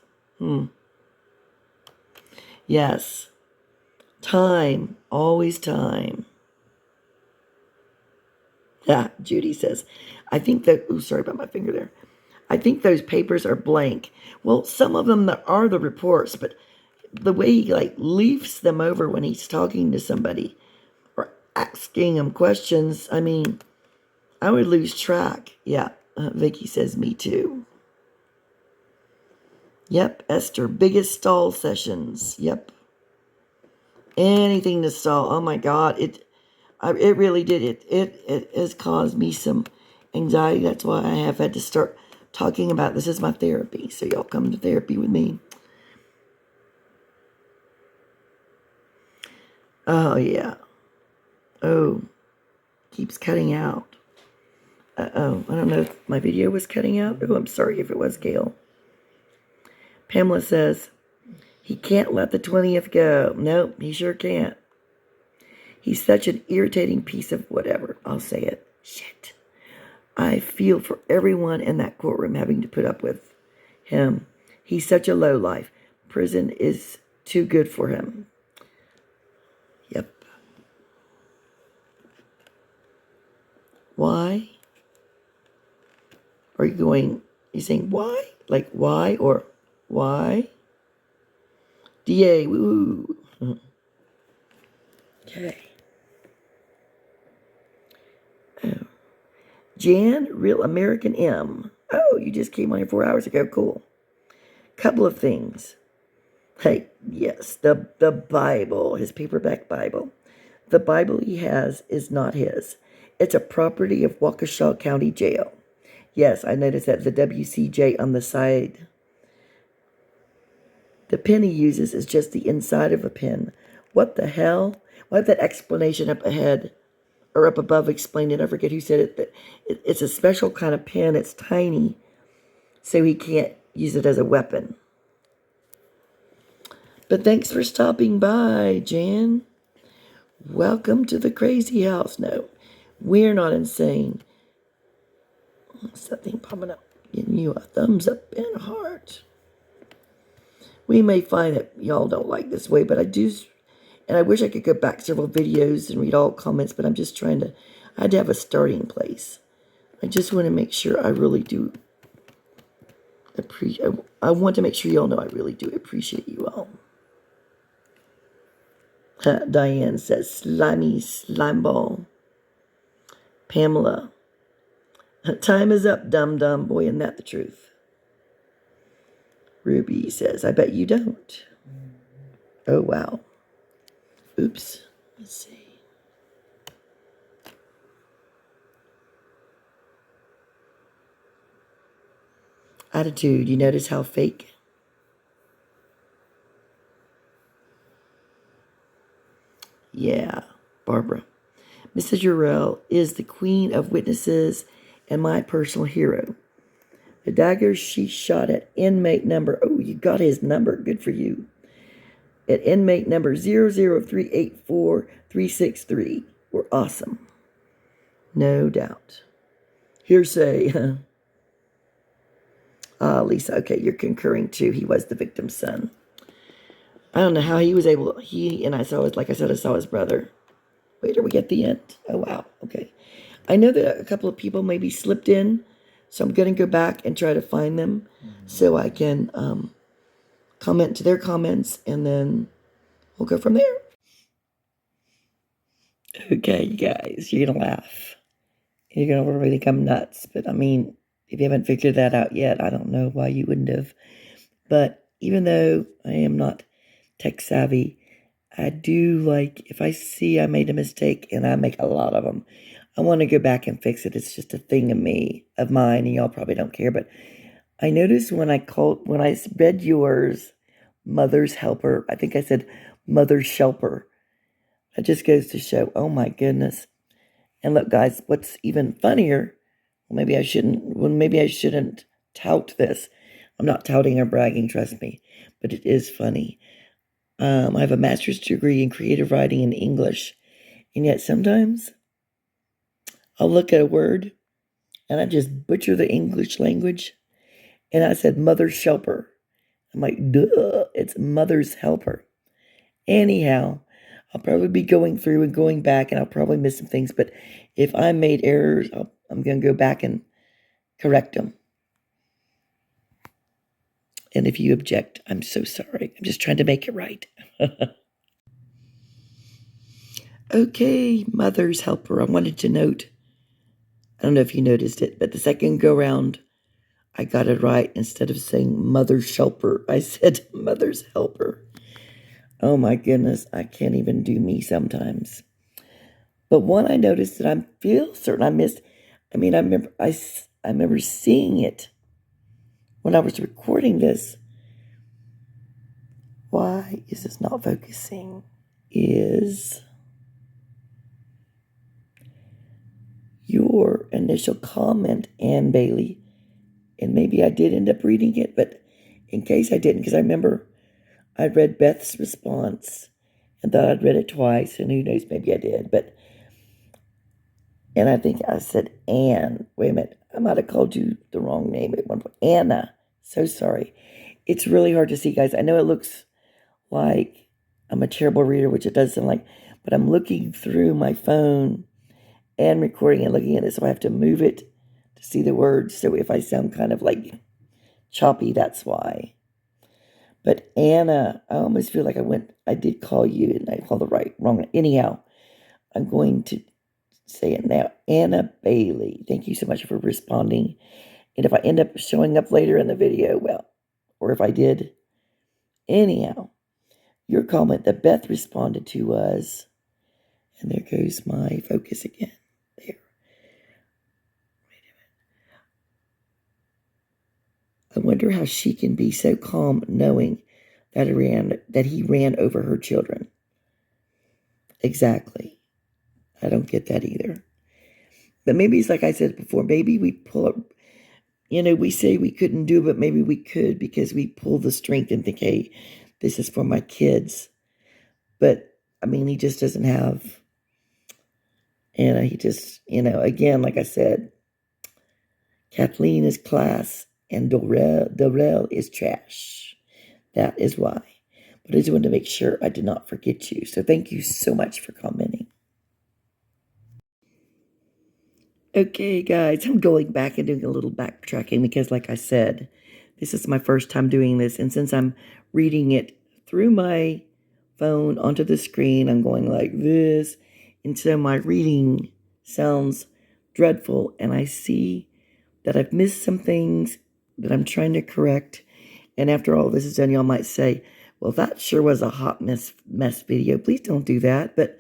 Yes. Time. Always time. Judy says, I think that, oh, sorry about my finger there. I think those papers are blank. Well, some of them are the reports, but the way he leaves them over when he's talking to somebody or asking them questions, I mean, I would lose track. Yeah, Vicky says, me too. Yep, Esther, biggest stall sessions. Yep. Anything to stall. Oh my God, it really did. It has caused me some anxiety. That's why I have had to start talking about this is my therapy. So y'all come to therapy with me. Oh yeah. Oh, keeps cutting out. Uh-oh. I don't know if my video was cutting out. Oh, I'm sorry if it was, Gail. Pamela says, he can't let the 20th go. Nope, he sure can't. He's such an irritating piece of whatever. I'll say it. Shit. I feel for everyone in that courtroom having to put up with him. He's such a lowlife. Prison is too good for him. Yep. Why? Are you saying why? Like why or why? DA, woo. Okay. Oh. Jan, Real American M. Oh, you just came on here 4 hours ago. Cool. Couple of things. Hey, yes, the Bible, his paperback Bible. The Bible he has is not his. It's a property of Waukesha County Jail. Yes, I noticed that the WCJ on the side. The pen he uses is just the inside of a pen. What the hell? Why that explanation up ahead or up above explained it? I forget who said it, but it's a special kind of pen. It's tiny, so he can't use it as a weapon. But thanks for stopping by, Jan. Welcome to the crazy house. No, we're not insane. Something popping up, giving you a thumbs up and a heart. We may find that y'all don't like this way, but I do, and I wish I could go back several videos and read all comments, but I'm just trying to, I had to have a starting place. I just want to make sure I really do appreciate, I want to make sure y'all know I really do appreciate you all. Diane says, slimy slime ball. Pamela, time is up, dum-dum. Boy, isn't that the truth. Ruby says, I bet you don't. Oh, wow. Oops. Let's see. Attitude, you notice how fake? Yeah, Barbara. Mrs. Yourell is the queen of witnesses and my personal hero. The daggers she shot at inmate number, oh, you got his number, good for you, at inmate number 00384-363 were awesome. No doubt. Hearsay. Lisa, okay, you're concurring too. He was the victim's son. I don't know how he was able, I saw his brother. Wait, are we at the end? Oh, wow, okay. I know that a couple of people maybe slipped in, so I'm going to go back and try to find them so I can comment to their comments, and then we'll go from there. Okay, you guys, you're going to laugh. You're going to really think I'm nuts, but I mean, if you haven't figured that out yet, I don't know why you wouldn't have. But even though I am not tech savvy, I do if I see I made a mistake, and I make a lot of them, I want to go back and fix it. It's just a thing of mine, and y'all probably don't care. But I noticed when I read yours, Mother's Helper, I think I said Mother's Shelper. That just goes to show, oh my goodness. And look, guys, what's even funnier, maybe I shouldn't tout this. I'm not touting or bragging, trust me, but it is funny. I have a master's degree in creative writing in English, and yet sometimes I'll look at a word and I just butcher the English language, and I said Mother's Shelper. I'm like, duh, it's Mother's Helper. Anyhow, I'll probably be going through and going back, and I'll probably miss some things. But if I made errors, I'm going to go back and correct them. And if you object, I'm so sorry. I'm just trying to make it right. Okay, mother's helper. I wanted to note, I don't know if you noticed it, but the second go round, I got it right. Instead of saying mother's helper, I said mother's helper. Oh my goodness, I can't even do me sometimes. But one I noticed that I feel certain I missed. I mean, I remember seeing it when I was recording this. Why is this not focusing? Is your initial comment, Ann Bailey, and maybe I did end up reading it, but in case I didn't, because I remember I read Beth's response and thought I'd read it twice, and who knows, maybe I did, and I think I said Ann. Wait a minute, I might have called you the wrong name at one point. Anna. So sorry. It's really hard to see, guys. I know it looks like I'm a terrible reader, which it does sound like, but I'm looking through my phone and recording and looking at it, so I have to move it to see the words. So if I sound kind of like choppy, that's why. But Anna, I almost feel like I did call you and I called the wrong. Anyhow, I'm going to say it now. Anna Bailey, thank you so much for responding. And if I end up showing up later in the video, well, or if I did, anyhow, your comment that Beth responded to was, and there goes my focus again. There. Wait a minute. I wonder how she can be so calm knowing that he ran over her children. Exactly. I don't get that either. But maybe it's like I said before, maybe we pull up, we say we couldn't do it, but maybe we could because we pull the strength and think, hey, this is for my kids. But, I mean, he just doesn't have, and he just, again, like I said, Kathleen is class and Duh-rell is trash. That is why. But I just wanted to make sure I did not forget you. So thank you so much for commenting. Okay, guys, I'm going back and doing a little backtracking because, like I said, this is my first time doing this. And since I'm reading it through my phone onto the screen, I'm going like this. And so my reading sounds dreadful. And I see that I've missed some things that I'm trying to correct. And after all this is done, y'all might say, well, that sure was a hot mess video. Please don't do that. But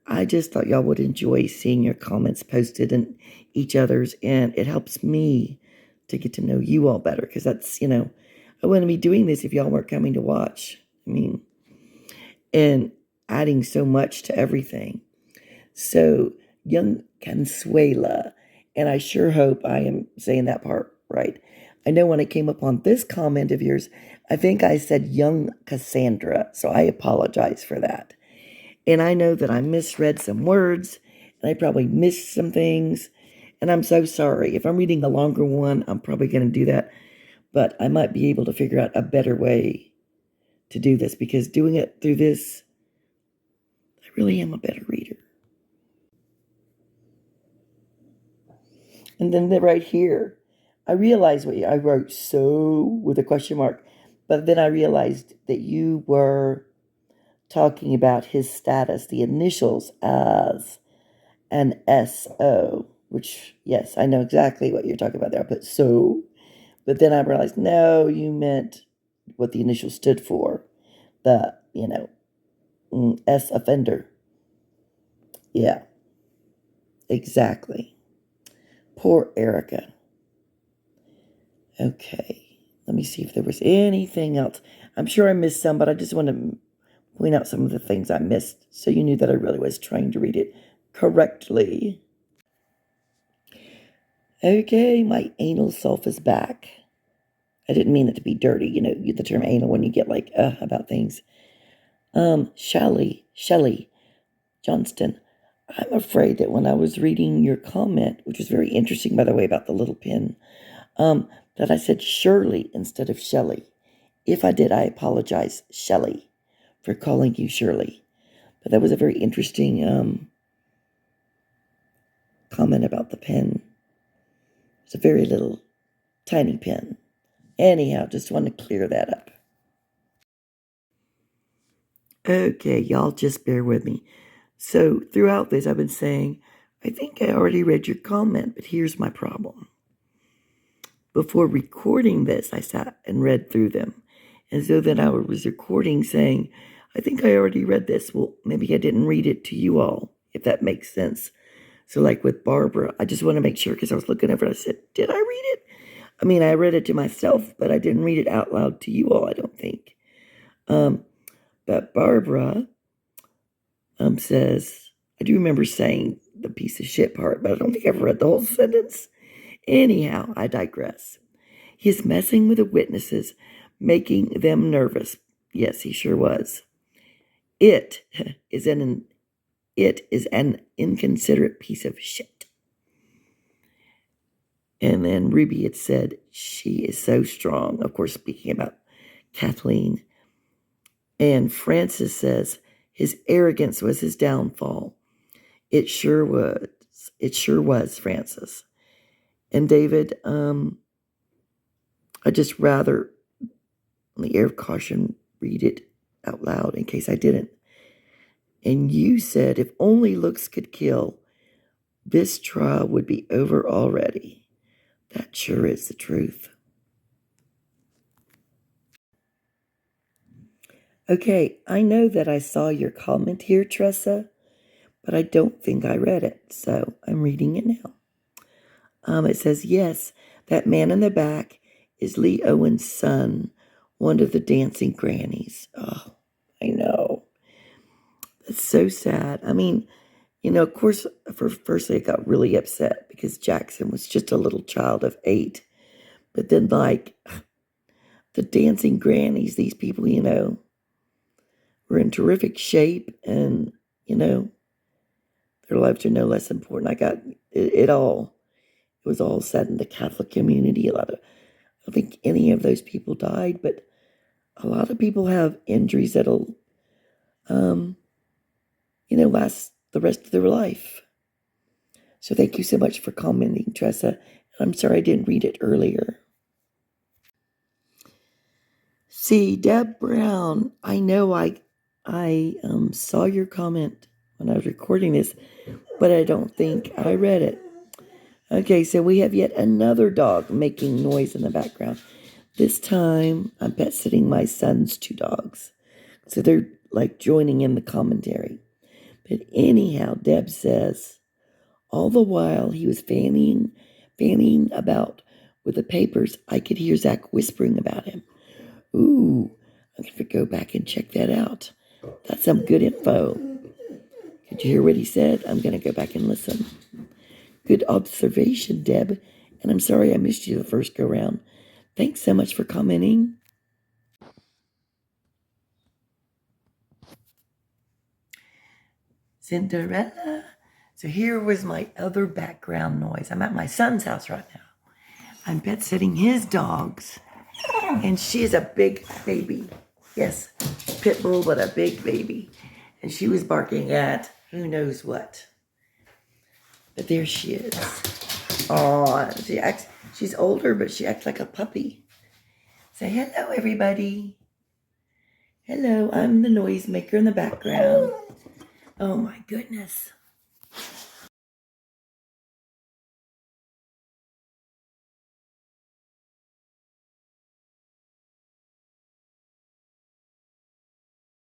I just thought y'all would enjoy seeing your comments posted and each other's, and it helps me to get to know you all better, because that's, I wouldn't be doing this if y'all weren't coming to watch. I mean, and adding so much to everything. So, young Consuela, and I sure hope I am saying that part right. I know when I came upon this comment of yours, I think I said young Cassandra, so I apologize for that. And I know that I misread some words, and I probably missed some things, and I'm so sorry. If I'm reading a longer one, I'm probably going to do that, but I might be able to figure out a better way to do this, because doing it through this, I really am a better reader. And then right here, I realized what I wrote so with a question mark, but then I realized that you were talking about his status, the initials as an SO, which, yes, I know exactly what you're talking about there. I put so, but then I realized, no, you meant what the initials stood for. The, S offender. Yeah, exactly. Poor Erica. Okay, let me see if there was anything else. I'm sure I missed some, but I just want to point out some of the things I missed so you knew that I really was trying to read it correctly. Okay, my anal self is back. I didn't mean it to be dirty, the term anal when you get like, about things. Shelley Johnston, I'm afraid that when I was reading your comment, which was very interesting, by the way, about the little pin, that I said Shirley instead of Shelley. If I did, I apologize, Shelley, for calling you Shirley. But that was a very interesting comment about the pen. It's a very little, tiny pen. Anyhow, just want to clear that up. Okay, y'all just bear with me. So throughout this, I've been saying, I think I already read your comment, but here's my problem. Before recording this, I sat and read through them. And so then I was recording saying, I think I already read this. Well, maybe I didn't read it to you all, if that makes sense. So like with Barbara, I just want to make sure, because I was looking over it, I said, did I read it? I mean, I read it to myself, but I didn't read it out loud to you all, I don't think. But Barbara says, I do remember saying the piece of shit part, but I don't think I've read the whole sentence. Anyhow, I digress. He is messing with the witnesses, making them nervous. Yes, he sure was. It is an inconsiderate piece of shit. And then Ruby had said, she is so strong. Of course, speaking about Kathleen. And Francis says, his arrogance was his downfall. It sure was. It sure was, Francis. And David, I just rather, on the air of caution, read it out loud in case I didn't. And you said, if only looks could kill, this trial would be over already. That sure is the truth. Okay, I know that I saw your comment here, Tressa, but I don't think I read it, so I'm reading it now. It says, yes, that man in the back is Lee Owen's son, one of the dancing grannies. Oh, I know. That's so sad. I mean, of course, firstly, I got really upset because Jackson was just a little child of 8. But then, like, the dancing grannies, these people, were in terrific shape and, their lives are no less important. I got it all. It was all said in the Catholic community. I don't think any of those people died, but a lot of people have injuries that'll, last the rest of their life. So thank you so much for commenting, Tressa. I'm sorry I didn't read it earlier. See, Deb Brown, I know I saw your comment when I was recording this, but I don't think I read it. Okay, so we have yet another dog making noise in the background. This time, I'm pet sitting my son's 2 dogs. So they're like joining in the commentary. But anyhow, Deb says, all the while he was fanning about with the papers, I could hear Zach whispering about him. Ooh, I'm going to go back and check that out. That's some good info. Did you hear what he said? I'm going to go back and listen. Good observation, Deb. And I'm sorry I missed you the first go round. Thanks so much for commenting. Cinderella. So here was my other background noise. I'm at my son's house right now. I'm pet sitting his dogs. And she is a big baby. Yes, pit bull, but a big baby. And she was barking at who knows what. But there she is. Oh, she's older, but she acts like a puppy. Say hello, everybody. Hello, I'm the noisemaker in the background. Oh my goodness.